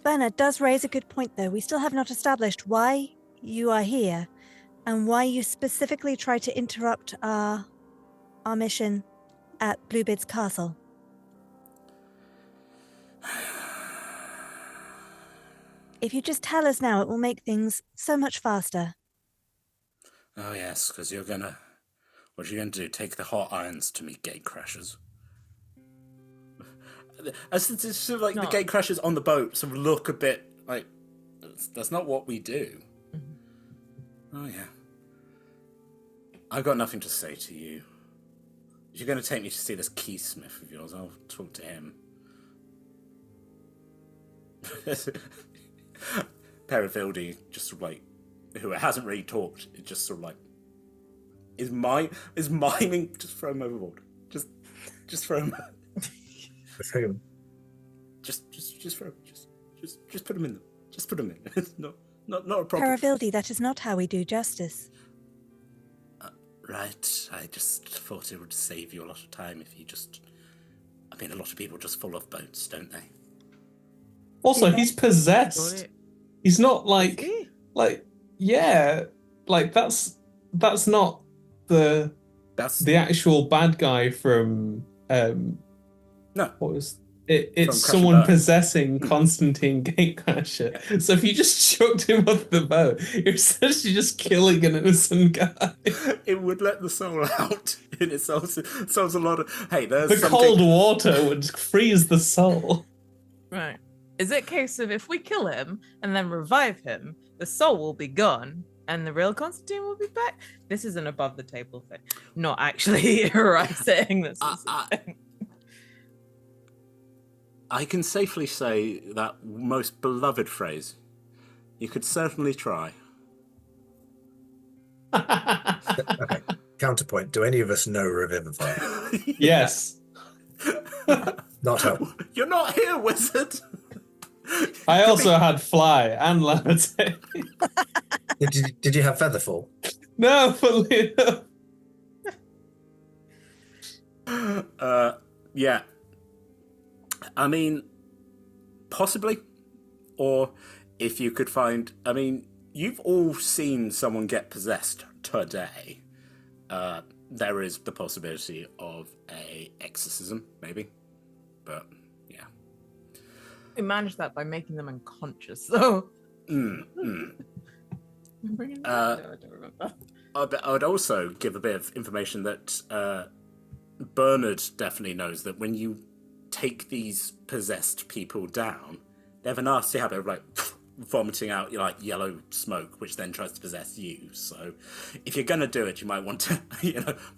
Bernard does raise a good point, though. We still have not established why you are here and why you specifically try to interrupt our mission at Bluebeard's castle. If you just tell us now, it will make things so much faster. Oh yes, because you're gonna. What are you gonna do? Take the hot irons to meet Gatecrashers? As it's sort of like the Gatecrashers on the boat sort of look a bit like that's not what we do. Oh yeah. I've got nothing to say to you. If you're going to take me to see this keysmith of yours, I'll talk to him. Paravildi, just sort of like, who hasn't really talked, it just sort of like, is miming, just throw him overboard. Just throw him. Just throw him. Just put him in. Just put him in. It's not a problem. Paravildi, that is not how we do justice. Right, I just thought it would save you a lot of time if you just... I mean, a lot of people just fall off boats, don't they? Also, he's possessed. He's not like... yeah, like that's not the actual bad guy from... No. What was... It's From someone Crusher Boat. possessing Constantine Gatecrasher. So if you just chucked him off the boat, you're essentially just killing an innocent guy. It would let the soul out. And it solves a lot of... Hey, there's The something... cold water would freeze the soul. Right. Is it a case of if we kill him and then revive him, the soul will be gone and the real Constantine will be back? This is an above the table thing. Not actually right saying this is a thing. I can safely say that most beloved phrase. You could certainly try. Okay. Counterpoint. Do any of us know Revivify? Yes. Not help. You're not here, wizard! I also had fly and levitate. Did you have Featherfall? No, fully enough. Yeah. I mean, possibly. Or if you could find... I mean, you've all seen someone get possessed today. There is the possibility of a exorcism, maybe. But, yeah. We managed that by making them unconscious, though. I don't remember. I would also give a bit of information that Bernard definitely knows that when you take these possessed people down, they have a nasty habit of like vomiting out like yellow smoke, which then tries to possess you. So if you're gonna do it, you might want to,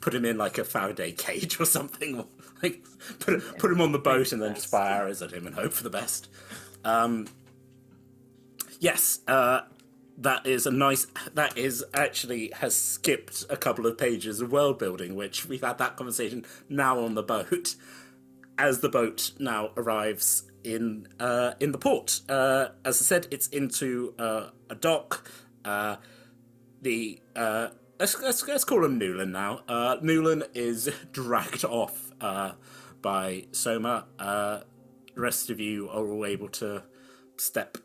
put him in like a Faraday cage or something, or like put him on the boat and then just fire arrows at him and hope for the best. Yes, that is actually has skipped a couple of pages of world building, which we've had that conversation now on the boat. As the boat now arrives in the port, as I said, it's into a dock. Let's call him Newland now. Newland is dragged off by Soma. The rest of you are all able to step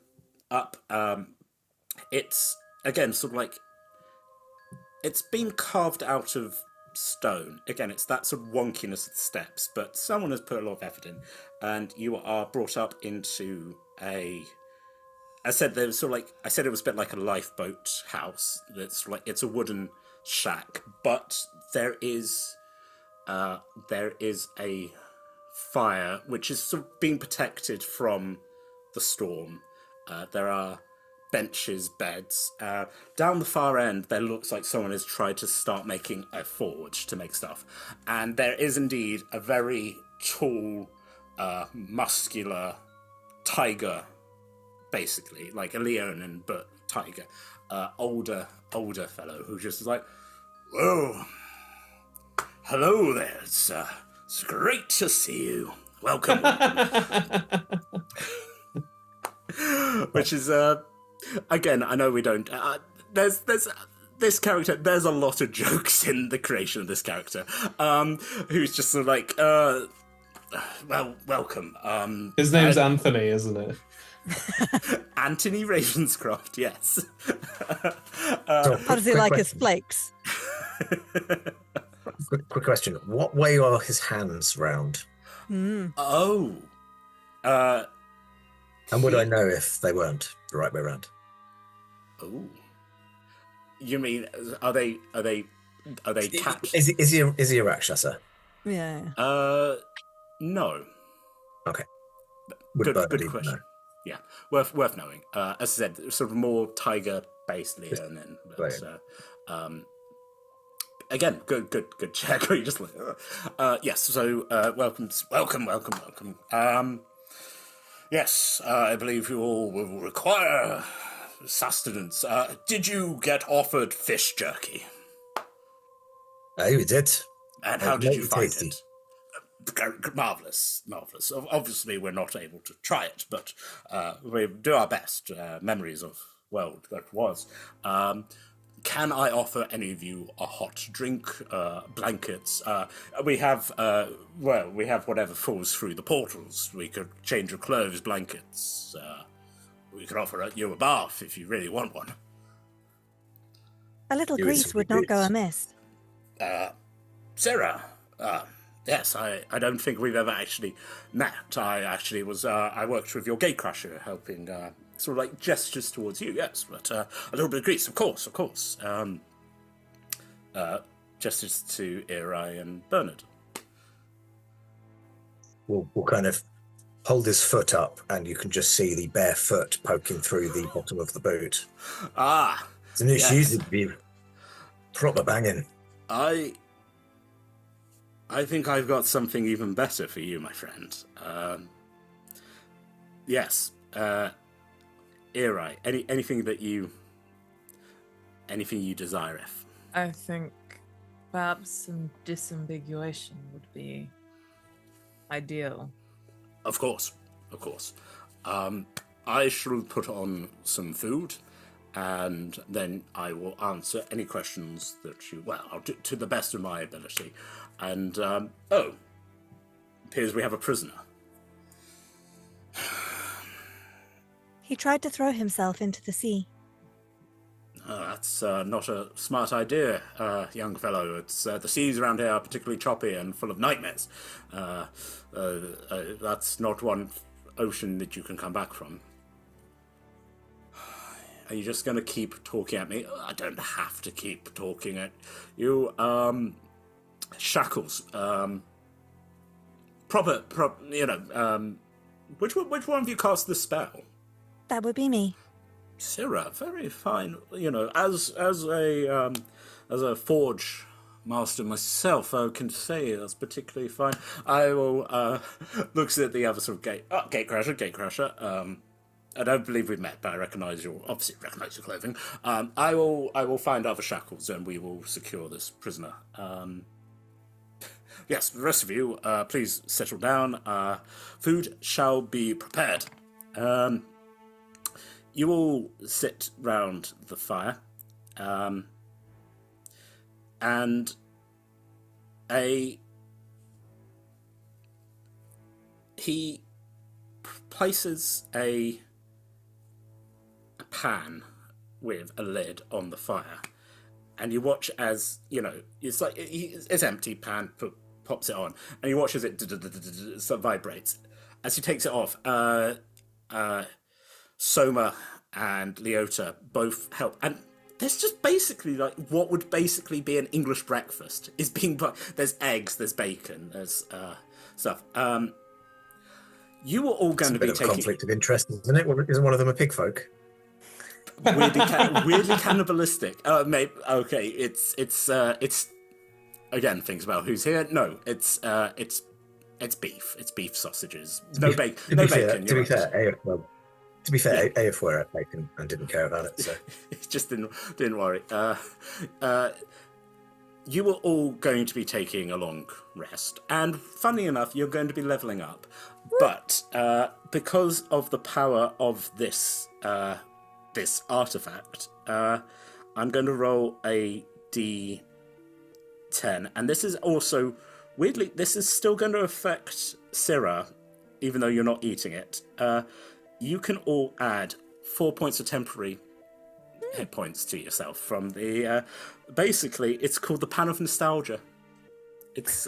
up. It's again sort of like it's been carved out of stone. Again, it's that sort of wonkiness of the steps, but someone has put a lot of effort in, and you are brought up into a I said there was sort of like I said it was a bit like a lifeboat house. It's a wooden shack, but there is a fire which is sort of being protected from the storm. There are benches, beds. Down the far end, there looks like someone has tried to start making a forge to make stuff, and there is indeed a very tall, muscular tiger. Basically, like a leonin, but tiger. Older fellow who just is like, whoa, hello there. It's great to see you. Welcome. Which is, again, I know we don't. There's this character. There's a lot of jokes in the creation of this character. Who's just sort of like, well, welcome. His name's Anthony, isn't it? Anthony Ravenscroft, yes. How does he like his flakes? Quick question. What way are his hands round? Oh. And would I know if they weren't the right way round? Oh. You mean, are they tapped? Is he a Rakshasa? Yeah. No. Okay. Good question. Know? Yeah, worth knowing. As I said, sort of more tiger-based leonin. Again, good check. You just like, yes. So welcome. Yes, I believe you all will require sustenance. Did you get offered fish jerky? We did. And how did you find it? Marvelous. Obviously, we're not able to try it, but we do our best. Memories of world that was. Can I offer any of you a hot drink, blankets? We have whatever falls through the portals. We could change your clothes, blankets. We could offer you a bath if you really want one. A little grease would not go amiss. Sarah. Yes, I don't think we've ever actually met. I worked with your Gatecrasher, helping sort of like gestures towards you, yes, but a little bit of grease, of course. Gestures to Eri and Bernard. We'll kind of hold his foot up, and you can just see the bare foot poking through the bottom of the boot. Ah, it's a new shoes would be proper banging. I think I've got something even better for you, my friend. Yes, Eri, anything you desire, if. I think perhaps some disambiguation would be ideal. Of course. I shall put on some food, and then I will answer any questions that you... Well, I'll do to the best of my ability. And, appears we have a prisoner. He tried to throw himself into the sea. That's not a smart idea, young fellow. It's the seas around here are particularly choppy and full of nightmares. That's not one ocean that you can come back from. Are you just going to keep talking at me? I don't have to keep talking at you. Shackles. Proper, which one of you cast the spell? That would be me. Sarah, very fine. As a forge master myself, I can say that's particularly fine. I will looks at the other sort of Gatecrasher. I don't believe we've met, but I recognize your clothing. I will find other shackles, and we will secure this prisoner. Yes, the rest of you, please settle down. Food shall be prepared. You all sit round the fire, and he places a pan with a lid on the fire, and you watch as, it's like, it's empty pan, pops it on, and you watch as it vibrates. As he takes it off, Soma and Leota both help. And there's just basically like what would basically be an English breakfast is being. There's eggs, there's bacon, there's stuff. You were all going to be taking conflict of interest, isn't it? Isn't one of them a pig folk? weirdly cannibalistic. Maybe okay. It's again things about who's here. No, it's beef. It's beef sausages. No bacon. No bacon. To be fair, AF were at bacon and didn't care about it. So just didn't worry. You were all going to be taking a long rest, and funny enough, you're going to be leveling up. But because of the power of this this artifact, I'm going to roll a D10, and this is also weirdly. This is still going to affect Syrah, even though you're not eating it. You can all add 4 points of temporary hit points to yourself from the. Basically, it's called the Pan of Nostalgia. It's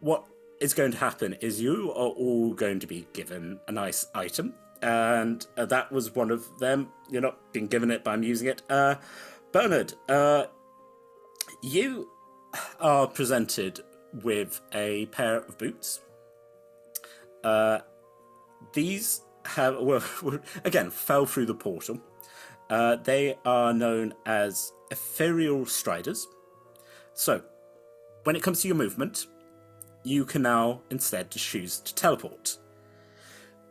what is going to happen is you are all going to be given a nice item, and that was one of them. You're not being given it, but I'm using it. Bernard, you are presented with a pair of boots. These have, well, again, fell through the portal. They are known as ethereal striders. So, when it comes to your movement, you can now instead just choose to teleport.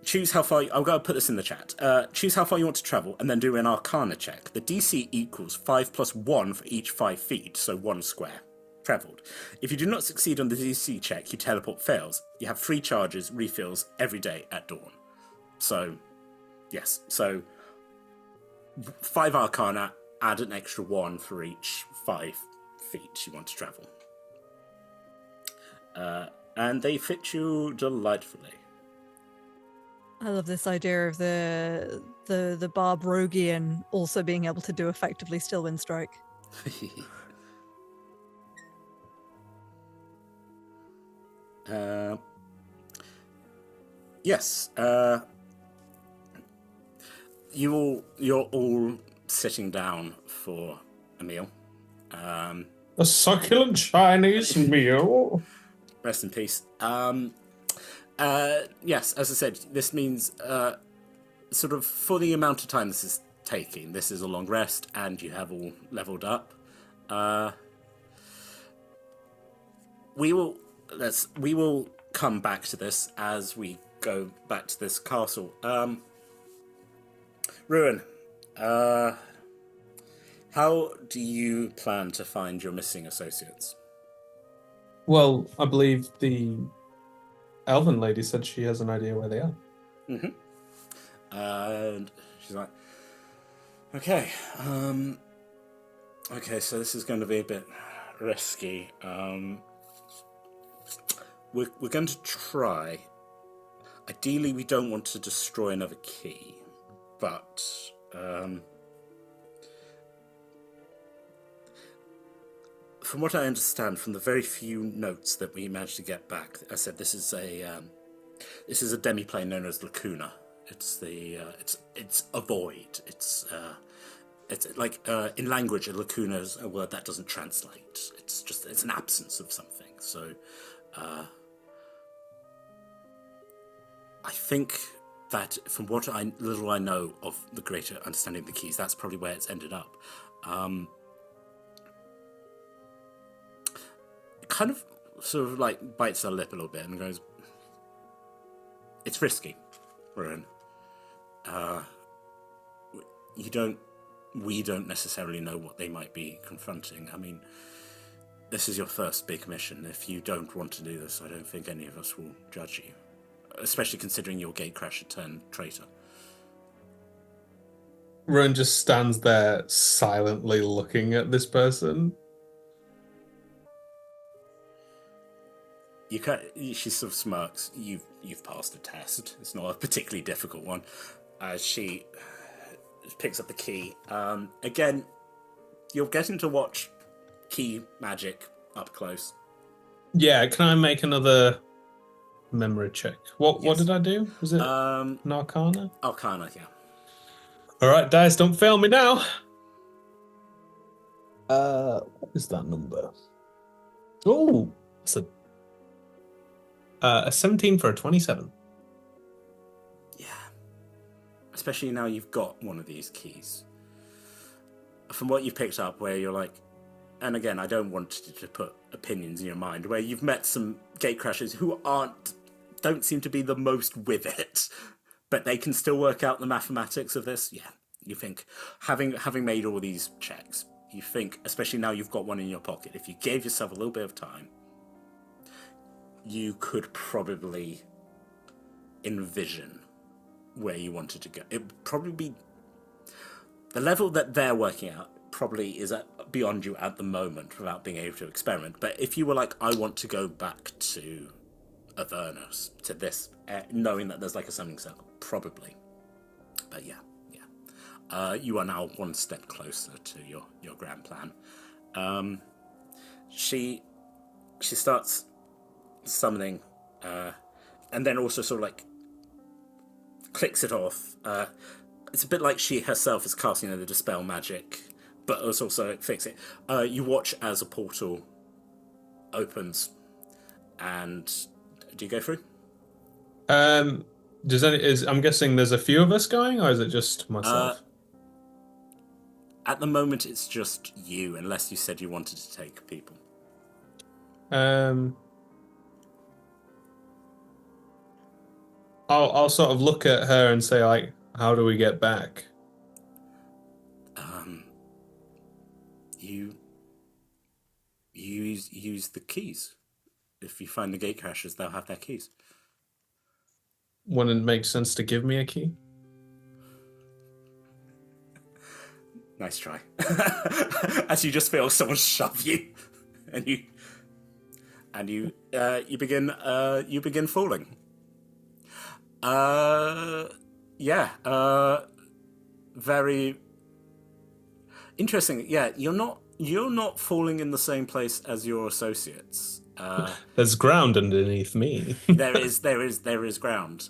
Choose how far, I'll go put this in the chat. Choose how far you want to travel and then do an Arcana check. The DC equals 5 plus 1 for each 5 feet, so 1 square travelled. If you do not succeed on the DC check, your teleport fails. You have 3 charges, refills every day at dawn. So, yes, so 5 Arcana, add an extra 1 for each 5 feet you want to travel. And they fit you delightfully. I love this idea of the Barb Rogian also being able to do effectively Still Wind Strike. Yes. You're all sitting down for a meal. A succulent Chinese meal. Rest in peace. Yes, as I said, this means sort of for the amount of time this is taking, this is a long rest, and you have all leveled up. We will come back to this as we go back to this castle. Ruin, how do you plan to find your missing associates? Well, I believe the Elven lady said she has an idea where they are. Mm-hmm. And she's like, okay, so this is going to be a bit risky. We're going to try. Ideally, we don't want to destroy another key, but from what I understand, from the very few notes that we managed to get back, I said this is a demiplane known as Lacuna. It's it's a void. It's like in language, a lacuna is a word that doesn't translate. It's an absence of something. So I think that from what little I know of the greater understanding of the keys, that's probably where it's ended up. Kind of sort of like bites her lip a little bit and goes, it's risky, Ruin. We don't necessarily know what they might be confronting. I mean, this is your first big mission. If you don't want to do this, I don't think any of us will judge you, especially considering you're Gatecrasher turned traitor. Ruin just stands there silently looking at this person. She sort of smirks. You've passed the test. It's not a particularly difficult one. As she picks up the key. Again, you're getting to watch key magic up close. Yeah, can I make another memory check? What did I do? Was it an Arcana? Arcana, yeah. All right, dice, don't fail me now. What is that number? Oh, it's a 17 for a 27. Yeah. Especially now you've got one of these keys. From what you've picked up, where you're like, and again, I don't want to put opinions in your mind, where you've met some Gatecrashers who don't seem to be the most with it, but they can still work out the mathematics of this. Yeah, you think, having made all these checks, you think, especially now you've got one in your pocket, if you gave yourself a little bit of time, you could probably envision where you wanted to go. It would probably be the level that they're working out probably is beyond you at the moment without being able to experiment. But if you were like, I want to go back to Avernus, to this, knowing that there's like a summoning circle, probably. But yeah. You are now one step closer to your grand plan. She starts summoning, and then also sort of like clicks it off. It's a bit like she herself is casting the dispel magic, but it's also fix it. You watch as a portal opens, and do you go through? I'm guessing there's a few of us going, or is it just myself? At the moment, it's just you, unless you said you wanted to take people. I'll sort of look at her and say, like, how do we get back? You use the keys. If you find the Gatecrashers, they'll have their keys. Wouldn't it make sense to give me a key? Nice try. As you just feel someone shove you, and you begin falling. Very interesting. Yeah, you're not falling in the same place as your associates. There's ground underneath me. there is ground.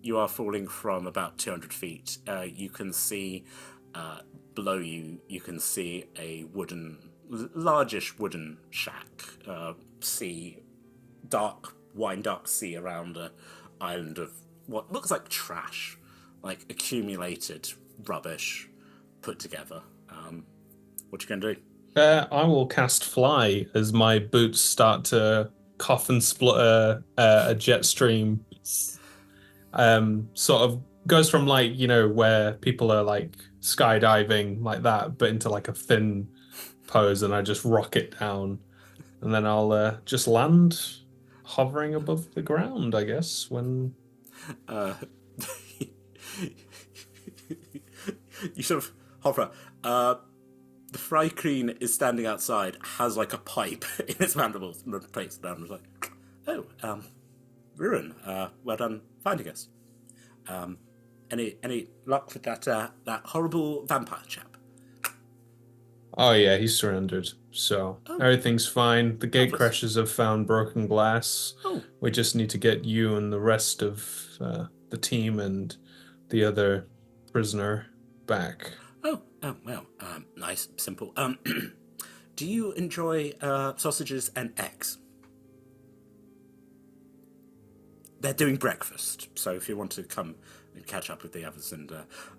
You are falling from about 200 feet. You can see below you. You can see a largish wooden shack. Wine dark sea around an island of what looks like trash, like accumulated rubbish put together. What you gonna do? I will cast Fly as my boots start to cough and splutter a jet stream. Sort of goes from like, where people are like skydiving like that, but into like a thin pose, and I just rocket down. And then I'll just land hovering above the ground, I guess, when... You sort of hover. The Fry Queen is standing outside, has like a pipe in its mandibles, and takes it down and is like, "Oh, Ruin, well done finding us. Any luck with that horrible vampire chap?" Oh yeah, he's surrendered, so everything's fine. The Gatecrashers have found broken glass. We just need to get you and the rest of the team and the other prisoner back. Well, nice, simple. Do you enjoy sausages and eggs? They're doing breakfast, so if you want to come and catch up with the others, and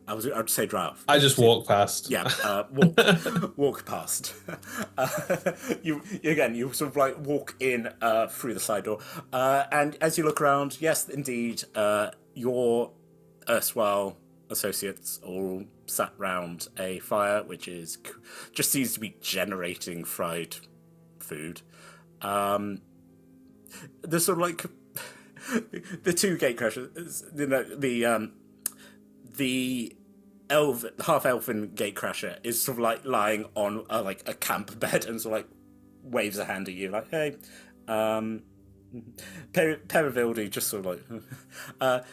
I'd say drive. I just walk past. Yeah, walk past. You sort of like walk in through the side door, and as you look around, yes, indeed, your erstwhile associates all sat round a fire, which just seems to be generating fried food. There's sort of like the two Gatecrashers, the half-elfin Gatecrasher is sort of like lying on like a camp bed and sort of like waves a hand at you, like, "Hey." Perivildi just sort of like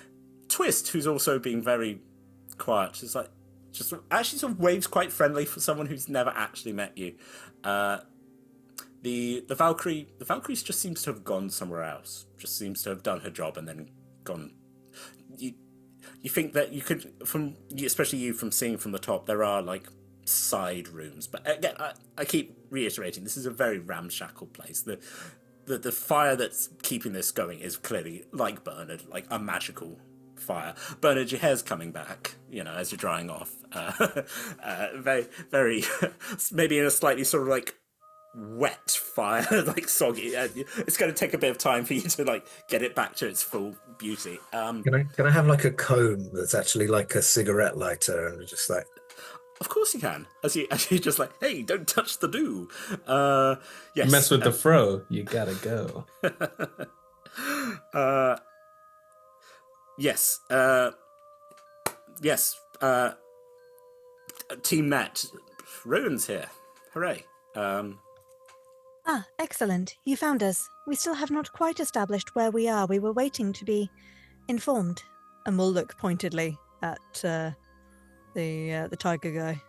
Twist, who's also being very quiet, is like just actually sort of waves quite friendly for someone who's never actually met you. The Valkyrie just seems to have gone somewhere else. Just seems to have done her job and then gone. you think that you could, especially you from seeing from the top, there are like side rooms. But again, I keep reiterating, this is a very ramshackle place. The fire that's keeping this going is clearly, like Bernard, like a magical fire. Bernard, your hair's coming back, as you're drying off. Very, very, maybe in a slightly sort of like wet fire, like soggy. It's going to take a bit of time for you to like get it back to its full beauty. Can I have like a comb that's actually like a cigarette lighter and just like... Of course you can. As you just like, hey, don't touch the dew. Yes. Mess with the fro, you gotta go. Yes. Yes. Team Met. Ruin's here. Hooray. Excellent. You found us. We still have not quite established where we are. We were waiting to be informed. And we'll look pointedly at the tiger guy.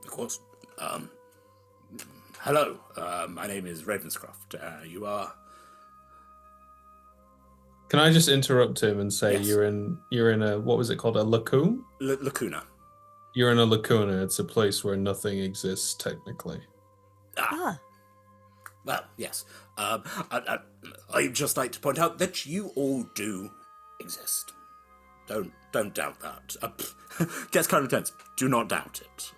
Of course. Hello. My name is Ravenscroft. You are... Can I just interrupt him and say Yes. you're in a, what was it called, a lacoon? Lacuna. You're in a lacuna. It's a place where nothing exists technically. Well, yes. I'd just like to point out that you all do exist. Don't doubt that. Gets kind of tense. Do not doubt it.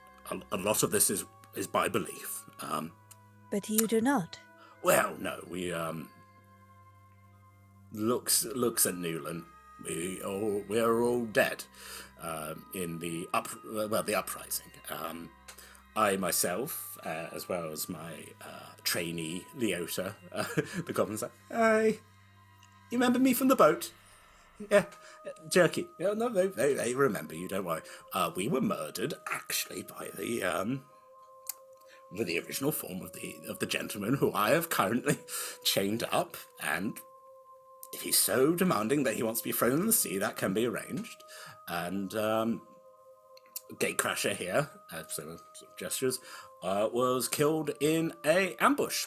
A lot of this is by belief. But you do not. Well, no, we looks at Newland. We are all dead in the uprising. I myself, as well as my trainee Leota, the goblin's like, hey, you remember me from the boat? Yeah, Jerky. Yeah, no, they remember you. Don't worry. We were murdered actually by the original form of the gentleman who I have currently chained up, and if he's so demanding that he wants to be thrown in the sea, that can be arranged. And Gatecrasher here, sort of gestures, was killed in a ambush.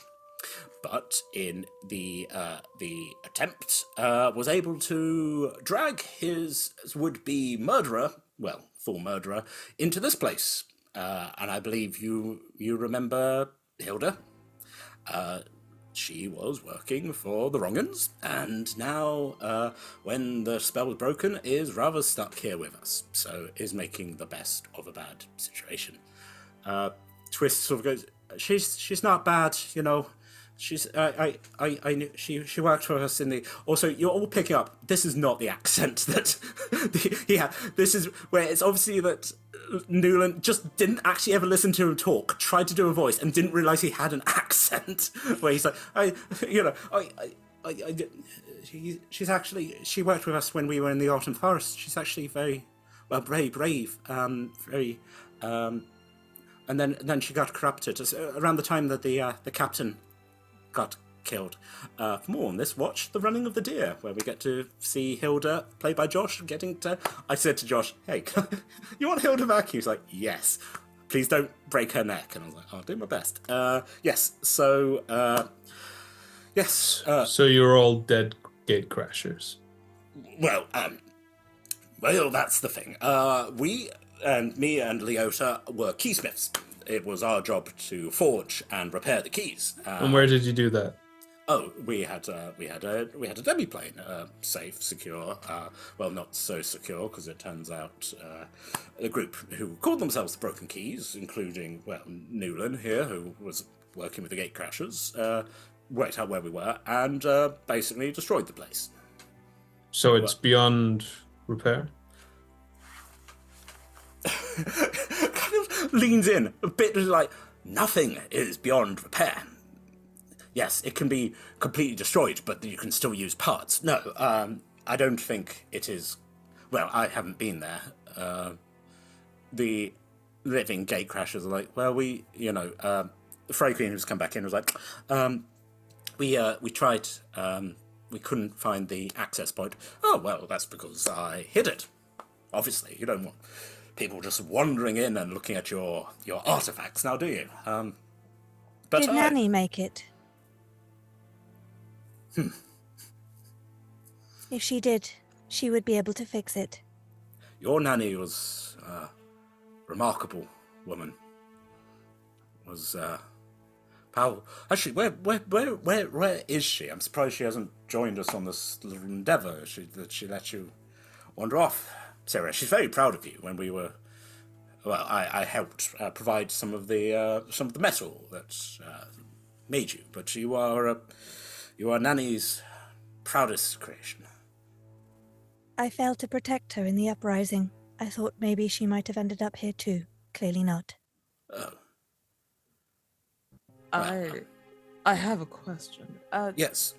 But in the attempt, was able to drag his would-be murderer, well, full murderer, into this place. And I believe you remember Hilda. She was working for the Wrong'uns, and now, when the spell was broken, is rather stuck here with us. So is making the best of a bad situation. Twist sort of goes, she's not bad, She's I knew she worked for us in the. Also, you're all picking up. This is not the accent that he had. This is where it's obviously that Newland just didn't actually ever listen to him talk. Tried to do a voice and didn't realize he had an accent. Where he's like, she's actually she worked with us when we were in the Autumn Forest. She's actually very brave, very. And then she got corrupted around the time that the captain got killed. For more on this, watch The Running of the Deer, where we get to see Hilda, played by Josh, getting to... I said to Josh, hey, you want Hilda back? He was like, yes. Please don't break her neck. And I was like, I'll do my best. Yes, so... yes. So you're all dead Gatecrashers. Well, that's the thing. Me and Leota were keysmiths. It was our job to forge and repair the keys. And where did you do that? Oh, we had a demi-plane, safe, secure. Well, not so secure because it turns out a group who called themselves the Broken Keys, including Newland here, who was working with the Gatecrashers, worked out where we were and basically destroyed the place. So it's beyond repair? Kind of leans in a bit like nothing is beyond repair. Yes, it can be completely destroyed, but you can still use parts. No, I don't think it is. Well, I haven't been there. The living Gatecrashers are like, well, the Fray Queen who's come back in was like, we tried, we couldn't find the access point. Oh, well, that's because I hid it. Obviously, you don't want people just wandering in and looking at your artifacts now, do you? But Did Nanny make it? If she did, she would be able to fix it. Your nanny was a remarkable woman. Was Pal, actually, where is she? I'm surprised she hasn't joined us on this little endeavour. That she let you wander off, Sarah. She's very proud of you. When we were, well, I helped provide some of the metal that made you, but you are Nanny's proudest creation. I failed to protect her in the uprising. I thought maybe she might have ended up here too. Clearly not. Oh. I have a question. Yes.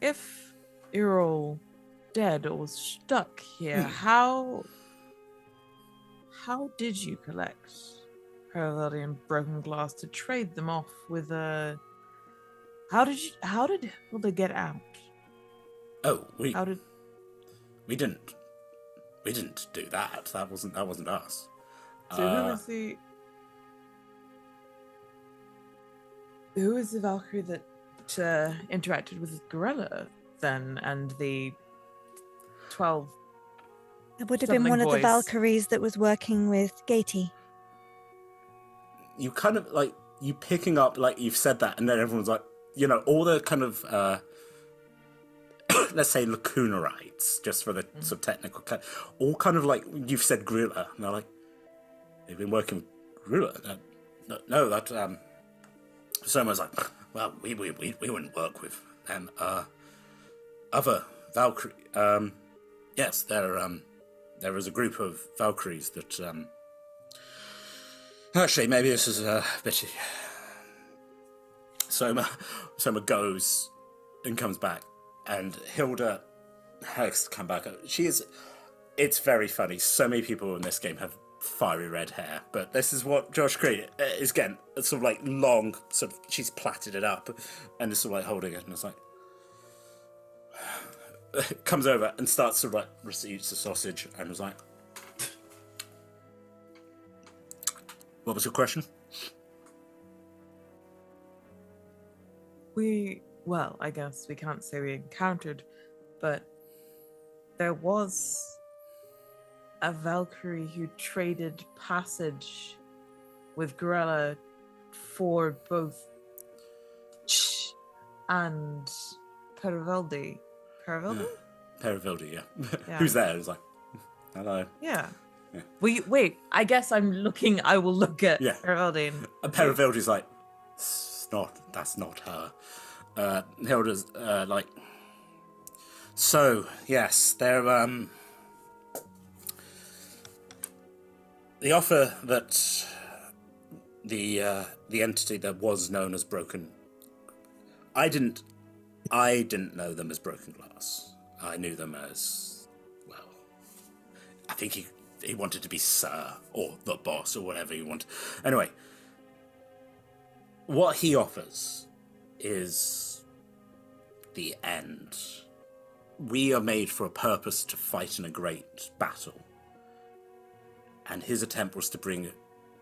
If you're all dead or stuck here, how did you collect Paraveldi and Broken Glass to trade them off with a? How did Hilda get out? Oh, we How did? we didn't do that. That wasn't us. So who was the Valkyrie that interacted with Gorilla then, and the 12? It would have been one of the Valkyries that was working with Gatey. You kind of like you picking up like you've said that, and then everyone's like, all the kind of let's say lacunarites, just for the sort of technical, all kind of like you've said Gorilla, and they're like, they've been working with Gorilla. No, that Soma's like, well, we wouldn't work with them. Other Valkyrie. Yes, there is a group of Valkyries that. Actually, maybe this is a bit. Soma goes and comes back, and Hilda has come back. It's very funny. So many people in this game have fiery red hair, but this is what Josh created. Is again sort of like long, sort of. She's plaited it up, and is sort of like holding it, and it's like comes over and starts to like receives the sausage, and was like, "What was your question?" Well, I guess we can't say we encountered, but there was a Valkyrie who traded passage with Gorilla for both and Paraveldi. Paraveldi? Paraveldi, yeah. Who's there? It's like, hello. Yeah. Wait, I guess I will look at Paraveldi. And Paraveldi's like, that's not her. Hilda's like, so, yes, they're, the offer that the entity that was known as Broken, I didn't know them as Broken Glass. I knew them as, well, I think he wanted to be Sir or the boss or whatever he wanted. Anyway, what he offers is the end. We are made for a purpose to fight in a great battle. And his attempt was to bring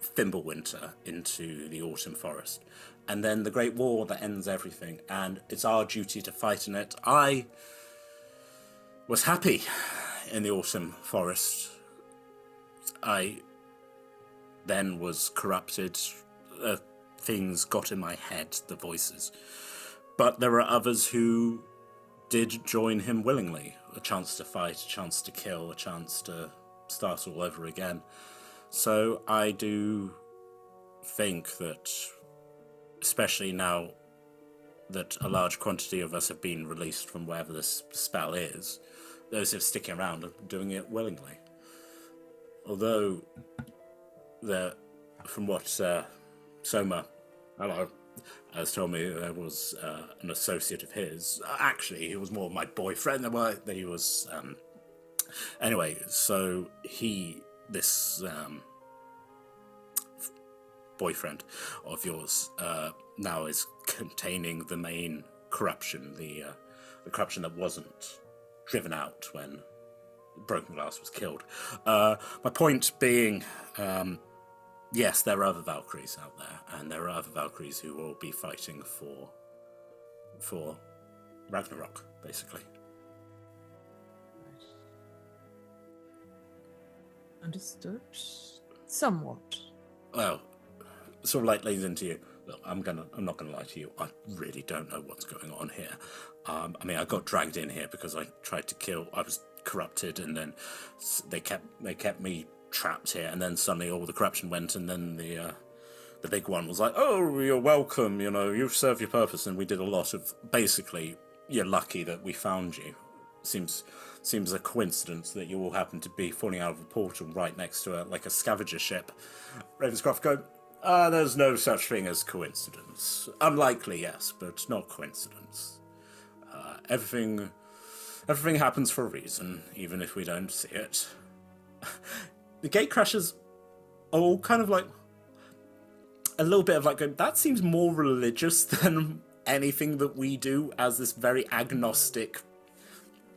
Fimbulwinter into the Autumn Forest. And then the Great War that ends everything. And it's our duty to fight in it. I was happy in the Autumn Forest. I then was corrupted. Things got in my head, the voices. But there are others who did join him willingly. A chance to fight, a chance to kill, a chance to start all over again. So I do think that, especially now that a large quantity of us have been released from wherever this spell is, those who are sticking around are doing it willingly. Although, from what Soma has told me, there was an associate of his. Actually, he was more my boyfriend than he was. Anyway, so this boyfriend of yours now is containing the main corruption, the corruption that wasn't driven out when Broken Glass was killed. My point being, yes, there are other Valkyries out there, and there are other Valkyries who will be fighting for Ragnarok, basically. Understood. Somewhat. Well, sort of like leans into you. Look, I'm not gonna lie to you. I really don't know what's going on here. I mean, I got dragged in here because I tried to kill. I was corrupted, and then they kept me trapped here. And then suddenly all the corruption went, and then the big one was like, "Oh, you're welcome. You know, you've served your purpose." And we did a lot of basically. You're lucky that we found you. Seems a coincidence that you all happen to be falling out of a portal right next to a scavenger ship. Ravenscroft go. There's no such thing as coincidence. Unlikely, yes, but not coincidence. Everything happens for a reason, even if we don't see it. The Gatecrashers are all kind of like a little bit of like, that seems more religious than anything that we do as this very agnostic,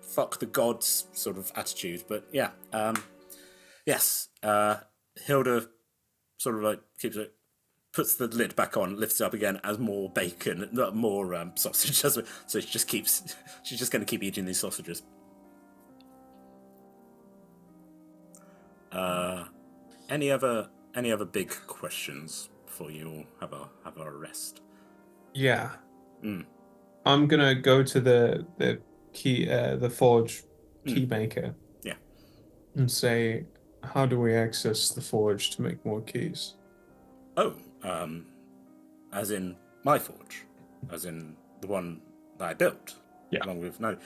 fuck the gods sort of attitude. But yeah, yes, Hilda sort of like keeps it, puts the lid back on, lifts it up again as more bacon, more sausage. So she's just going to keep eating these sausages. Any other big questions before you have our rest? Yeah. I'm gonna go to the key, the forge key maker. Yeah. And say, how do we access the forge to make more keys? Oh, as in my forge, as in the one that I built. Yeah. Along with no.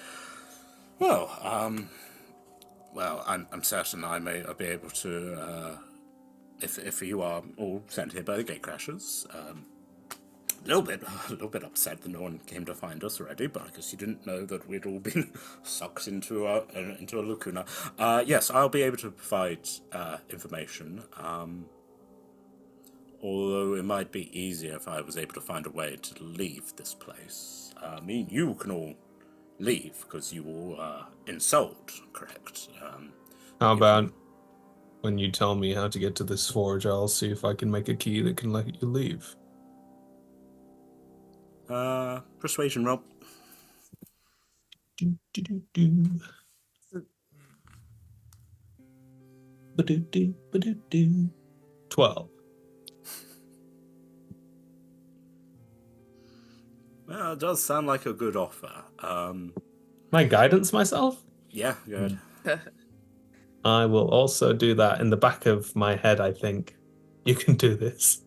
Well, I'm certain I'll be able to. If you are all sent here by the Gatecrashers, a little bit upset that no one came to find us already, but I guess you didn't know that we'd all been sucked into a lacuna. Yes, I'll be able to provide information. Although it might be easier if I was able to find a way to leave this place. I mean, you can all leave because you all are ensouled, correct? How about when you tell me how to get to this forge, I'll see if I can make a key that can let you leave. Persuasion roll. Ba-do-do, 12. Well, it does sound like a good offer. My guidance myself? Yeah, good. I will also do that in the back of my head, I think. You can do this.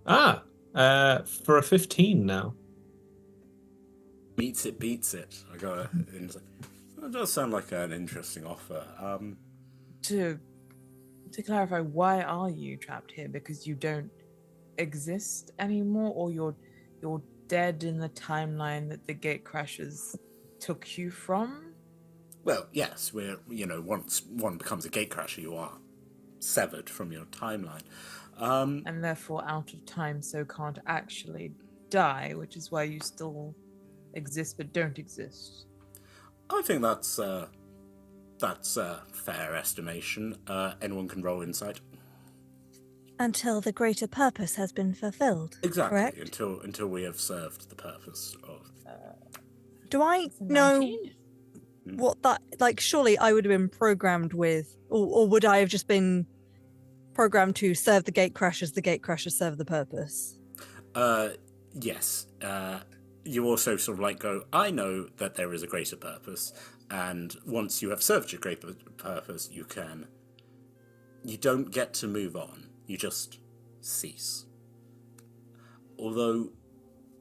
For a 15 now. Beats it. I got it. It does sound like an interesting offer. To clarify, why are you trapped here? Because you don't exist anymore, or you're dead in the timeline that the Gatecrashers took you from? Well, yes, once one becomes a Gatecrasher, you are severed from your timeline. And therefore out of time, so can't actually die, which is why you still exist but don't exist. I think that's a fair estimation. Anyone can roll insight. Until the greater purpose has been fulfilled. Exactly. Correct? Until we have served the purpose of. Do I know what that, like, surely I would have been programmed with, or would I have just been programmed to serve the Gatecrashers serve the purpose? Yes. You also sort of like go, I know that there is a greater purpose, and once you have served your greater purpose, you don't get to move on. You just cease. Although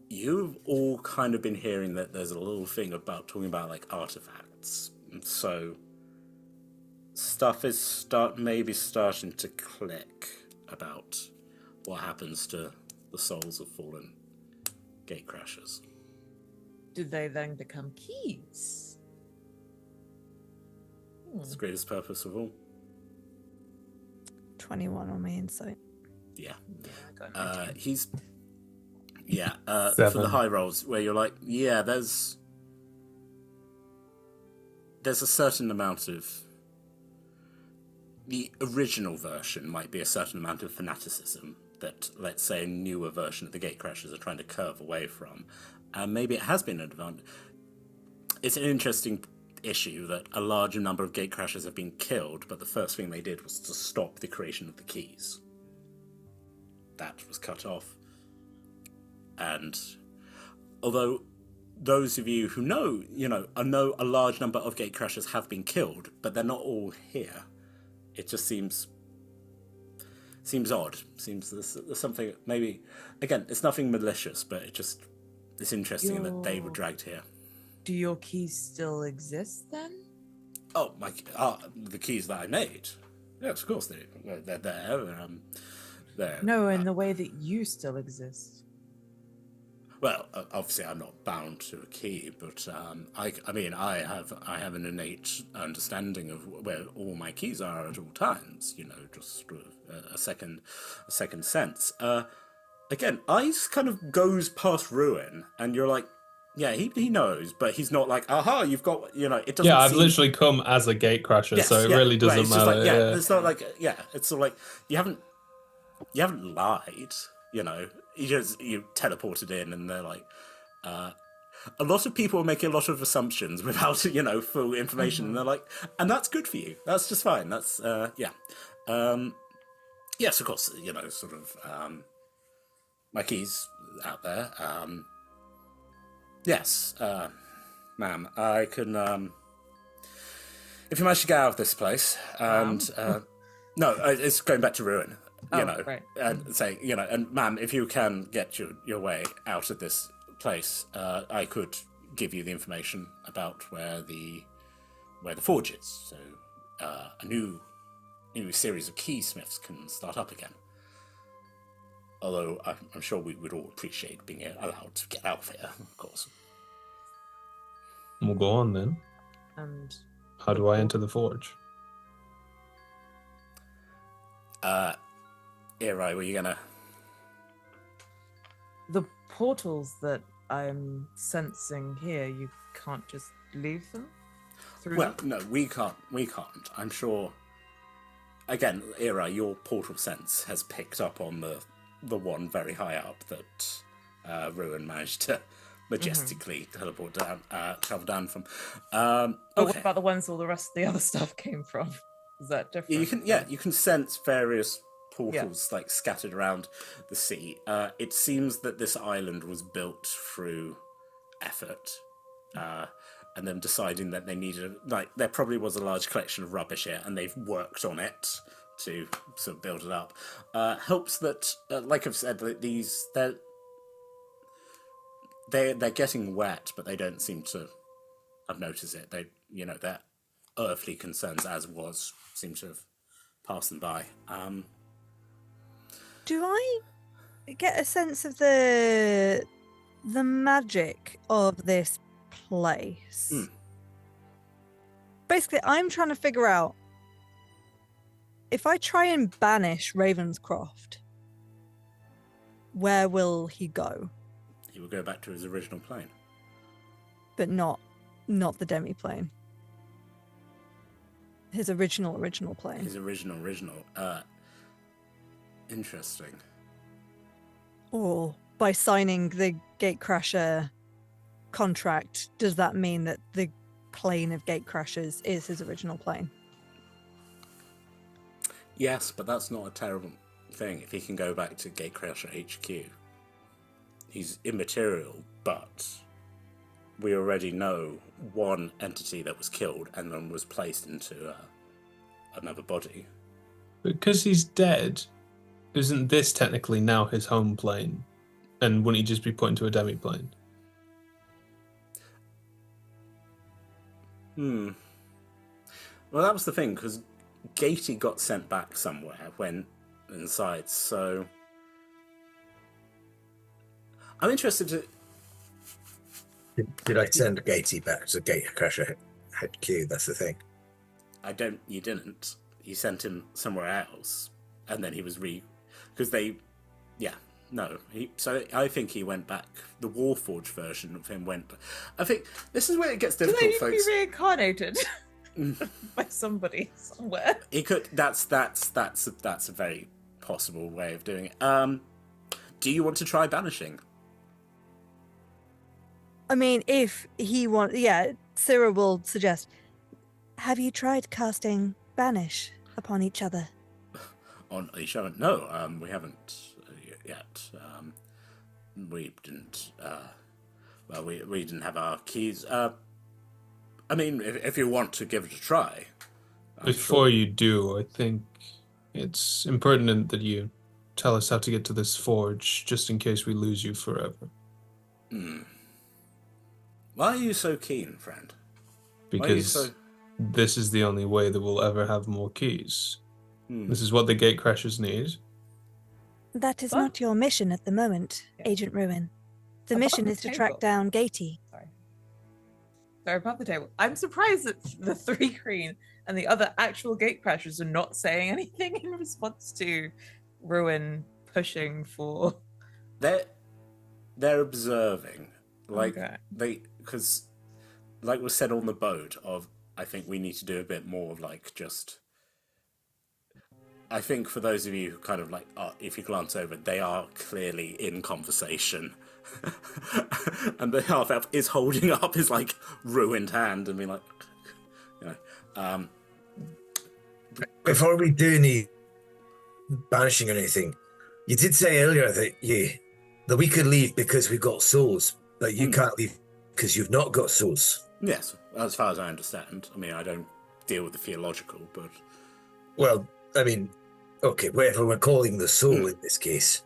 you've all kind of been hearing that there's a little thing about talking about like artifacts, and so stuff is maybe starting to click about what happens to the souls of fallen Gatecrashers. Do they then become keys? It's the greatest purpose of all. 21 on my insight. Yeah. He's for the high rolls where you're like, yeah, there's a certain amount of the original version might be a certain amount of fanaticism that, let's say, a newer version of the Gatecrashers are trying to curve away from. And maybe it has been an advantage. It's an interesting issue that a large number of Gatecrashers have been killed, but the first thing they did was to stop the creation of the keys. That was cut off. And although those of you who know, I know a large number of Gatecrashers have been killed, but they're not all here. It just seems odd. Seems there's something, maybe, again, it's nothing malicious, but it's interesting that they were dragged here. Do your keys still exist then? Oh, the keys that I made. Yes, of course they're there. They're, No, in the way that you still exist. Well, obviously, I'm not bound to a key, but I have an innate understanding of where all my keys are at all times. Just a second sense. Again, Ice kind of goes past Ruin, and you're like, yeah, he knows, but he's not like, aha, you've got, it doesn't. Yeah, I've literally come as a Gatecrasher, so it really doesn't it's matter. Just like, it's not like, it's sort of like you haven't lied. You teleported in, and they're like, a lot of people are making a lot of assumptions without, full information, and they're like, and that's good for you. That's just fine. That's, yes, of course, sort of, my keys out there. Yes, ma'am, I can, if you manage to get out of this place, and, no, it's going back to Ruin. Right. And saying, and ma'am, if you can get your way out of this place, I could give you the information about where the forge is. So a new series of keysmiths can start up again. Although I'm sure we would all appreciate being allowed to get out of here, of course. We'll go on then. And how do I enter the forge? Eri, were you gonna? The portals that I'm sensing here, you can't just leave them through. Well, no, we can't. I'm sure. Again, Eri, your portal sense has picked up on the one very high up that Ruin managed to majestically travel down from. But Okay. what about the ones all the rest of the other stuff came from? Is that different? You can sense various portals like scattered around the sea. It seems that this island was built through effort, and them deciding that they needed, there probably was a large collection of rubbish here, and they've worked on it to sort of build it up. Helps that, like I've said, they're getting wet, but they don't seem to have noticed it. Their earthly concerns, as was, seem to have passed them by. Do I get a sense of the magic of this place? Basically, I'm trying to figure out if I try and banish Ravenscroft, where will he go? He will go back to his original plane. But not the demi-plane. His original plane. His original. Interesting. Or by signing the Gatecrasher contract, does that mean that the plane of Gatecrashers is his original plane? Yes, but that's not a terrible thing. If he can go back to Gatecrasher HQ, he's immaterial, but we already know one entity that was killed and then was placed into another body. Because he's dead, isn't this technically now his home plane? And wouldn't he just be put into a demi-plane? Well, that was the thing, because Gatey got sent back somewhere when inside, so I'm interested to... Did I send Gatey back to Gatecrasher HQ? That's the thing. You didn't. You sent him somewhere else, and then he was because so I think he went back. The Warforged version of him went. I think this is where it gets difficult, Do they need folks. to be reincarnated by somebody somewhere? He could. That's a very possible way of doing it. Do you want to try banishing? I mean, if he wants, Cyril will suggest, have you tried casting Banish upon each other? On each other? No, we haven't yet. We didn't. We didn't have our keys. I mean, if you want to give it a try. Before you do, I think it's impertinent that you tell us how to get to this forge, just in case we lose you forever. Why are you so keen, friend? Because this is the only way that we'll ever have more keys. This is what the Gatecrashers need. That is not your mission at the moment, Agent Ruin. The mission is to track down Gatey. Sorry, above the table. I'm surprised that the three Kreen and the other actual Gatecrashers are not saying anything in response to Ruin pushing for. They're observing, because, like was said on the boat. I think we need to do a bit more of just. I think for those of you who kind of if you glance over, they are clearly in conversation. And the half elf is holding up his ruined hand and being Before we do any banishing or anything, you did say earlier that we could leave because we've got souls, but you can't leave because you've not got souls. Yes, as far as I understand. I mean, I don't deal with the theological, but well, I mean, okay, whatever we're calling the soul in this case.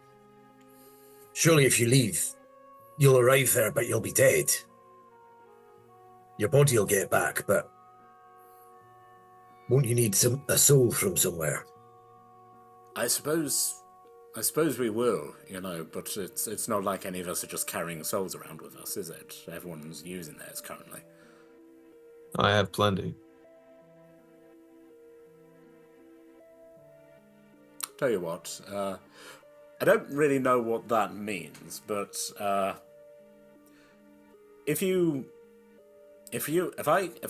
Surely, if you leave, you'll arrive there, but you'll be dead. Your body will get back, but won't you need a soul from somewhere? I suppose we will, but it's not like any of us are just carrying souls around with us, is it? Everyone's using theirs currently. I have plenty. Tell you what, I don't really know what that means, but if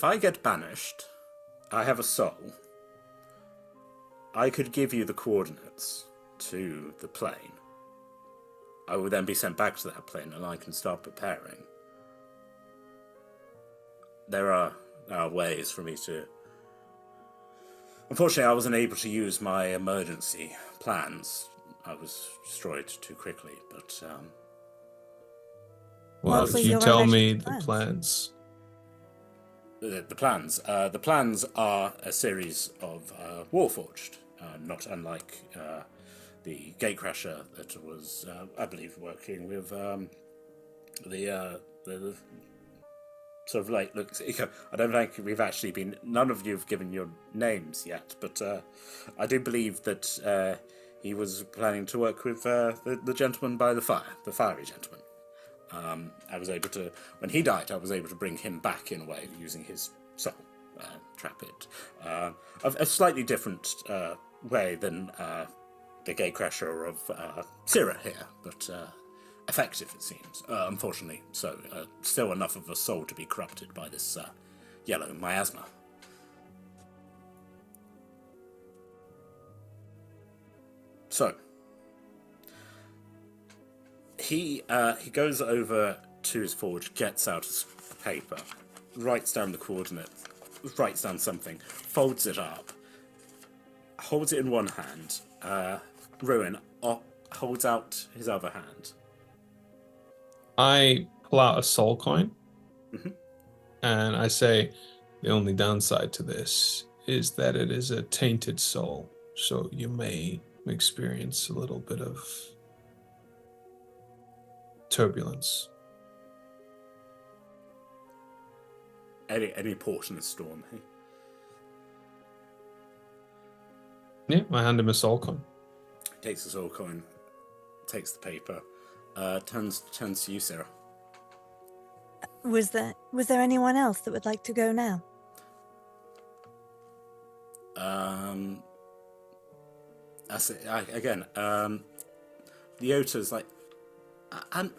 I get banished, I have a soul. I could give you the coordinates to the plane. I will then be sent back to that plane, and I can start preparing. There are ways for me to. Unfortunately, I wasn't able to use my emergency plans. I was destroyed too quickly, but well, if you tell me the plans. The plans are a series of Warforged, not unlike the Gatecrasher that was, I believe, working with the sort of I don't think we've actually been. None of you have given your names yet, but I do believe that he was planning to work with the gentleman by the fire, the fiery gentleman. I was able to, when he died, I was able to bring him back in a way using his soul, trap it. A slightly different way than the Gatecrasher of Syrah here, but effective it seems. Unfortunately, so still enough of a soul to be corrupted by this yellow miasma. So he goes over to his forge, gets out his paper, writes down the coordinates, writes down something, folds it up, holds it in one hand. Ruin holds out his other hand. I pull out a soul coin, and I say, the only downside to this is that it is a tainted soul, so you may experience a little bit of turbulence. Any port in the storm, hey? Yeah, I hand him a soul coin. Takes the soul coin, takes the paper, turns to you, Sarah. Was there anyone else that would like to go now? Again, the Ota's like, I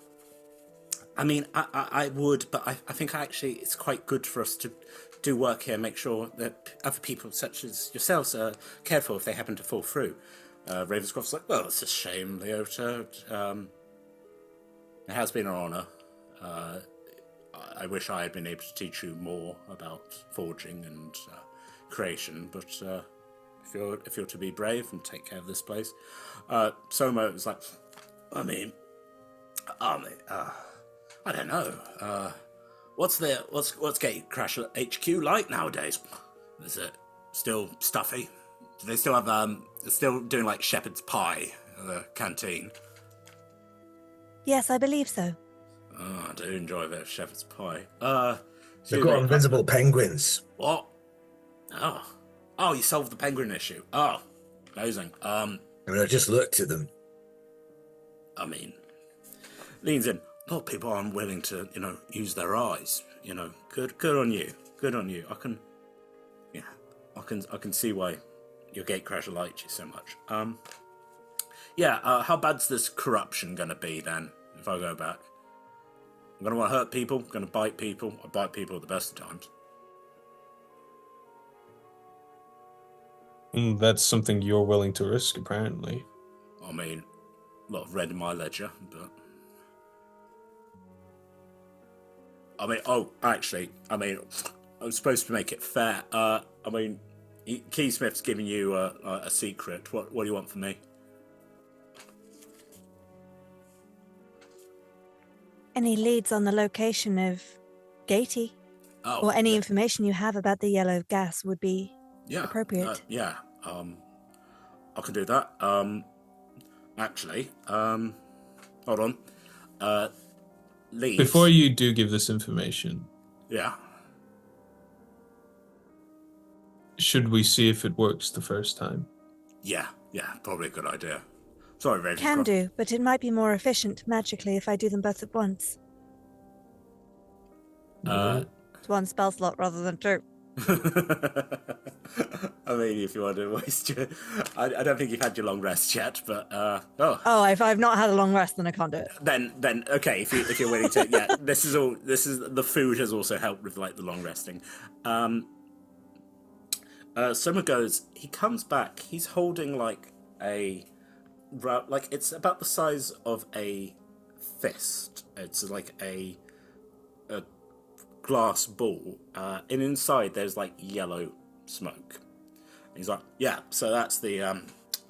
mean, I would, but I think actually it's quite good for us to do work here, make sure that other people such as yourselves are cared for if they happen to fall through. Ravenscroft's like, well, it's a shame, Leota. It has been an honour. I wish I had been able to teach you more about forging and creation, but if you're to be brave and take care of this place, Soma was like, I don't know. What's Gatecrasher HQ like nowadays? Is it still stuffy? Do they still have still doing like shepherd's pie at the canteen? Yes, I believe so. Oh, I do enjoy a bit of shepherd's pie. They've got invisible penguins. What? Oh, you solved the penguin issue. Oh, amazing. I just looked at them. Leans in. A lot of people aren't willing to, use their eyes. Good on you. Good on you. I can see why your Gatecrasher liked you so much. How bad's this corruption gonna be then? If I go back, I'm gonna want to hurt people. Gonna bite people. I bite people at the best of times. That's something you're willing to risk, apparently. A lot of red in my ledger, but... I was supposed to make it fair. Keysmith's giving you a secret. What do you want from me? Any leads on the location of Gatey? Or any information you have about the yellow gas would be appropriate. I can do that. Hold on. Leads. Before you do give this information, should we see if it works the first time? Yeah, probably a good idea. Sorry, Red. Can do, but it might be more efficient magically if I do them both at once. It's one spell slot rather than two. If you want to waste your... I don't think you've had your long rest yet, but... if I've not had a long rest, then I can't do it. Then okay, if you're willing to... this is the food has also helped with, the long resting. Soma goes... He comes back, he's holding, it's about the size of a fist. It's like a glass ball, and inside there's yellow smoke. And he's like, so that's the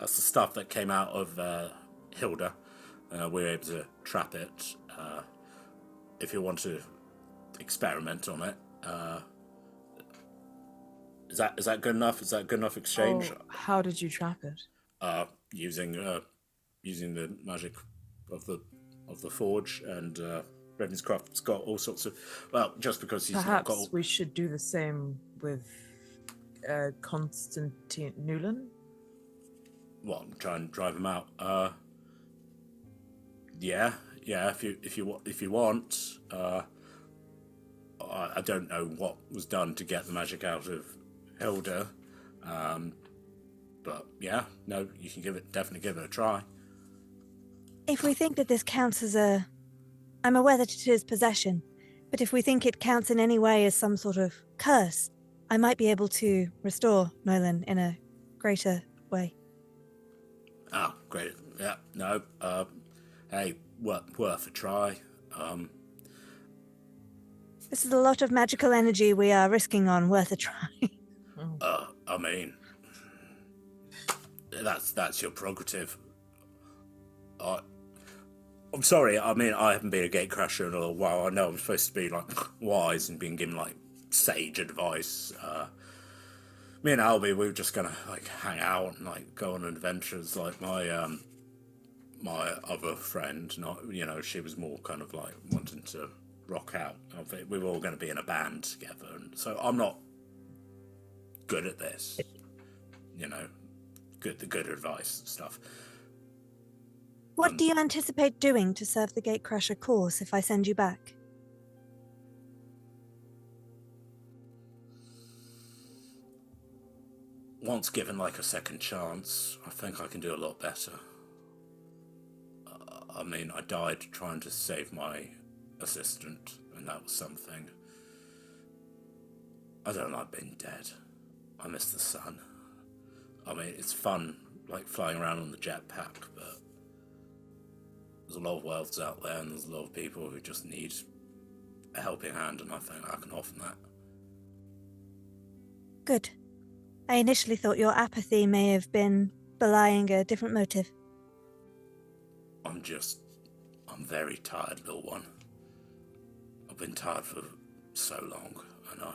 stuff that came out of Hilda. We were able to trap it. If you want to experiment on it, is that good enough? Is that good enough exchange? How did you trap it? Using the magic of the forge, and Ravenscroft's got all sorts of... Well, just because he's Perhaps not got... we should do the same with Constantine Newland. What? Try and drive him out? If you want. I don't know what was done to get the magic out of Hilda, but you can definitely give it a try. If we think that this counts as a... I'm aware that it is possession, but if we think it counts in any way as some sort of curse, I might be able to restore Nolan in a greater way. Oh, great. Yeah, no. Hey, worth a try. This is a lot of magical energy we are risking on worth a try. That's your prerogative. I'm sorry, I haven't been a Gatecrasher in a while. I know I'm supposed to be, wise and being given, sage advice. Me and Albie, we were just gonna, hang out and, go on adventures. My other friend, she was more kind of, wanting to rock out. I think we were all going to be in a band together. And so I'm not good at this. The good advice and stuff. What do you anticipate doing to serve the Gatecrasher cause if I send you back? Once given a second chance, I think I can do a lot better. I died trying to save my assistant, and that was something. I don't like being dead. I miss the sun. It's fun, flying around on the jetpack, but there's a lot of worlds out there, and there's a lot of people who just need a helping hand, and I think I can offer that. Good. I initially thought your apathy may have been belying a different motive. I'm very tired, little one. I've been tired for so long, and I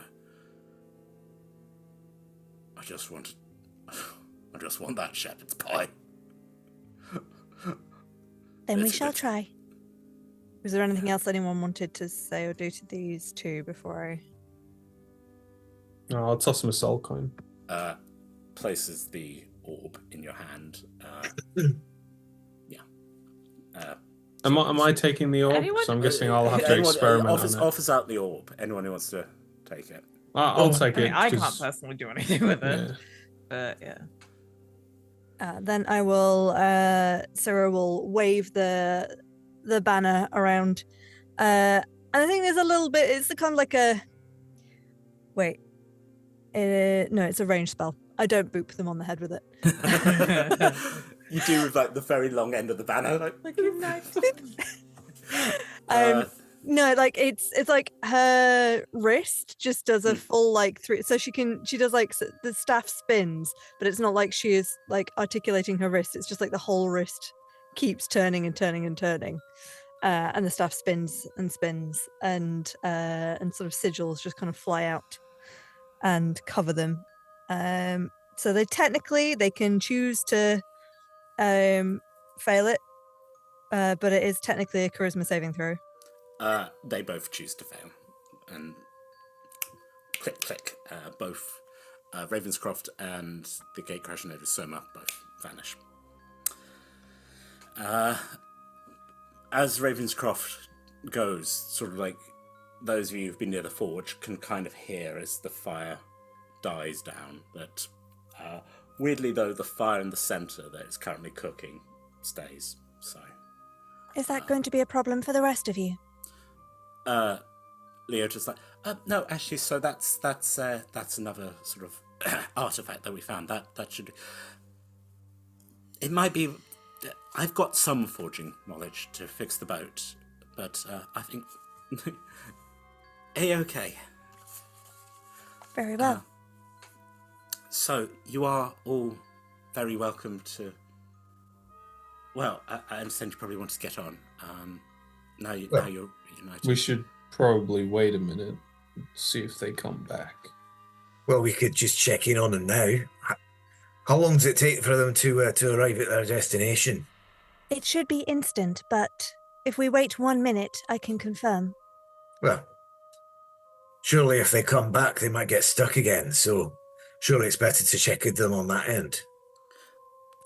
just want that shepherd's pie. Then we shall try. Was there anything else anyone wanted to say or do to these two before I... Oh, I'll toss him a soul coin. Places the orb in your hand. Am I taking the orb? Anyone? So I'm guessing I'll have to experiment on it. Offers out the orb. Anyone who wants to take it. I'll take it. I can't personally do anything with it. But then I will... Sarah will wave the banner around. And I think there's a little bit... It's kind of like a... Wait. No, it's a ranged spell. I don't boop them on the head with it. You do with like the very long end of the banner, like you knife. No, like it's like her wrist just does a full like through, so she does like the staff spins, but it's not like she is like articulating her wrist. It's just like the whole wrist keeps turning and turning and turning, and the staff spins and spins, and sort of sigils just kind of fly out and cover them. So they can choose to fail it, but it is technically a charisma saving throw. They both choose to fail, and click click. Both Ravenscroft and the Gatecrasher Nova Soma both vanish. As Ravenscroft goes, sort of like those of you who've been near the forge can kind of hear as the fire dies down that weirdly though the fire in the centre that is currently cooking stays. So is that going to be a problem for the rest of you? Leo just like no, actually, so that's another sort of artifact that we found. That should, it might be, I've got some forging knowledge to fix the boat, but I think A-okay. Very well. So you are all very welcome to. Well, I understand you probably want to get on. Now you're united. We should probably wait a minute and see if they come back. Well, we could just check in on them now. How long does it take for them to arrive at their destination? It should be instant, but if we wait 1 minute, I can confirm. Well, surely if they come back, they might get stuck again, so surely it's better to check with them on that end.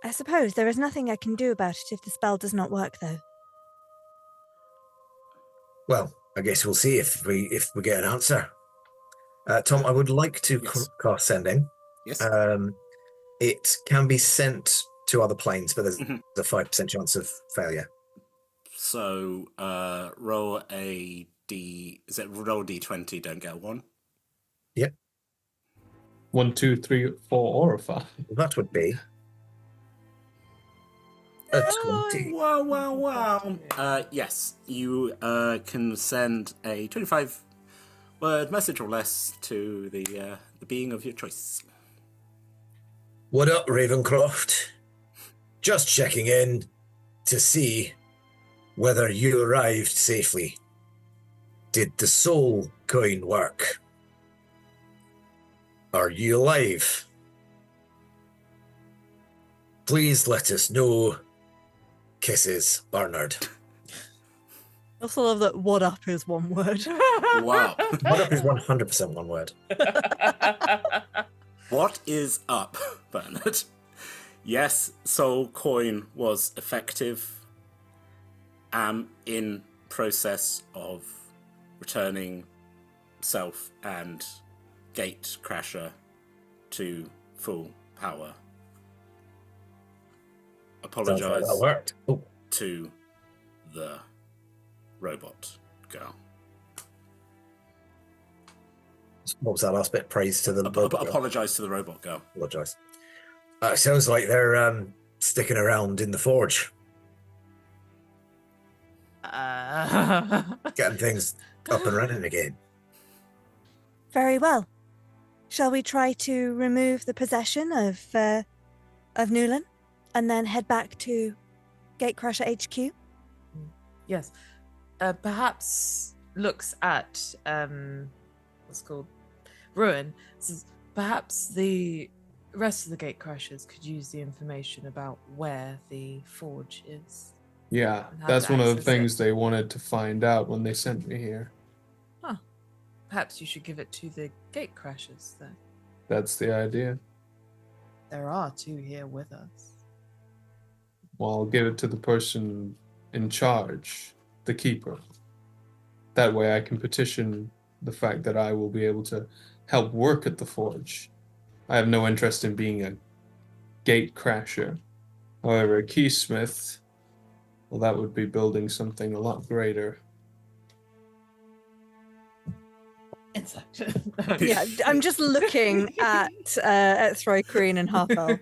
I suppose there is nothing I can do about it if the spell does not work, though. Well, I guess we'll see if we get an answer. Tom, I would like to cast sending. Yes. It can be sent to other planes, but there's a 5% chance of failure. So roll a D. Is it roll D20? Don't get 1. Yep. 1, 2, 3, 4, or a 5. That would be a 20. Wow. Yes, you can send a 25-word message or less to the being of your choice. What up, Ravencroft? Just checking in to see whether you arrived safely. Did the soul coin work? Are you alive? Please let us know. Kisses, Bernard. I also love that what up is one word. Wow. What up is 100% one word. What is up, Bernard? Yes, soul coin was effective. Am in process of returning self and Gatecrasher to full power. Apologize that worked. to the robot girl. What was that last bit? Praise to the robot girl. Apologize to the robot girl. Apologize. Sounds like they're sticking around in the forge. Getting things up and running again. Very well. Shall we try to remove the possession of Newland and then head back to Gatecrasher HQ? Yes. Perhaps looks at what's called Ruin. Says perhaps the rest of the Gatecrashers could use the information about where the forge is. Yeah, And how that's to one of the access things it. they wanted to find out when they sent me here. Huh. Perhaps you should give it to the Gatecrashers then. That's the idea. There are 2 here with us. Well, I'll give it to the person in charge, the keeper. That way I can petition the fact that I will be able to help work at the forge. I have no interest in being a gatecrasher. However, a keysmith, well, that would be building something a lot greater. Inside. Yeah, I'm just looking at Throy-Kreen and Harfel.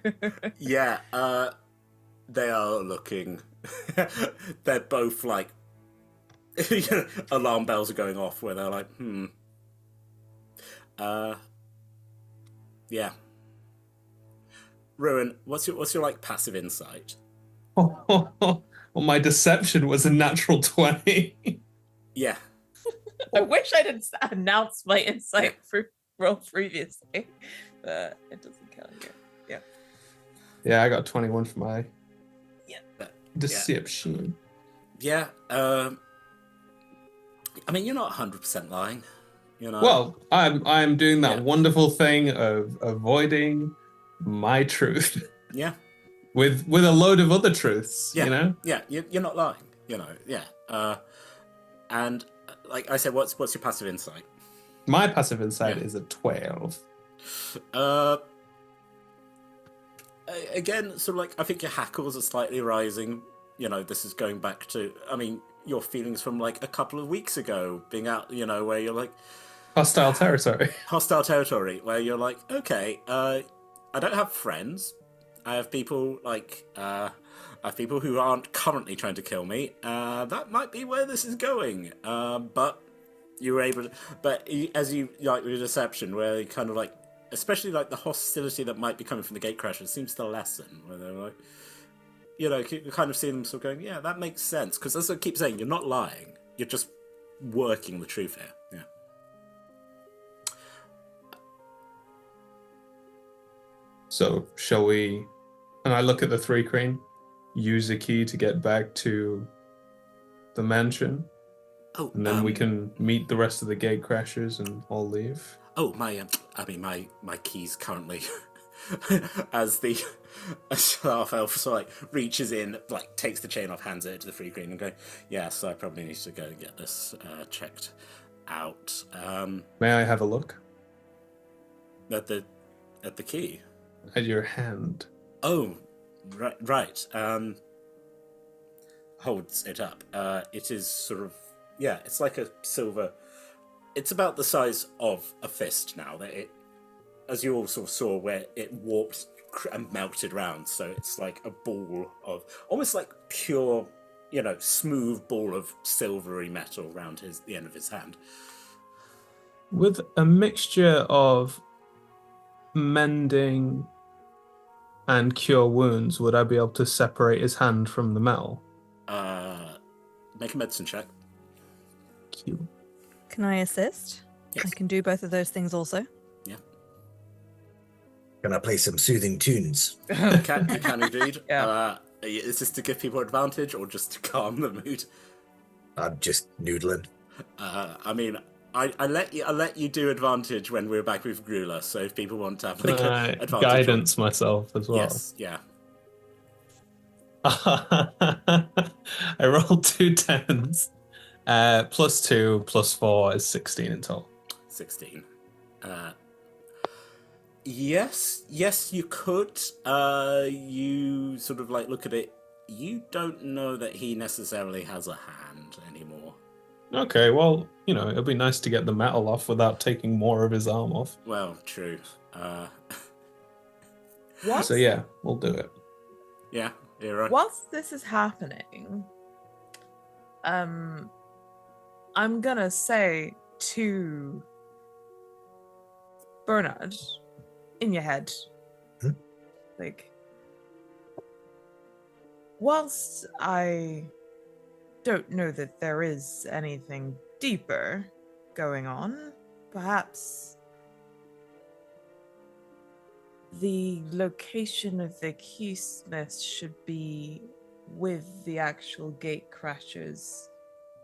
Yeah, they are looking. They're both like alarm bells are going off where they're like, yeah. Ruin, what's your like passive insight? Well, my deception was a natural 20. Yeah. I wish I didn't announce my insight through roll previously, but it doesn't count here. Yeah. Yeah, I got 21 for my deception. Yeah. I mean, you're not 100% lying. You know. Well, I'm doing that wonderful thing of avoiding my truth. Yeah. With a load of other truths. Yeah. You know. Yeah. You're not lying. You know. Yeah. And like I said, what's your passive insight? My passive insight is a 12. Again, sort of like I think your hackles are slightly rising. You know, this is going back to, I mean, your feelings from like a couple of weeks ago, being out, you know, where you're like hostile territory, where you're like, okay, I don't have friends. I have people like I have people who aren't currently trying to kill me. That might be where this is going. But you were able to, but as you like with deception, where you kind of like, especially like the hostility that might be coming from the Gatecrashers seems to lessen, where they're like, you know, you kind of see them sort of going, yeah, that makes sense. Because as I keep saying, you're not lying. You're just working the truth here. Yeah. So, shall we, and I look at the 3-Crane, use a key to get back to the mansion? Oh, and then we can meet the rest of the Gatecrashers and all leave? Oh, my keys currently, as the half elf sort of like reaches in, like takes the chain off, hands it to the 3-Crane and go, yes, I probably need to go and get this checked out. May I have a look? At the key? At your hand. Oh, right. Holds it up. It is sort of, yeah, it's like a silver. It's about the size of a fist now. That it, as you all sort of saw, where it warped and melted round. So it's like a ball of, almost like pure, you know, smooth ball of silvery metal around the end of his hand. With a mixture of mending and cure wounds, would I be able to separate his hand from the metal? Make a medicine check. Cute. Can I assist? Yes. I can do both of those things also. Yeah. Can I play some soothing tunes? You can indeed. Yeah. Is this to give people advantage or just to calm the mood? I'm just noodling. I mean, I let you do advantage when we're back with Grula, so if people want to have like advantage. Guidance myself as well. Yes, yeah. I rolled 2 10s. Plus 2, plus 4 is 16 in total. 16. Yes, you could. You sort of like look at it. You don't know that he necessarily has a hand anymore. Okay, well, you know, it'd be nice to get the metal off without taking more of his arm off. Well, true. What? So yeah, we'll do it. Yeah, you're right. Whilst this is happening, I'm gonna say to Bernard, in your head, like, whilst I don't know that there is anything deeper going on, perhaps the location of the keysmiths should be with the actual Gatecrashers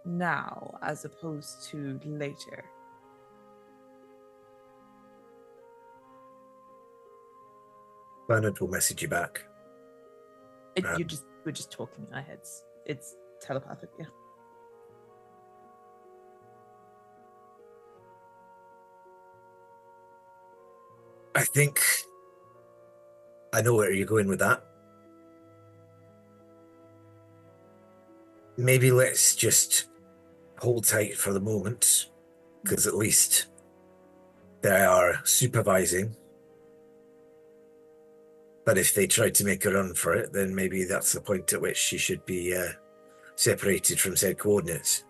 now, as opposed to later. Bernard will message you back. We're just talking in our heads. It's telepathic, yeah. I think I know where you're going with that. Maybe let's just hold tight for the moment, because at least they are supervising. But if they tried to make a run for it, then maybe that's the point at which she should be separated from said coordinates.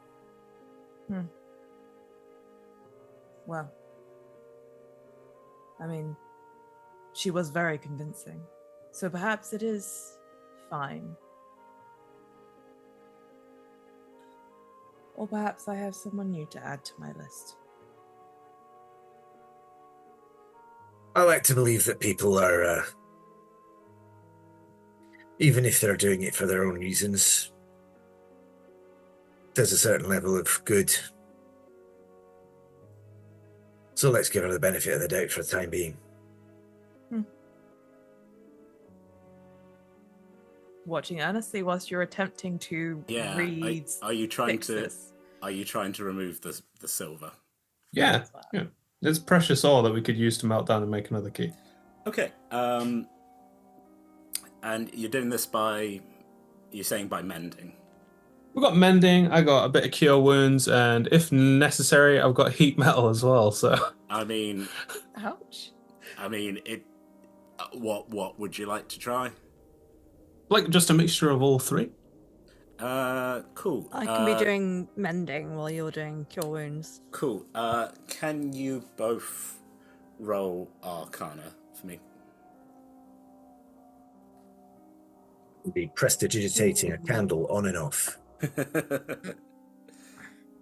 Well, I mean, she was very convincing, so perhaps it is fine. Or perhaps I have someone new to add to my list. I like to believe that people are, even if they're doing it for their own reasons, there's a certain level of good. So let's give her the benefit of the doubt for the time being. Watching earnestly whilst you're attempting to read. Are you trying fixes. Are you trying to remove the silver? Yeah. There's precious ore that we could use to melt down and make another key. Okay. And you're doing this by, you're saying by mending? We've got mending, I got a bit of cure wounds, and if necessary, I've got heat metal as well, so... I mean... Ouch. I mean, what would you like to try? Like, just a mixture of all three? Cool. I can be doing mending while you're doing cure wounds. Cool. Can you both roll Arcana for me? We'll be prestidigitating a candle on and off.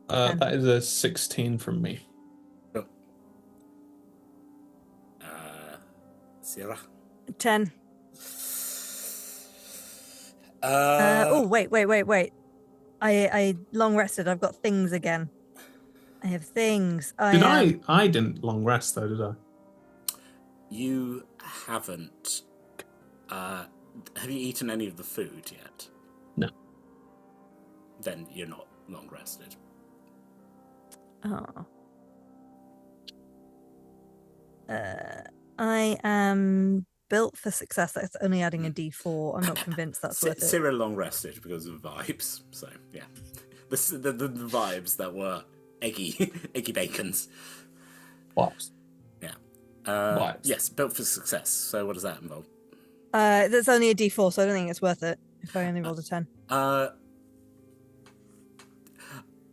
That is a 16 from me. Cool. Sierra? 10. Wait. I long rested. I've got things again. I have things. I didn't long rest though, did I? You haven't. Have you eaten any of the food yet? No. Then you're not long rested. Oh. I am built for success. That's only adding a D4. I'm not convinced that's worth it. Cyril long rested because of vibes. So yeah, the vibes that were eggy bacons. Vibes. Yeah. Vibes. Yes, built for success. So what does that involve? That's only a D4, so I don't think it's worth it if I only rolled a 10.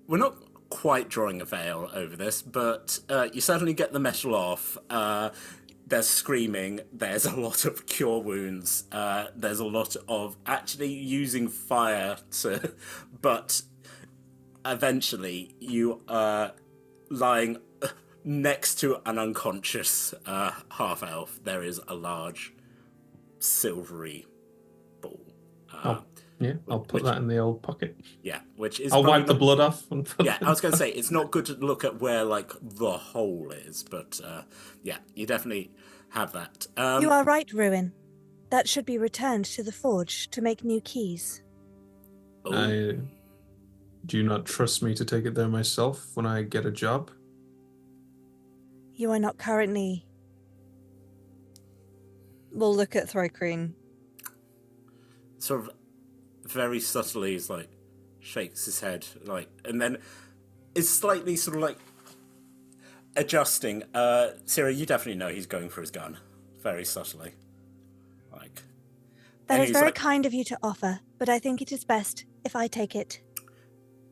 We're not quite drawing a veil over this, but you certainly get the metal off. There's screaming, there's a lot of cure wounds, there's a lot of actually using fire to... But eventually you are lying next to an unconscious half-elf. There is a large silvery ball. I'll put that in the old pocket. Yeah, which is... I'll wipe the blood off. Yeah, I was going to say, it's not good to look at where, like, the hole is, but, yeah, you definitely have that. You are right, Ruin. That should be returned to the forge to make new keys. Do you not trust me to take it there myself when I get a job? You are not currently... We'll look at Throkreen. Sort of very subtly, he's like, shakes his head, like, and then is slightly sort of like adjusting. Sarah, you definitely know he's going for his gun, very subtly. Like, that is very kind of you to offer, but I think it is best if I take it.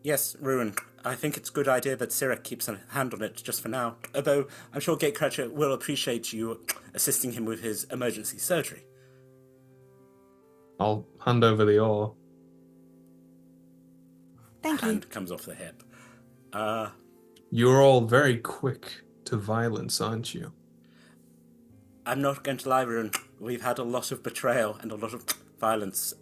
Yes, Ruin. I think it's a good idea that Syrah keeps a hand on it just for now. Although I'm sure Gatecrasher will appreciate you assisting him with his emergency surgery. I'll hand over the oar. Thank you. Hand comes off the hip. You're all very quick to violence, aren't you? I'm not going to lie, Ruin. We've had a lot of betrayal and a lot of violence.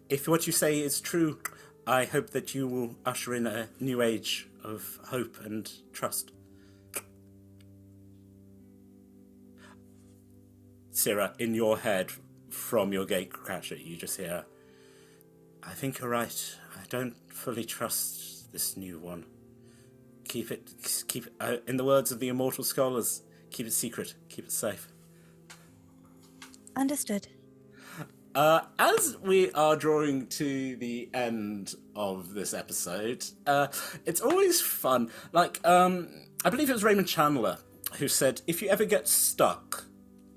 If what you say is true, I hope that you will usher in a new age of hope and trust. Syrah, in your head, from your Gatecrasher, you just hear, I think you're right. I don't fully trust this new one. Keep it, in the words of the immortal scholars, keep it secret, keep it safe. Understood. As we are drawing to the end of this episode, it's always fun. Like, I believe it was Raymond Chandler who said, if you ever get stuck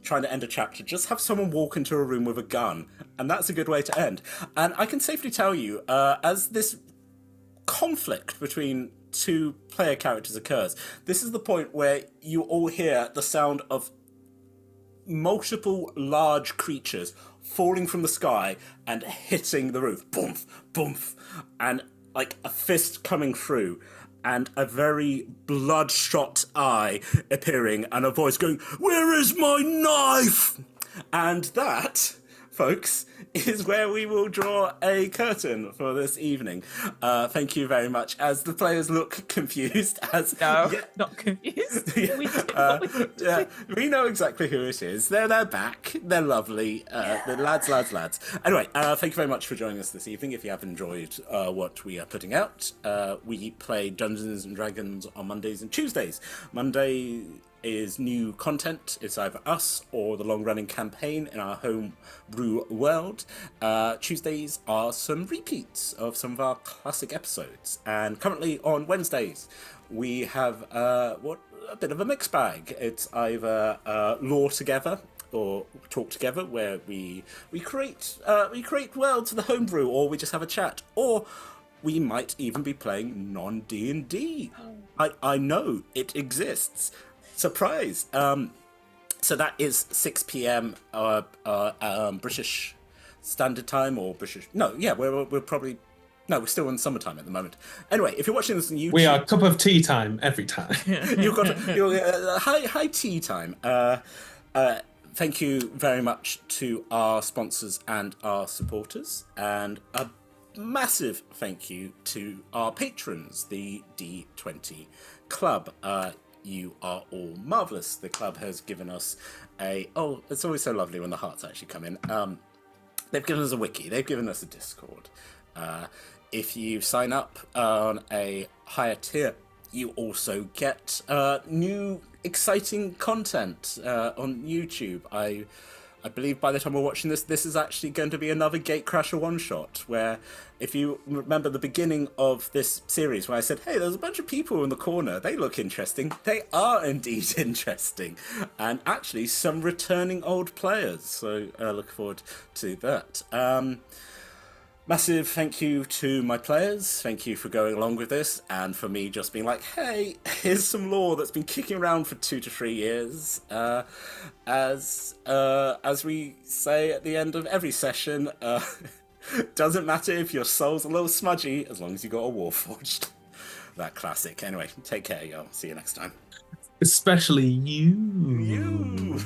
trying to end a chapter, just have someone walk into a room with a gun, and that's a good way to end. And I can safely tell you, as this conflict between two player characters occurs, this is the point where you all hear the sound of multiple large creatures falling from the sky and hitting the roof. Boomf, boomf. And like a fist coming through and a very bloodshot eye appearing and a voice going, "Where is my knife?" And that, folks, is where we will draw a curtain for this evening. Thank you very much. As the players look confused, not confused. We know exactly who it is. They're back. They're lovely. The lads. Anyway, thank you very much for joining us this evening. If you have enjoyed what we are putting out, we play Dungeons and Dragons on Mondays and Tuesdays. Monday is new content. It's either us or the long-running campaign in our home brew world. Tuesdays are some repeats of some of our classic episodes. And currently on Wednesdays, we have a bit of a mixed bag. It's either lore together or talk together, where we create worlds for the homebrew, or we just have a chat, or we might even be playing non-D&D. I know it exists. Surprise! So that is 6 p.m. British Standard Time, or British... No, yeah, we're probably... No, we're still in summertime at the moment. Anyway, if you're watching this on YouTube... We are cup of tea time every time. You've got high tea time. Thank you very much to our sponsors and our supporters, and a massive thank you to our patrons, the D20 Club. You are all marvellous. The club has given us it's always so lovely when the hearts actually come in. They've given us a wiki. They've given us a Discord. If you sign up on a higher tier, you also get new exciting content on YouTube. I believe by the time we're watching this is actually going to be another Gatecrasher one-shot, where if you remember the beginning of this series where I said, hey, there's a bunch of people in the corner, they look interesting. They are indeed interesting. And actually some returning old players, so look forward to that. Massive thank you to my players. Thank you for going along with this, and for me just being like, hey, here's some lore that's been kicking around for 2 to 3 years. As we say at the end of every session, doesn't matter if your soul's a little smudgy, as long as you got a warforged. That classic. Anyway, take care, y'all. See you next time. Especially you.